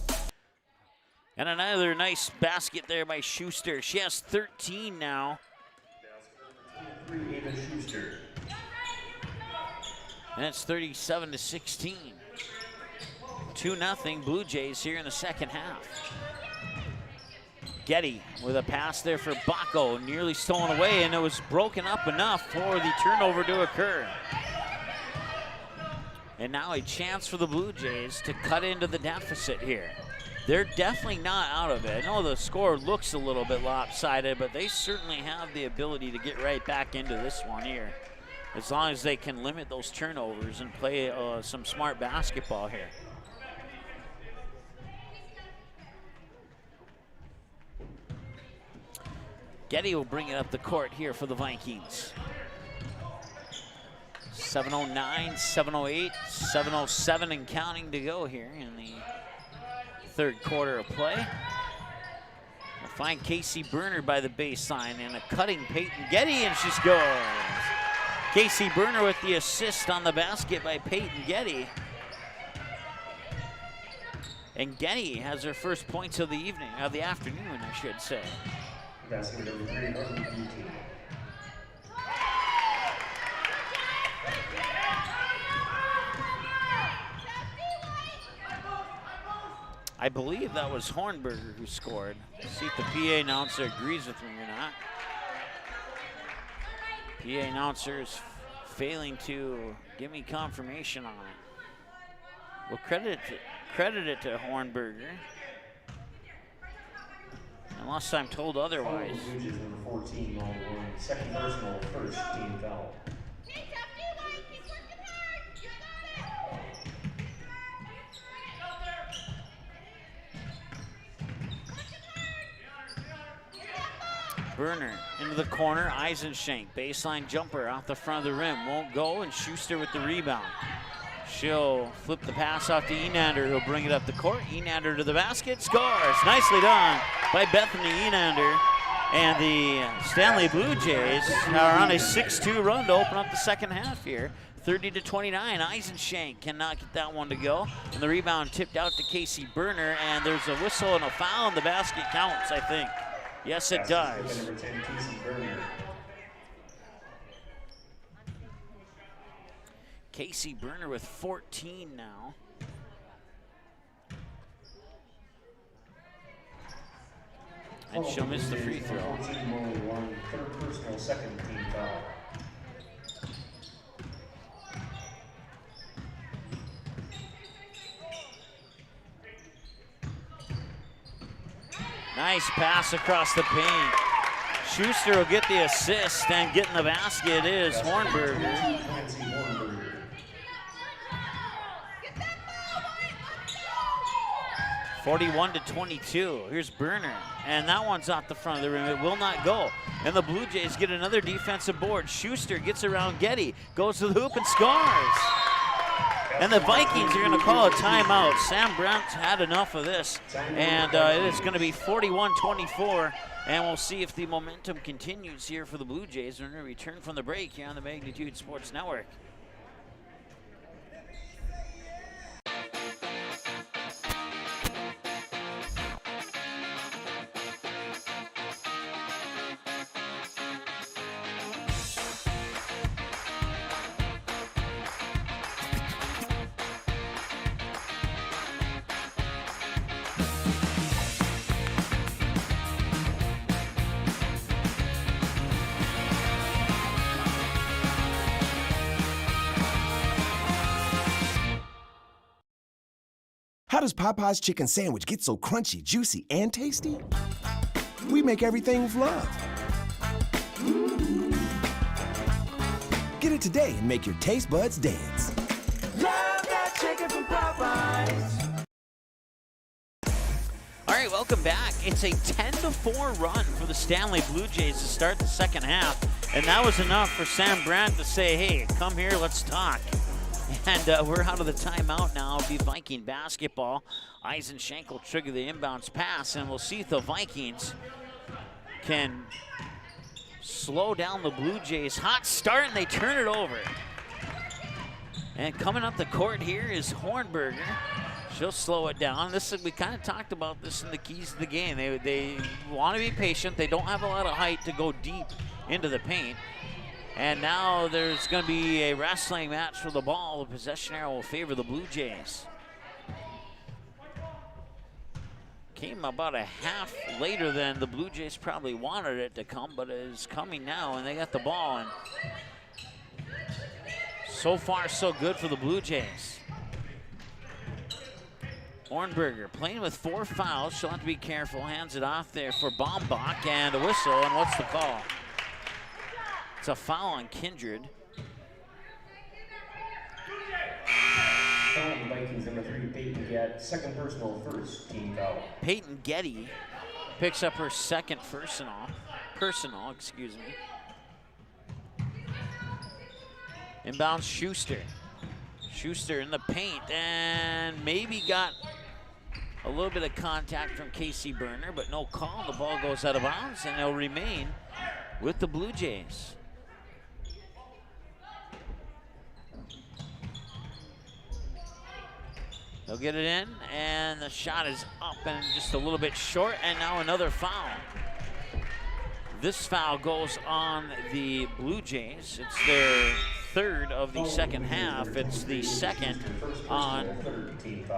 And another nice basket there by Schuster. She has 13 now. And it's 37-16. 2-0 Blue Jays here in the second half. Getty with a pass there for Bacco, nearly stolen away, and it was broken up enough for the turnover to occur. And now a chance for the Blue Jays to cut into the deficit here. They're definitely not out of it. I know the score looks a little bit lopsided, but they certainly have the ability to get right back into this one here, as long as they can limit those turnovers and play some smart basketball here. Getty will bring it up the court here for the Vikings. 7:09, 7:08, 7:07 and counting to go here in the third quarter of play. We'll find Casey Berner by the baseline and a cutting Peyton Getty, and she scores. Casey Berner with the assist on the basket by Peyton Getty. And Getty has her first points of the evening, of the afternoon, I should say. Basket number 3, Armory. I believe that was Hornberger who scored. See if the PA announcer agrees with me or not. PA announcer is failing to give me confirmation on it. We'll credit it to Hornberger, unless I'm told otherwise. Bluejays number 14, long one. Second personal, first team foul. Berner into the corner, Eisenshank, baseline jumper off the front of the rim, won't go, and Schuster with the rebound. She'll flip the pass off to Enander, who'll bring it up the court. Enander to the basket, scores! Nicely done by Bethany Enander. And the Stanley Blue Jays are on a 6-2 run to open up the second half here. 30-29, Eisenshank cannot get that one to go. And the rebound tipped out to Casey Berner, and there's a whistle and a foul, and the basket counts, I think. Yes, it does. Number 10, Casey Berner. Casey Berner with 14 now. And she'll miss the free throw. 14, one, third personal, second team foul. Nice pass across the paint. Schuster will get the assist, and getting the basket is Hornberger. 41-22. Here's Berner, and that one's off the front of the rim. It will not go. And the Blue Jays get another defensive board. Schuster gets around Getty, goes to the hoop and scores. And the Vikings are going to call a timeout. Sam Brent had enough of this, and it is going to be 41-24. And we'll see if the momentum continues here for the Blue Jays. We're going to return from the break here on the Magnitude Sports Network. How does Popeye's chicken sandwich get so crunchy, juicy, and tasty? We make everything with love. Get it today and make your taste buds dance. Love that chicken from Popeyes. All right, welcome back. It's a 10-4 run for the Stanley Bluejays to start the second half, and that was enough for Sam Brandt to say, hey, come here, let's talk. And we're out of the timeout now. It'll be Viking basketball. Eisenschenk will trigger the inbounds pass, and we'll see if the Vikings can slow down the Blue Jays. Hot start, and they turn it over. And coming up the court here is Hornberger. She'll slow it down. We kind of talked about this in the keys to the game. They want to be patient. They don't have a lot of height to go deep into the paint. And now there's going to be a wrestling match for the ball. The possession arrow will favor the Blue Jays. Came about a half later than the Blue Jays probably wanted it to come, but it is coming now, and they got the ball. And so far, so good for the Blue Jays. Hornberger playing with 4 fouls. She'll have to be careful. Hands it off there for Baumbach, and a whistle, and what's the call? It's a foul on Kindred. Foul on the Vikings, number 3, Peyton Getty, second personal, first team foul. Peyton Getty picks up her second personal, excuse me. Inbounds Schuster. Schuster in the paint, and maybe got a little bit of contact from Casey Burner, but no call. The ball goes out of bounds, and they'll remain with the Blue Jays. They'll get it in, and the shot is up and just a little bit short, and now another foul. This foul goes on the Blue Jays. It's their third of the second half. It's the second on,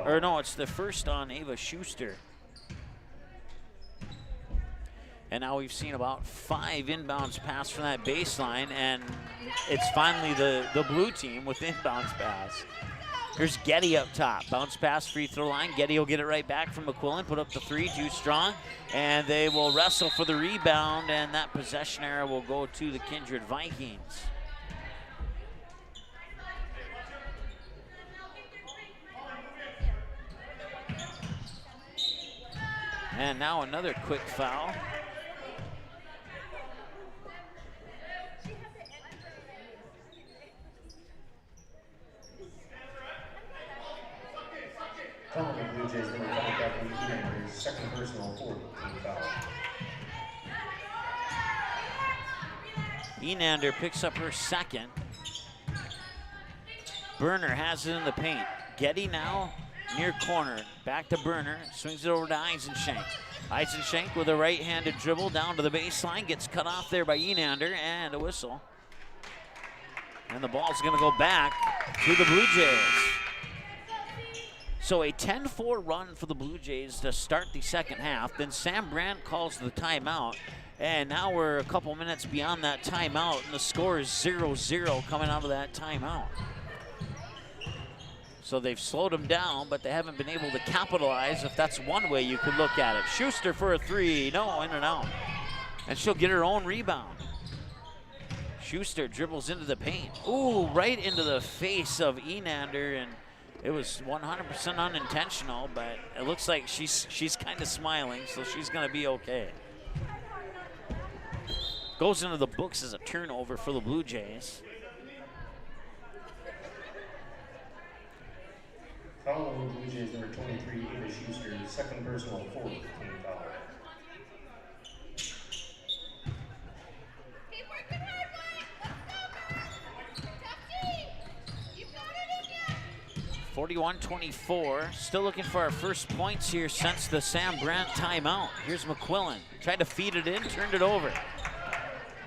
or no, it's the first on Ava Schuster. And now we've seen about 5 inbounds pass from that baseline, and it's finally the blue team with inbounds pass. Here's Getty up top. Bounce pass, free throw line. Getty will get it right back from McQuillan. Put up the 3, too strong. And they will wrestle for the rebound, and that possession error will go to the Kindred Vikings. And now another quick foul. Foul on the Blue Jays, number 5, Bethany Enander, second personal, 4th team foul. Enander picks up her second. Burner has it in the paint. Getty now near corner. Back to Burner. Swings it over to Eisenschenk. Eisenschenk with a right-handed dribble down to the baseline. Gets cut off there by Enander, and a whistle. And the ball's going to go back to the Blue Jays. So a 10-4 run for the Blue Jays to start the second half. Then Sam Brandt calls the timeout. And now we're a couple minutes beyond that timeout, and the score is 0-0 coming out of that timeout. So they've slowed them down, but they haven't been able to capitalize, if that's one way you could look at it. Schuster for a 3, no, in and out. And she'll get her own rebound. Schuster dribbles into the paint. Ooh, right into the face of Enander, and it was 100% unintentional, but it looks like she's kind of smiling, so she's gonna be okay. Goes into the books as a turnover for the Blue Jays. Foul on the Blue Jays, number 23, Ava Schuster, second personal, 4th team foul. Keep working hard, Mike. Let's go. Tough team. You've got it in you. 41-24. Still looking for our first points here since the Sam Brandt timeout. Here's McQuillan. Tried to feed it in, turned it over.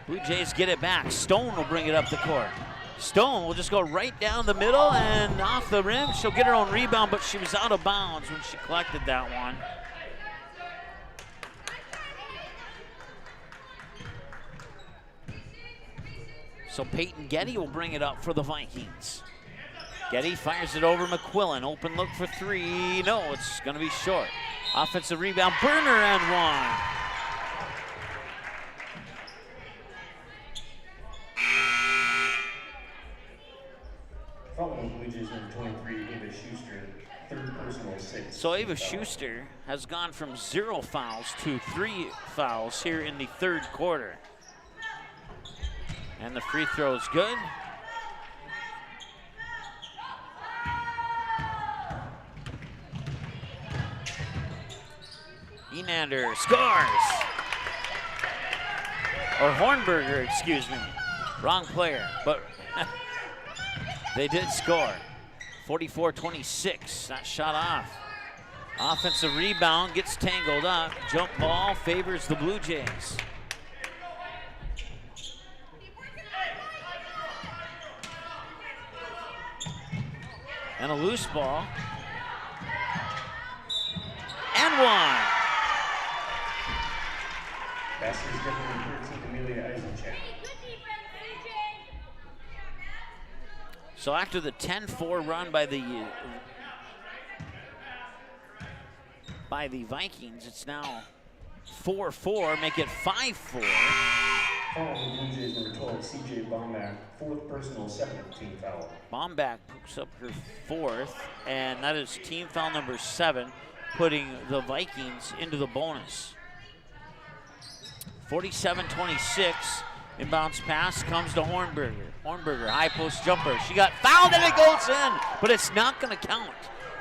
Blue Jays get it back. Stone will bring it up the court. Stone will just go right down the middle and off the rim. She'll get her own rebound, but she was out of bounds when she collected that one. So Peyton Getty will bring it up for the Vikings. Getty fires it over McQuillan. Open look for three. No, it's going to be short. Offensive rebound. Burner and one. Following Bluejays number 23, Ava Schuster, third personal 6. So Ava Schuster has gone from 0 fouls to 3 fouls here in the third quarter. And the free throw is good. Enander scores. Or Hornberger, excuse me. Wrong player, but they did score. 44-26, that shot off. Offensive rebound, gets tangled up. Jump ball favors the Blue Jays. And a loose ball. And one. Basket is good number 13, Amelia Eisencheck. So after the 10-4 run by the Vikings, it's now 4-4, make it 5-4. Following Bluejays number 12, CJ Bombach, fourth personal, second team foul. Bombach picks up her fourth, and that is team foul number 7, putting the Vikings into the bonus. 47-26, inbounds pass comes to Hornberger. Hornberger, high post jumper. She got fouled and it goes in, but it's not going to count.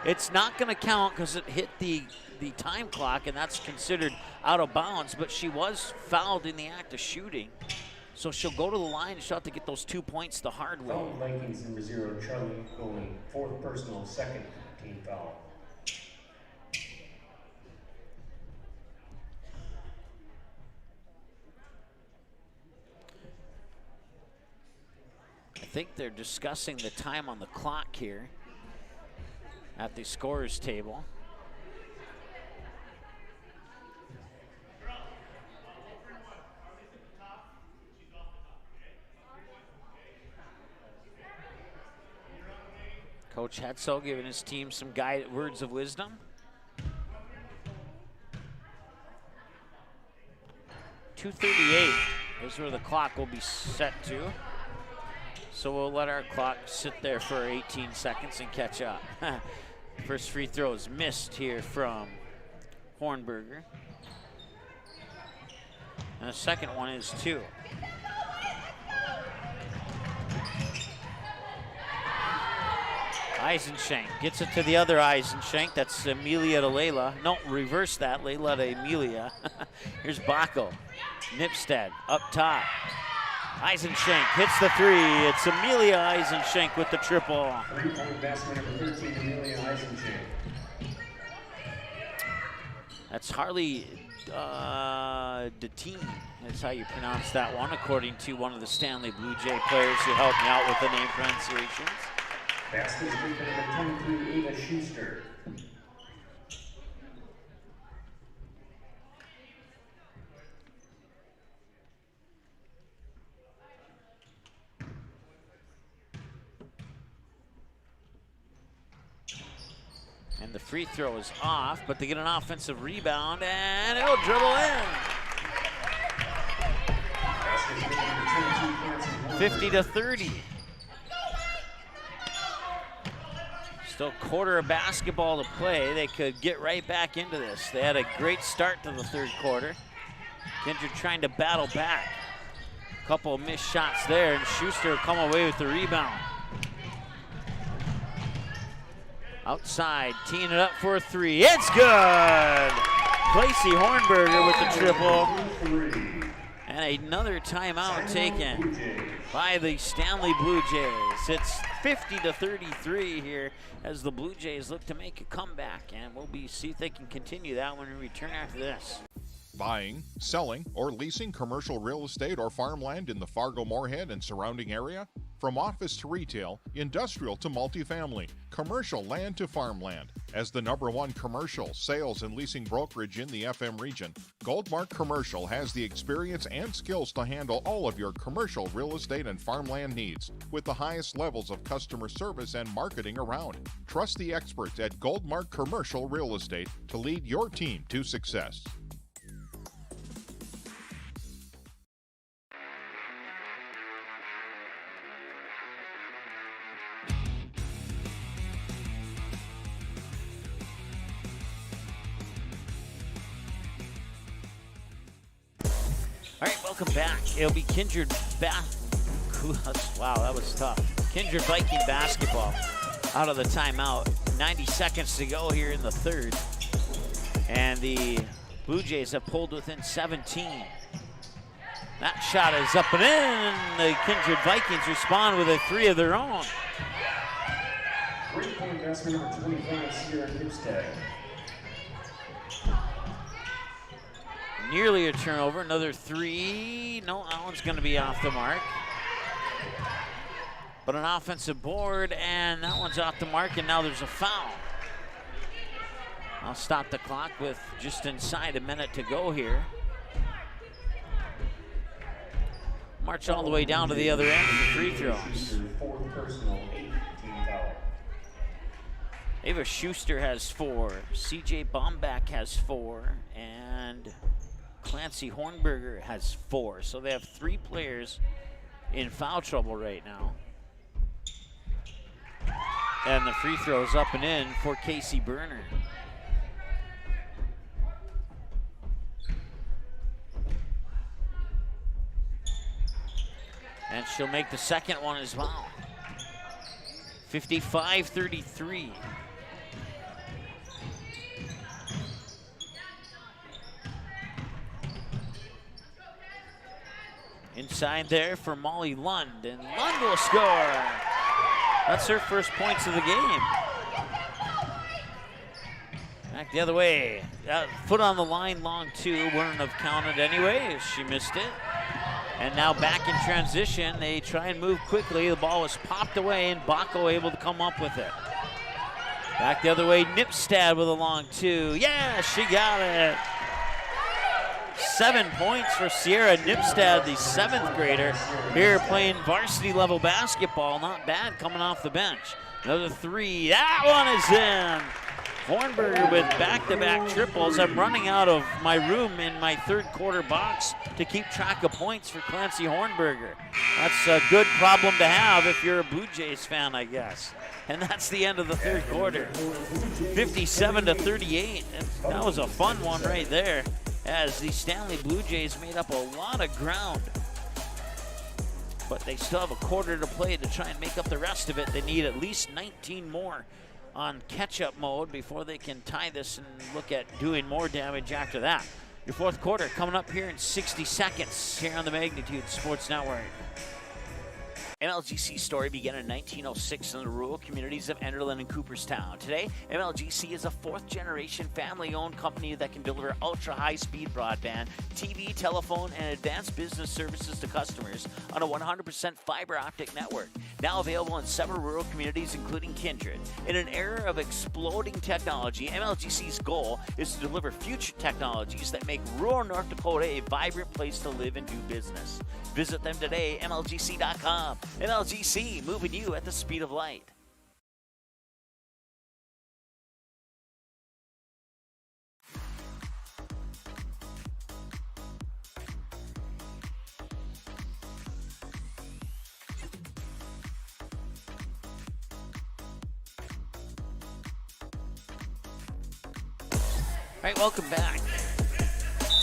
It's not going to count because it hit the time clock, and that's considered out of bounds, but she was fouled in the act of shooting. So she'll go to the line and she'll have to get those 2 points the hard way. Following Vikings number 0, Charlie Golding, fourth personal, second team foul. I think they're discussing the time on the clock here at the scorer's table. Coach Hetzel giving his team some words of wisdom. 2:38 is where the clock will be set to. So we'll let our clock sit there for 18 seconds and catch up. First free throw is missed here from Hornberger. And the second one is too. Eisenschenk gets it to the other Eisenschenk. That's Amelia to Layla. No, reverse that. Layla to Amelia. Here's Bacco. Nipstead up top. Eisenschenk hits the three. It's Amelia Eisenschenk with the triple. 3-point basket number 13, Amelia Eisenschenk. That's Harley Deteen. That's how you pronounce that one, according to one of the Stanley Blue Jay players who helped me out with the name pronunciations. Basket is good for number 23, Ava Schuster. And the free throw is off, but they get an offensive rebound, and it'll dribble in. 50-30. Still quarter of basketball to play. They could get right back into this. They had a great start to the third quarter. Kindred trying to battle back. A couple of missed shots there, and Schuster will come away with the rebound. Outside, teeing it up for a three. It's good! Placey Hornberger with the triple. And another timeout taken by the Stanley Blue Jays. It's 50-33 here as the Blue Jays look to make a comeback. And we'll see if they can continue that when we return after this. Buying, selling, or leasing commercial real estate or farmland in the Fargo-Moorhead and surrounding area? From office to retail, industrial to multifamily, commercial land to farmland. As the #1 commercial, sales, and leasing brokerage in the FM region, Goldmark Commercial has the experience and skills to handle all of your commercial real estate and farmland needs with the highest levels of customer service and marketing around. Trust the experts at Goldmark Commercial Real Estate to lead your team to success. All right, welcome back. It'll be Kindred wow, that was tough. Kindred Viking basketball out of the timeout. 90 seconds to go here in the third. And the Blue Jays have pulled within 17. That shot is up and in. The Kindred Vikings respond with a 3 of their own. 3-point basket number 25, Sierra Nipstad. Nearly a turnover, another 3. No, that one's going to be off the mark. But an offensive board, and that one's off the mark, and now there's a foul. I'll stop the clock with just inside a minute to go here. March all the way down to the other end of the free throws. Fourth personal, 8th team foul. Ava Schuster has 4. CJ Bomback has 4. And Clancy Hornberger has 4. So they have 3 players in foul trouble right now. And the free throws up and in for Casey Berner. And she'll make the second one as well. 55-33. Inside there for Molly Lund, and Lund will score. That's her first points of the game. Back the other way. Foot on the line, long 2. Wouldn't have counted anyway if she missed it. And now back in transition. They try and move quickly. The ball was popped away, and Baco able to come up with it. Back the other way, Nipstad with a long 2. Yeah, she got it. 7 points for Sierra Nipstad, the 7th grader, here playing varsity level basketball. Not bad coming off the bench. Another 3, that one is in. Hornberger with back-to-back triples. I'm running out of my room in my third quarter box to keep track of points for Clancy Hornberger. That's a good problem to have if you're a Blue Jays fan, I guess. And that's the end of the third quarter. 57-38. That was a fun one right there, as the Stanley Blue Jays made up a lot of ground. But they still have a quarter to play to try and make up the rest of it. They need at least 19 more on catch-up mode before they can tie this and look at doing more damage after that. Your fourth quarter coming up here in 60 seconds here on the Magnitude Sports Network. MLGC's story began in 1906 in the rural communities of Enderlin and Cooperstown. Today, MLGC is a fourth-generation family-owned company that can deliver ultra-high-speed broadband, TV, telephone, and advanced business services to customers on a 100% fiber optic network. Now available in several rural communities, including Kindred. In an era of exploding technology, MLGC's goal is to deliver future technologies that make rural North Dakota a vibrant place to live and do business. Visit them today, MLGC.com. MLGC, moving you at the speed of light. All right, welcome back.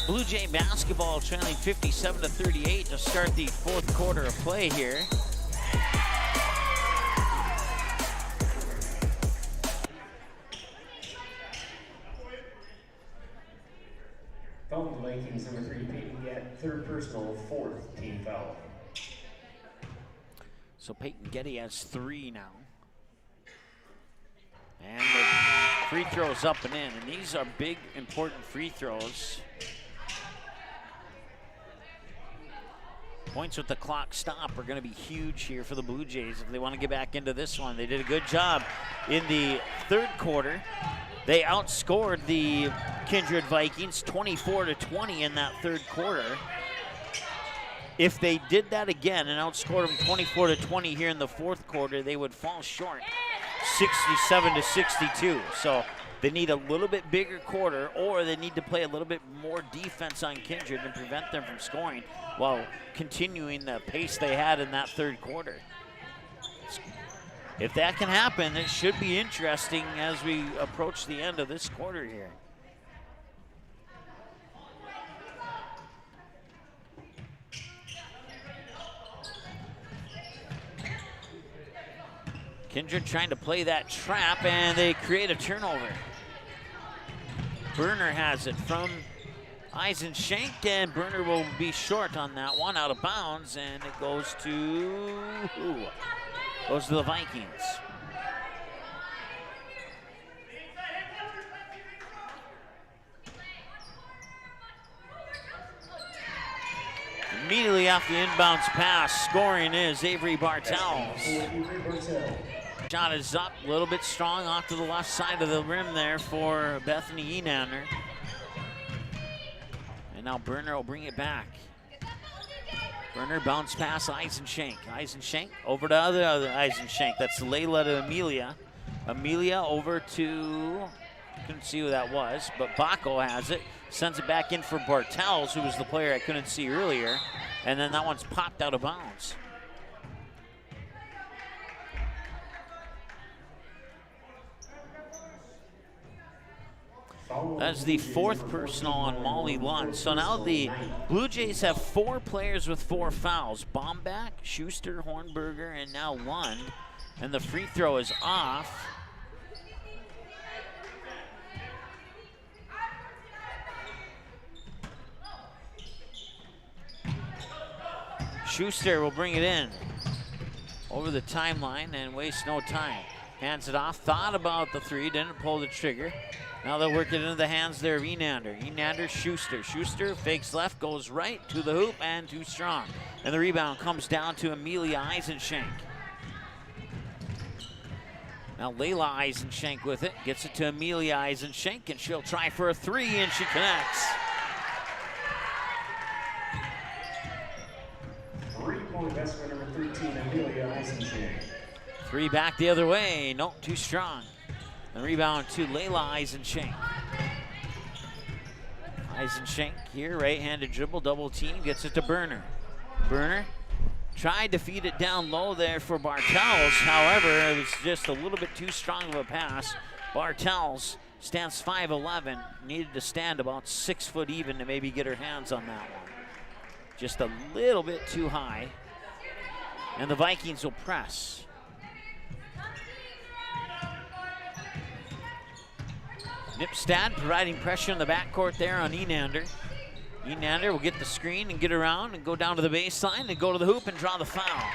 Blue Jay basketball trailing 57-38 to start the fourth quarter of play here. Foul the Vikings, number 3, Peyton Gett, third personal, 4th team foul. So Peyton Getty has 3 now. And the free throws up and in. And these are big, important free throws. Points with the clock stop are going to be huge here for the Blue Jays if they want to get back into this one. They did a good job in the third quarter. They outscored the Kindred Vikings 24-20 in that third quarter. If they did that again and outscored them 24-20 here in the fourth quarter, they would fall short 67-62. So they need a little bit bigger quarter, or they need to play a little bit more defense on Kindred and prevent them from scoring while continuing the pace they had in that third quarter. If that can happen, it should be interesting as we approach the end of this quarter here. Kindred trying to play that trap, and they create a turnover. Burner has it from Eisenschenk, and Burner will be short on that one, out of bounds, and it goes to the Vikings. Immediately off the inbounds pass, scoring is Avery Bartels. Shot is up, a little bit strong off to the left side of the rim there for Bethany Enander. And now Burner will bring it back. Burner bounce pass Eisenschenk. Eisenschenk over to other Eisenschenk. That's Layla to Amelia. Amelia over to, couldn't see who that was, but Baco has it. Sends it back in for Bartels, who was the player I couldn't see earlier. And then that one's popped out of bounds. That's the fourth personal on Molly Lund. So now the Blue Jays have 4 players with 4 fouls. Bombach, Schuster, Hornberger, and now Lund. And the free throw is off. Schuster will bring it in over the timeline and waste no time. Hands it off, thought about the three, didn't pull the trigger. Now they'll work it into the hands there of Enander. Enander, Schuster. Schuster fakes left, goes right to the hoop, and too strong. And the rebound comes down to Amelia Eisenschenk. Now Layla Eisenschenk with it, gets it to Amelia Eisenschenk, and she'll try for a three, and she connects. 3-point basket number 13, Amelia Eisenschenk. Three back the other way, no, too strong. The rebound to Layla Eisenschenk. Eisenschenk here, right-handed dribble, double team, gets it to Burner. Burner tried to feed it down low there for Bartels. However, it was just a little bit too strong of a pass. Bartels stands 5'11", needed to stand about 6 foot even to maybe get her hands on that one. Just a little bit too high. And the Vikings will press. Nipstad providing pressure in the backcourt there on Enander. Enander will get the screen and get around and go down to the baseline and go to the hoop and draw the foul.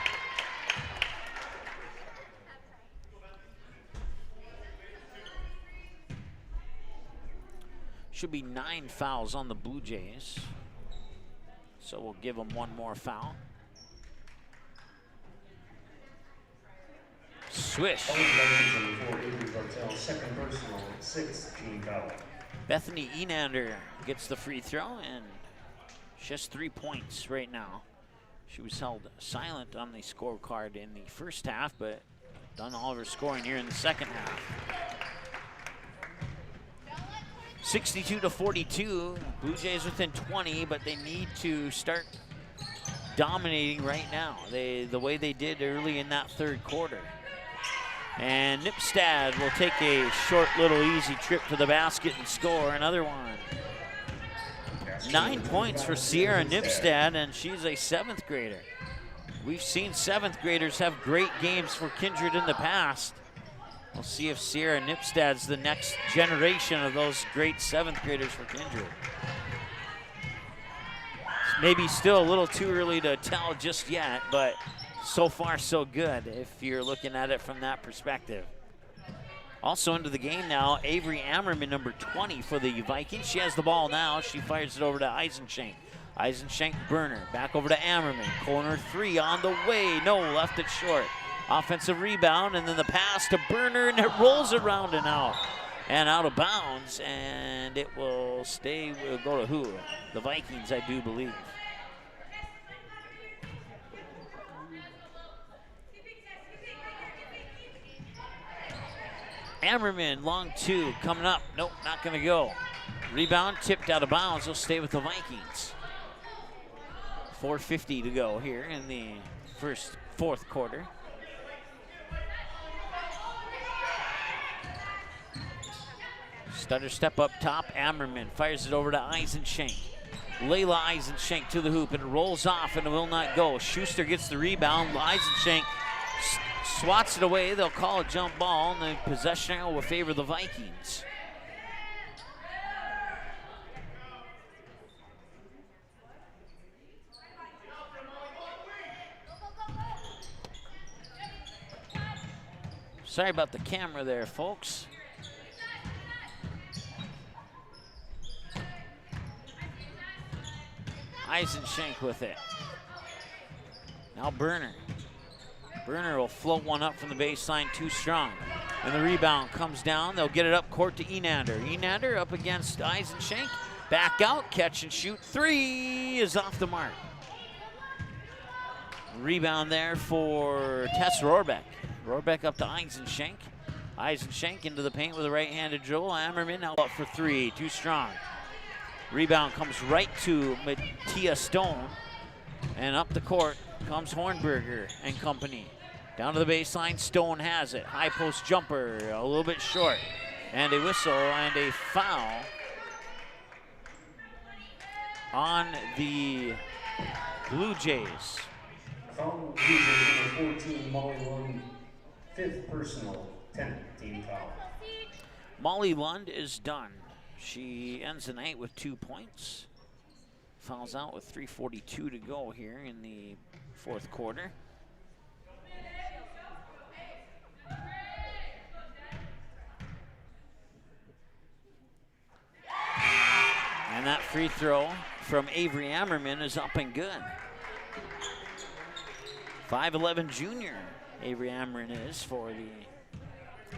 Should be 9 fouls on the Blue Jays. So we'll give them one more foul. Swish. Bethany Enander gets the free throw, and just 3 points right now. She was held silent on the scorecard in the first half, but done all of her scoring here in the second half. 62-42, Blue Jays within 20, but they need to start dominating right now. The way they did early in that third quarter. And Nipstad will take a short little easy trip to the basket and score another one. 9 points for Sierra Nipstad, and she's a 7th grader. We've seen 7th graders have great games for Kindred in the past. We'll see if Sierra Nipstad's the next generation of those great 7th graders for Kindred. It's maybe still a little too early to tell just yet, but so far so good if you're looking at it from that perspective. Also into the game now, Avery Ammerman, number 20 for the Vikings. She has the ball now. She fires it over to Eisenschenk. Eisenschenk, Burner, back over to Ammerman. Corner 3 on the way. No, left it short. Offensive rebound, and then the pass to Burner, and it rolls around and out. And out of bounds, and it will stay, will go to who? The Vikings, I do believe. Ammerman, long 2, coming up. Nope, not gonna go. Rebound, tipped out of bounds. He'll stay with the Vikings. 4:50 to go here in the fourth quarter. Stutter step up top. Ammerman fires it over to Eisenschenk. Layla Eisenschenk to the hoop, and it rolls off, and it will not go. Schuster gets the rebound. Eisenschenk swats it away. They'll call a jump ball, and the possession arrow will favor the Vikings. Sorry about the camera there, folks. Eisenschenk with it. Now Burner. Burner will float one up from the baseline, too strong. And the rebound comes down. They'll get it up court to Enander. Enander up against Eisenschenk. Back out, catch and shoot. 3 is off the mark. Rebound there for Tess Rohrbeck. Rohrbeck up to Eisenschenk. Eisenschenk into the paint with a right-handed dribble. Ammerman out for 3, too strong. Rebound comes right to Mattia Stone. And up the court comes Hornberger and company. Down to the baseline, Stone has it. High post jumper, a little bit short. And a whistle and a foul on the Blue Jays. Foul, Blue Jays number 14, Molly Lund, 5th personal, 10th team foul. Molly Lund is done. She ends the night with 2 points. Fouls out with 3:42 to go here in the fourth quarter. And that free throw from Avery Ammerman is up and good. 5'11" junior Avery Ammerman is for the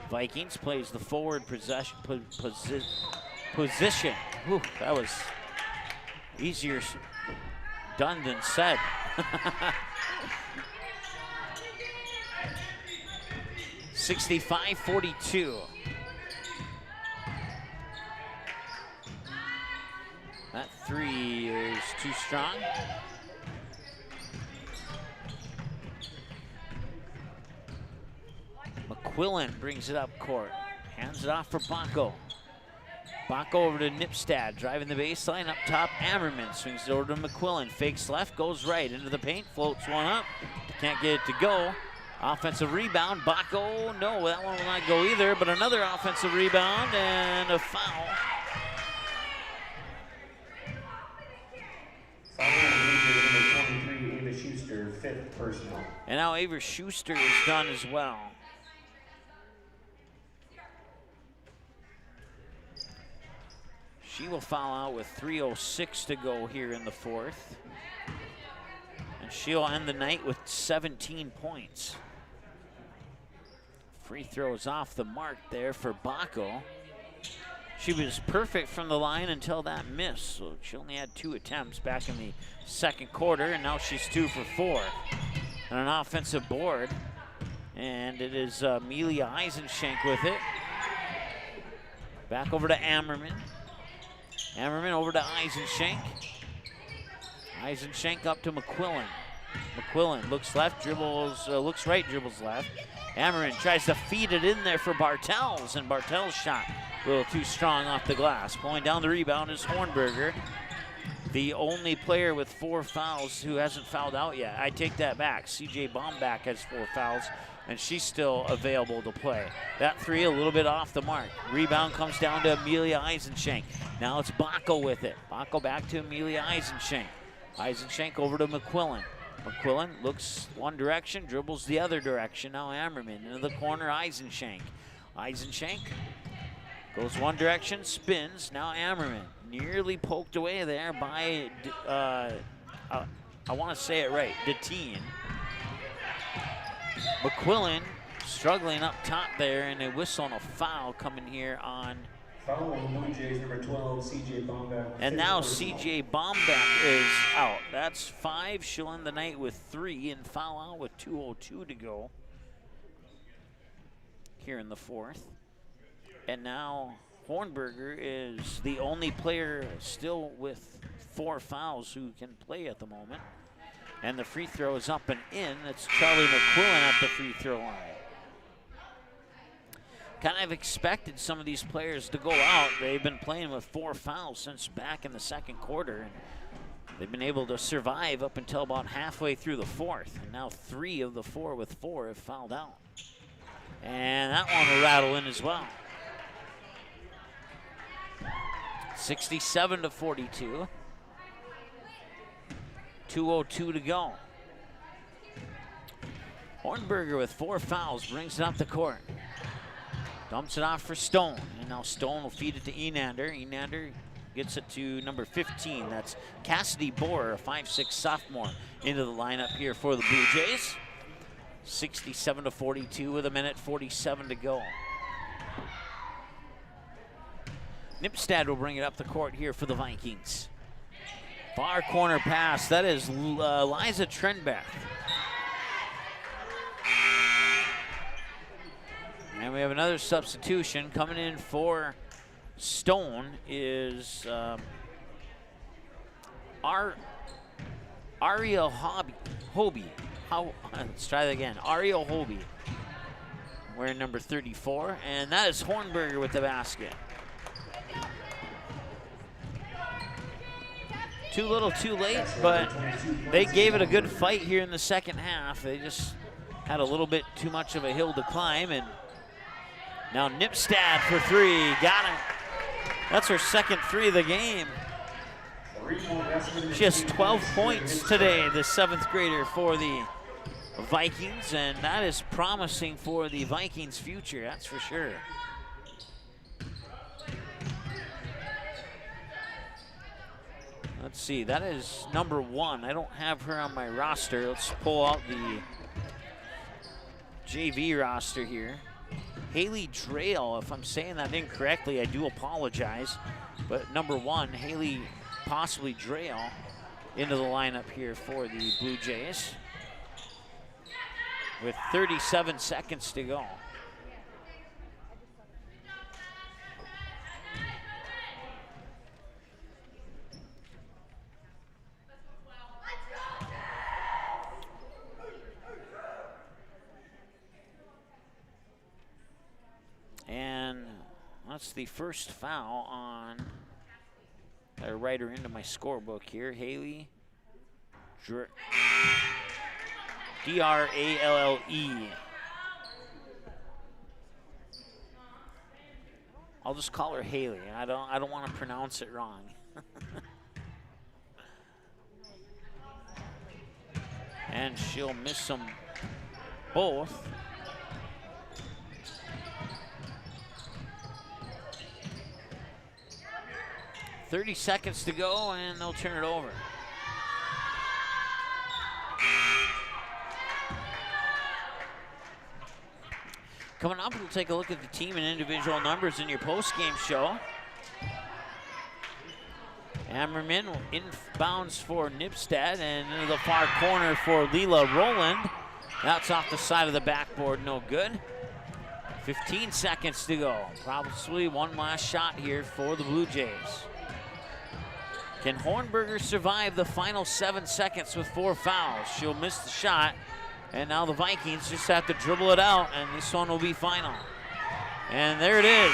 Vikings. Plays the forward position. Whew, that was easier done than said. (65-42). That 3 is too strong. McQuillan brings it up court. Hands it off for Baco. Baco over to Nipstad, driving the baseline up top. Ammerman swings it over to McQuillan. Fakes left, goes right into the paint, floats one up. Can't get it to go. Offensive rebound. Baco, no, that one will not go either, but another offensive rebound and a foul. Foul, number 23, Ava Schuster, 5th personal. And now Ava Schuster is done as well. She will foul out with 3:06 to go here in the fourth. And she'll end the night with 17 points. Free throws off the mark there for Baco. She was perfect from the line until that miss. So she only had 2 attempts back in the second quarter, and now she's 2 for 4. And an offensive board. And it is Amelia Eisenschenk with it. Back over to Ammerman. Ammerman over to Eisenschenk. Eisenschenk up to McQuillan. McQuillan looks left, dribbles, looks right, dribbles left. Ammerman tries to feed it in there for Bartels, and Bartels' shot a little too strong off the glass. Pulling down the rebound is Hornberger, the only player with 4 fouls who hasn't fouled out yet. I take that back. CJ Bombach has 4 fouls, and she's still available to play. That 3 a little bit off the mark. Rebound comes down to Amelia Eisenschenk. Now it's Baco with it. Baco back to Amelia Eisenschenk. Eisenschenk over to McQuillan. McQuillan looks one direction, dribbles the other direction. Now Ammerman into the corner, Eisenschenk. Eisenschenk Goes one direction, spins. Now Ammerman nearly poked away there by, I want to say it right, Deteen. McQuillan struggling up top there, and a whistle and a foul coming here on. Foul on Bluejays, number 12, CJ Bombach. And now CJ Bombach is out. That's 5. She'll end the night with 3 and foul out with 2:02 to go here in the 4th. And now Hornberger is the only player still with 4 fouls who can play at the moment. And the free throw is up and in. It's Charlie McQuillan at the free throw line. Kind of expected some of these players to go out. They've been playing with 4 fouls since back in the second quarter. And they've been able to survive up until about halfway through the 4th. And now 3 of the 4 with 4 have fouled out. And that one will rattle in as well. 67-42. 2:02 to go. Hornberger with 4 fouls brings it up the court. Dumps it off for Stone, and now Stone will feed it to Enander. Enander gets it to number 15. That's Cassidy Borer, a 5'6" sophomore, into the lineup here for the Blue Jays. 67-42 with 1:47 to go. Nipstad will bring it up the court here for the Vikings. Far corner pass, that is Liza Trenbach. And we have another substitution coming in for Stone is Ariel Hobie. Let's try that again. Ariel Hobie, wearing number 34, and that is Hornberger with the basket. Too little, too late, but they gave it a good fight here in the second half. They just had a little bit too much of a hill to climb, and now Nipstad for 3, got it. That's her second 3 of the game. She has 12 points today, the 7th grader for the Vikings, and that is promising for the Vikings' future, that's for sure. Let's see, that is number 1. I don't have her on my roster. Let's pull out the JV roster here. Haley Drayle, if I'm saying that incorrectly, I do apologize. But number 1, Haley possibly Drayle, into the lineup here for the Blue Jays with 37 seconds to go. And that's the first foul on, I write her into my scorebook here, Haley D-R-A-L-L-E. I'll just call her Haley. I don't want to pronounce it wrong. And she'll miss them both. .30 seconds to go, and they'll turn it over. Coming up, we'll take a look at the team and individual numbers in your post-game show. Ammerman inbounds for Nipstad, and into the far corner for Leela Rowland. That's off the side of the backboard, no good. 15 seconds to go. Probably one last shot here for the Blue Jays. Can Hornberger survive the final 7 seconds with 4 fouls? She'll miss the shot, and now the Vikings just have to dribble it out, and this one will be final. And there it is.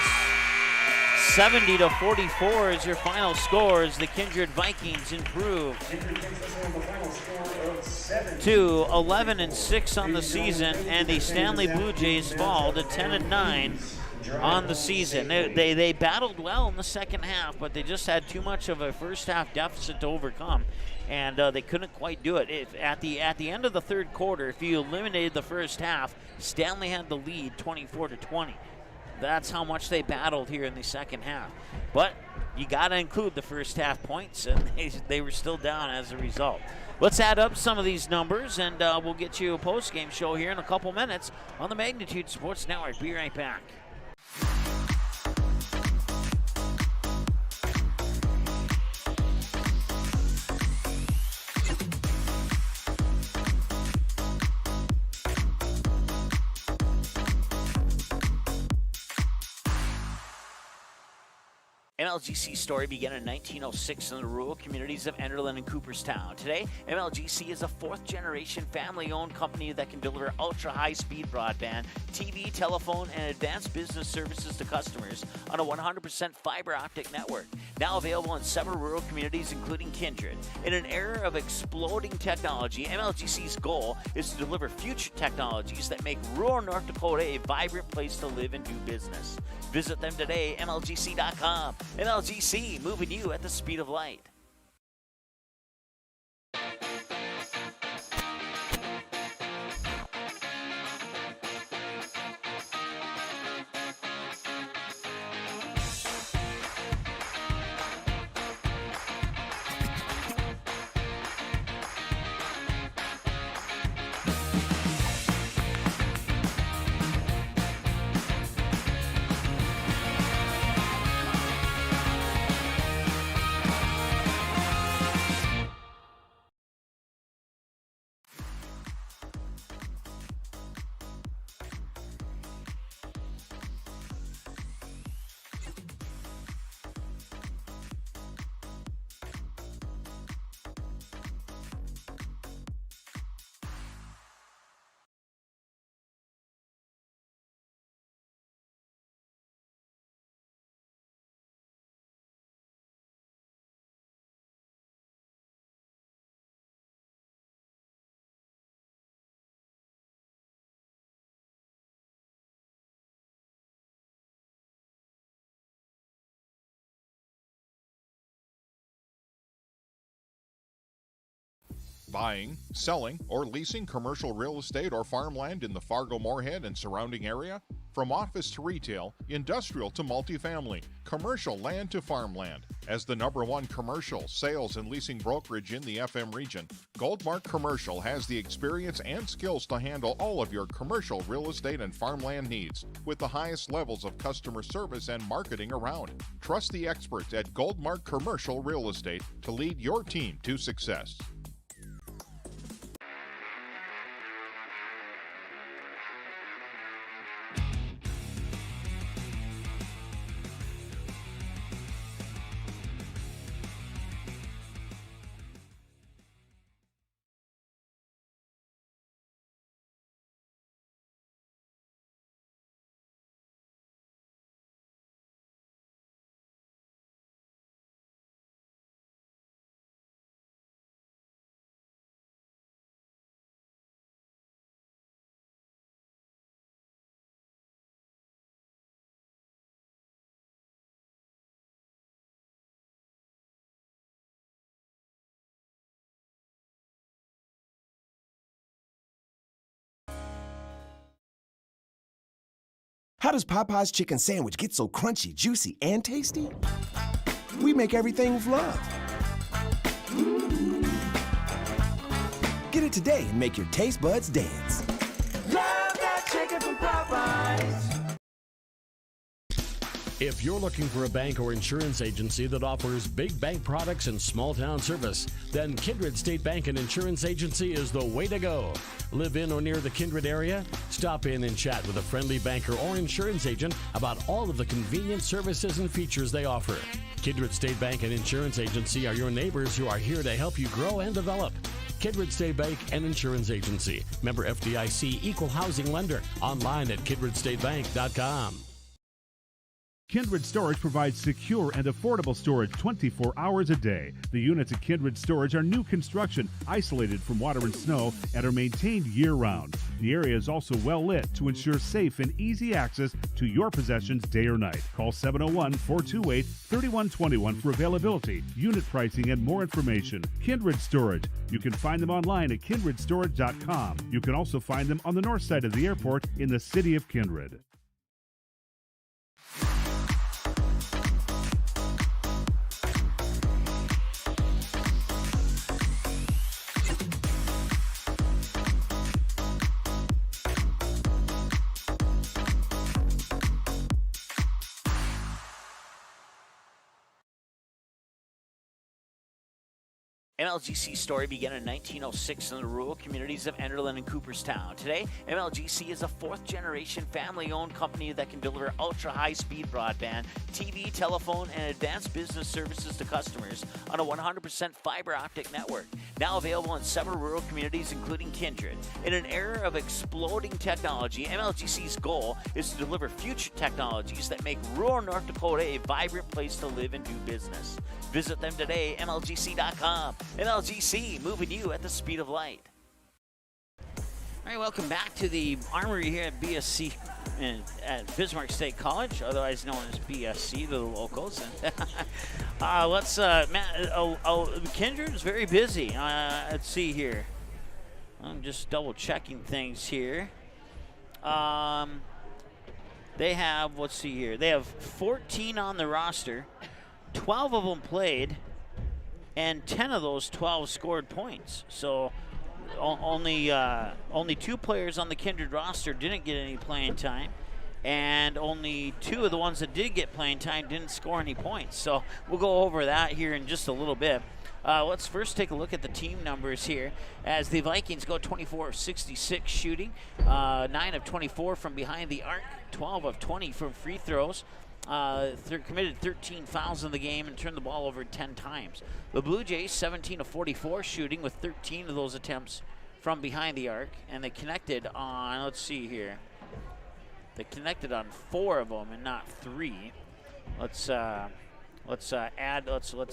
70-44 is your final score as the Kindred Vikings improve to 11-6 on the season, and the Stanley Blue Jays fall to 10-9 on the season. They battled well in the second half, but they just had too much of a first half deficit to overcome, and they couldn't quite do it. At the end of the third quarter, if you eliminated the first half, Stanley had the lead 24-20. That's how much they battled here in the second half. But you got to include the first half points, and they were still down as a result. Let's add up some of these numbers, and we'll get you a post-game show here in a couple minutes on the Magnitude Sports Network. Be right back. MLGC's story began in 1906 in the rural communities of Enderlin and Cooperstown. Today, MLGC is a fourth-generation family-owned company that can deliver ultra-high-speed broadband, TV, telephone, and advanced business services to customers on a 100% fiber optic network. Now available in several rural communities, including Kindred. In an era of exploding technology, MLGC's goal is to deliver future technologies that make rural North Dakota a vibrant place to live and do business. Visit them today, MLGC.com. MLGC, moving you at the speed of light. Buying, selling, or leasing commercial real estate or farmland in the Fargo-Moorhead and surrounding area? From office to retail, industrial to multifamily, commercial land to farmland. As the #1 commercial, sales, and leasing brokerage in the FM region, Goldmark Commercial has the experience and skills to handle all of your commercial real estate and farmland needs with the highest levels of customer service and marketing around. Trust the experts at Goldmark Commercial Real Estate to lead your team to success. How does Popeye's chicken sandwich get so crunchy, juicy, and tasty? We make everything with love. Get it today and make your taste buds dance. Love that chicken from Popeyes. If you're looking for a bank or insurance agency that offers big bank products and small town service, then Kindred State Bank and Insurance Agency is the way to go. Live in or near the Kindred area? Stop in and chat with a friendly banker or insurance agent about all of the convenient services and features they offer. Kindred State Bank and Insurance Agency are your neighbors who are here to help you grow and develop. Kindred State Bank and Insurance Agency. Member FDIC, Equal Housing Lender. Online at kindredstatebank.com. Kindred Storage provides secure and affordable storage 24 hours a day. The units at Kindred Storage are new construction, isolated from water and snow, and are maintained year-round. The area is also well lit to ensure safe and easy access to your possessions day or night. Call 701-428-3121 for availability, unit pricing, and more information. Kindred Storage. You can find them online at kindredstorage.com. You can also find them on the north side of the airport in the city of Kindred. MLGC story began in 1906 in the rural communities of Enderlin and Cooperstown. Today, MLGC is a fourth-generation family-owned company that can deliver ultra-high-speed broadband, TV, telephone, and advanced business services to customers on a 100% fiber optic network. Now available in several rural communities, including Kindred. In an era of exploding technology, MLGC's goal is to deliver future technologies that make rural North Dakota a vibrant place to live and do business. Visit them today, MLGC.com. MLGC, moving you at the speed of light. All right, welcome back to the Armory here at BSC at Bismarck State College, otherwise known as BSC to the locals. Kindred is very busy. Let's see here. I'm just double checking things here. They have, let's see here. They have 14 on the roster. 12 of them played, and 10 of those 12 scored points. So only 2 players on the Kindred roster didn't get any playing time, and only 2 of the ones that did get playing time didn't score any points. So we'll go over that here in just a little bit. Let's first take a look at the team numbers here as the Vikings go 24 of 66 shooting, 9 of 24 from behind the arc, 12 of 20 from free throws. Committed 13 fouls in the game and turned the ball over 10 times. The Bluejays 17 of 44 shooting with 13 of those attempts from behind the arc, and they connected on, let's see here. They connected on 4 of them and not 3. Let's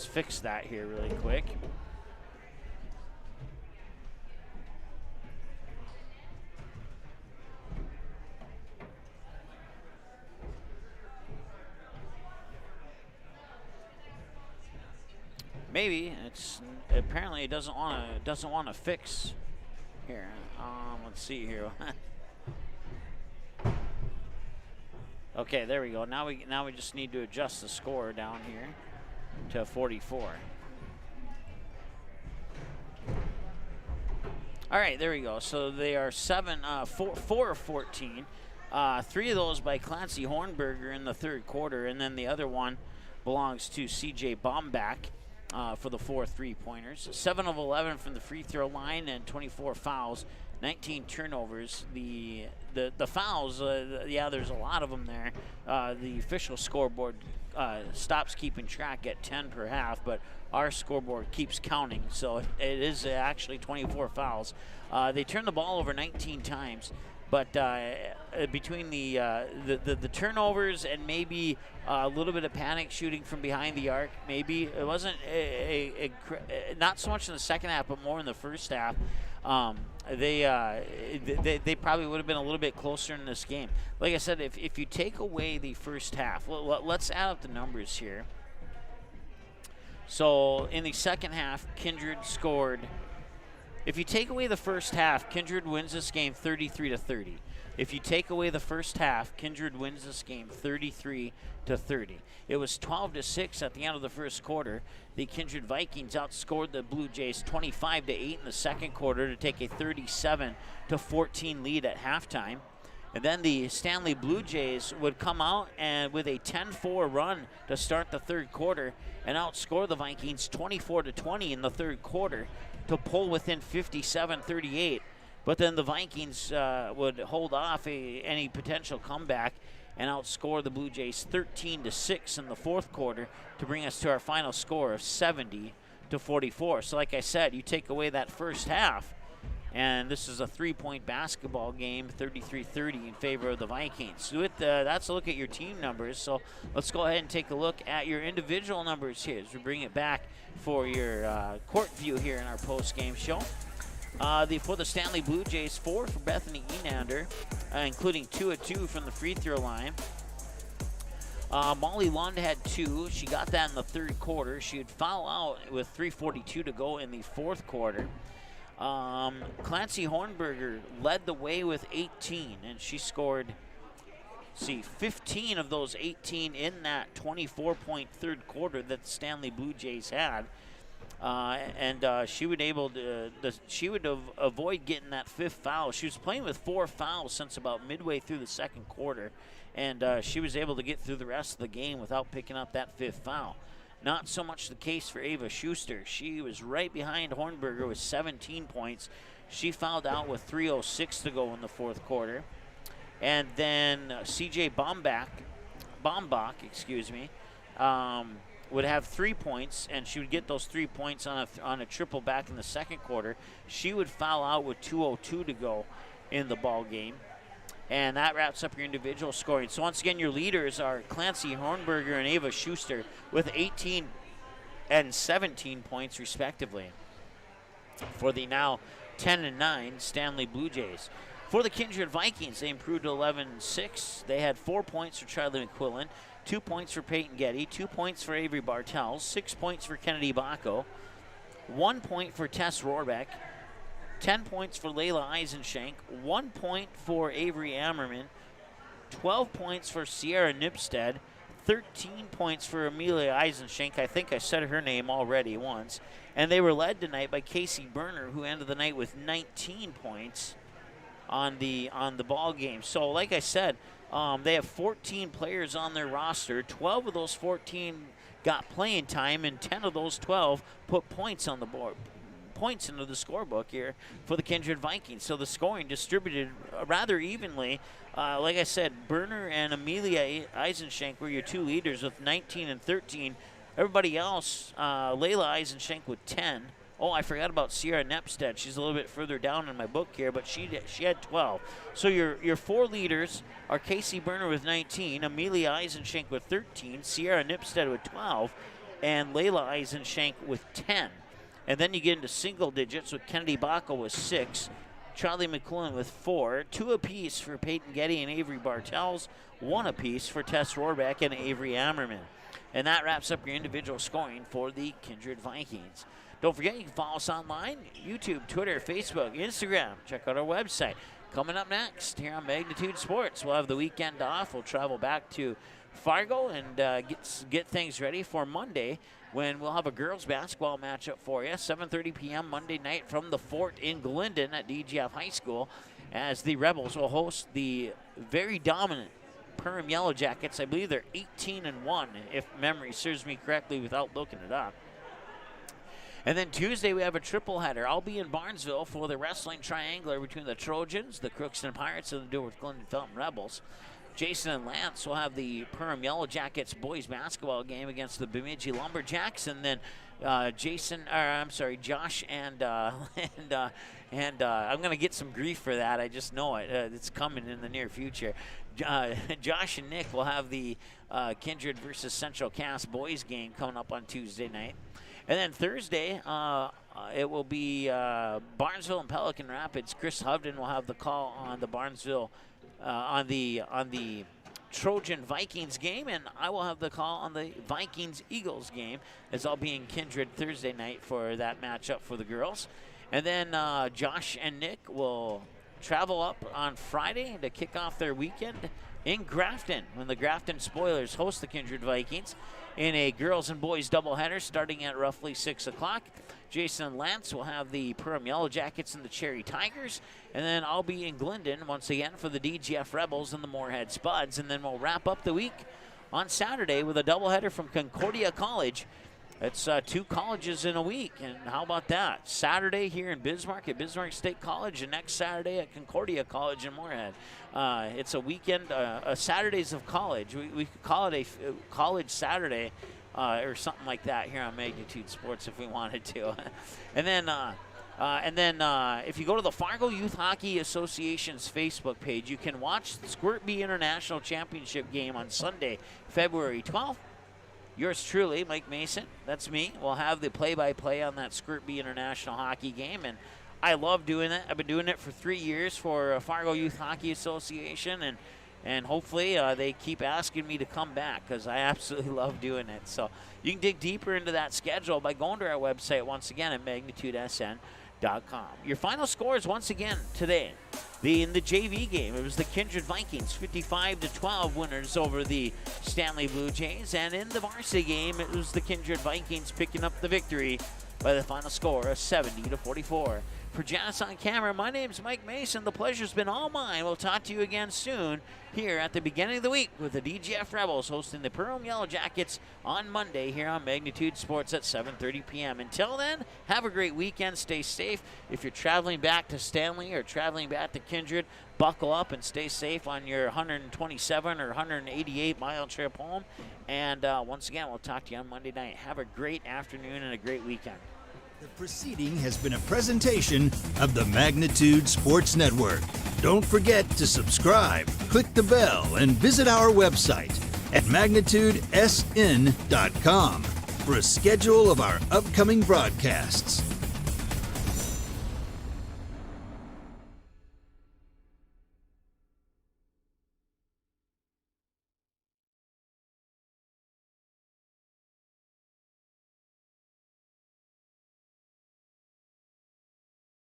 fix that here really quick. Maybe it's apparently it doesn't want to fix here. Let's see here. Okay, there we go. Now we just need to adjust the score down here to 44. All right, there we go. So they are 4 of 14. 3 of those by Clancy Hornberger in the third quarter, and then the other one belongs to C.J. Baumbach. For the 4 3-pointers. 7 of 11 from the free throw line and 24 fouls, 19 turnovers. The fouls, there's a lot of them there. The official scoreboard stops keeping track at 10 per half, but our scoreboard keeps counting, so it is actually 24 fouls. They turned the ball over 19 times. But between the turnovers and maybe a little bit of panic shooting from behind the arc, maybe it wasn't not so much in the second half, but more in the first half. They probably would have been a little bit closer in this game. Like I said, if you take away the first half, let's add up the numbers here. So in the second half, Kindred scored. If you take away the first half, Kindred wins this game 33-30. If you take away the first half, Kindred wins this game 33-30. It was 12-6 at the end of the first quarter. The Kindred Vikings outscored the Bluejays 25-8 in the second quarter to take a 37-14 lead at halftime. And then the Stanley Bluejays would come out and with a 10-4 run to start the third quarter and outscore the Vikings 24-20 in the third quarter to pull within 57-38. But then the Vikings would hold off any potential comeback and outscore the Bluejays 13-6 in the fourth quarter to bring us to our final score of 70-44. So like I said, you take away that first half, and this is a 3-point basketball game, 33-30 in favor of the Vikings. So that's a look at your team numbers. So let's go ahead and take a look at your individual numbers here as we bring it back for your court view here in our post-game show. For the Stanley Bluejays, 4 for Bethany Enander, including 2 of 2 from the free throw line. Molly Lund had 2. She got that in the third quarter. She would foul out with 3:42 to go in the fourth quarter. Clancy Hornberger led the way with 18, and she scored, 15 of those 18 in that 24-point third quarter that the Stanley Bluejays had. She would avoid getting that 5th foul. She was playing with 4 fouls since about midway through the second quarter, and she was able to get through the rest of the game without picking up that 5th foul. Not so much the case for Ava Schuster. She was right behind Hornberger with 17 points. She fouled out with 3:06 to go in the fourth quarter. And then CJ Bombach, would have 3 points, and she would get those 3 points on a triple back in the second quarter. She would foul out with 2:02 to go in the ball game. And that wraps up your individual scoring. So once again, your leaders are Clancy Hornberger and Ava Schuster with 18 and 17 points respectively for the now 10-9 Stanley Bluejays. For the Kindred Vikings, they improved to 11-6. They had 4 points for Charlie McQuillan, 2 points for Peyton Getty, 2 points for Avery Bartels, 6 points for Kennedy Bacco, 1 point for Tess Rohrbeck, 10 points for Layla Eisenschenk, 1 point for Avery Ammerman, 12 points for Sierra Nipstead, 13 points for Amelia Eisenschenk. I think I said her name already once. And they were led tonight by Casey Berner, who ended the night with 19 points on the ball game. So like I said, they have 14 players on their roster. 12 of those 14 got playing time, and 10 of those 12 put points on the board. Points into the scorebook here for the Kindred Vikings. So the scoring distributed rather evenly. Like I said, Berner and Amelia Eisenschenk were your two leaders with 19 and 13. Everybody else, Layla Eisenschenk with 10. Oh, I forgot about Sierra Nepstead. She's a little bit further down in my book here, but she had 12. So your four leaders are Casey Berner with 19, Amelia Eisenschenk with 13, Sierra Nipstead with 12, and Layla Eisenschenk with 10. And then you get into single digits with Kennedy Bacco with 6, Charlie McQuillan with 4, 2 apiece for Peyton Getty and Avery Bartels, 1 apiece for Tess Rohrbeck and Avery Ammerman. And that wraps up your individual scoring for the Kindred Vikings. Don't forget, you can follow us online, YouTube, Twitter, Facebook, Instagram. Check out our website. Coming up next here on Magnitude Sports, we'll have the weekend off. We'll travel back to Fargo and get things ready for Monday, when we'll have a girls basketball matchup for you, 7:30 p.m. Monday night from the Fort in Glendon at DGF High School, as the Rebels will host the very dominant Perham Yellow Jackets. I believe they're 18-1, if memory serves me correctly without looking it up. And then Tuesday we have a triple header. I'll be in Barnesville for the wrestling triangular between the Trojans, the Crookston Pirates, and the Dewar Glendon Felton Rebels. Jason and Lance will have the Perham Yellow Jackets boys basketball game against the Bemidji Lumberjacks, and then Josh and I'm going to get some grief for that. I just know it. It's coming in the near future. Josh and Nick will have the Kindred versus Central Cass boys game coming up on Tuesday night. And then Thursday, it will be Barnesville and Pelican Rapids. Chris Hovden will have the call on the Barnesville on the Trojan Vikings game, and I will have the call on the Vikings Eagles game, as I'll be in Kindred Thursday night for that matchup for the girls. And then Josh and Nick will travel up on Friday to kick off their weekend in Grafton, when the Grafton Spoilers host the Kindred Vikings in a girls and boys doubleheader starting at roughly 6 o'clock. Jason and Lance will have the Perham Yellow Jackets and the Cherry Tigers. And then I'll be in Glendon once again for the DGF Rebels and the Moorhead Spuds. And then we'll wrap up the week on Saturday with a doubleheader from Concordia College. It's 2 colleges in a week, and how about that? Saturday here in Bismarck at Bismarck State College, and next Saturday at Concordia College in Moorhead. It's a weekend, Saturdays of college. We could call it a college Saturday or something like that here on Magnitude Sports if we wanted to. And then if you go to the Fargo Youth Hockey Association's Facebook page, you can watch the Squirt Bee International Championship game on Sunday, February 12th. Yours truly, Mike Mason, that's me, will have the play-by-play on that Squirt Bee International Hockey game, and I love doing it. I've been doing it for 3 years for Fargo Youth Hockey Association, and hopefully they keep asking me to come back, because I absolutely love doing it. So you can dig deeper into that schedule by going to our website once again at magnitudesn.com. Your final scores once again today. In the JV game, it was the Kindred Vikings 55-12 winners over the Stanley Bluejays, and in the varsity game, it was the Kindred Vikings picking up the victory by the final score of 70-44. For Janice on camera, my name's Mike Mason. The pleasure's been all mine. We'll talk to you again soon here at the beginning of the week with the DGF Rebels hosting the Perham Yellow Jackets on Monday here on Magnitude Sports at 7:30 p.m. Until then, have a great weekend. Stay safe. If you're traveling back to Stanley or traveling back to Kindred, buckle up and stay safe on your 127 or 188 mile trip home. And once again, we'll talk to you on Monday night. Have a great afternoon and a great weekend. The proceeding has been a presentation of the Magnitude Sports Network. Don't forget to subscribe, click the bell, and visit our website at magnitudesn.com for a schedule of our upcoming broadcasts.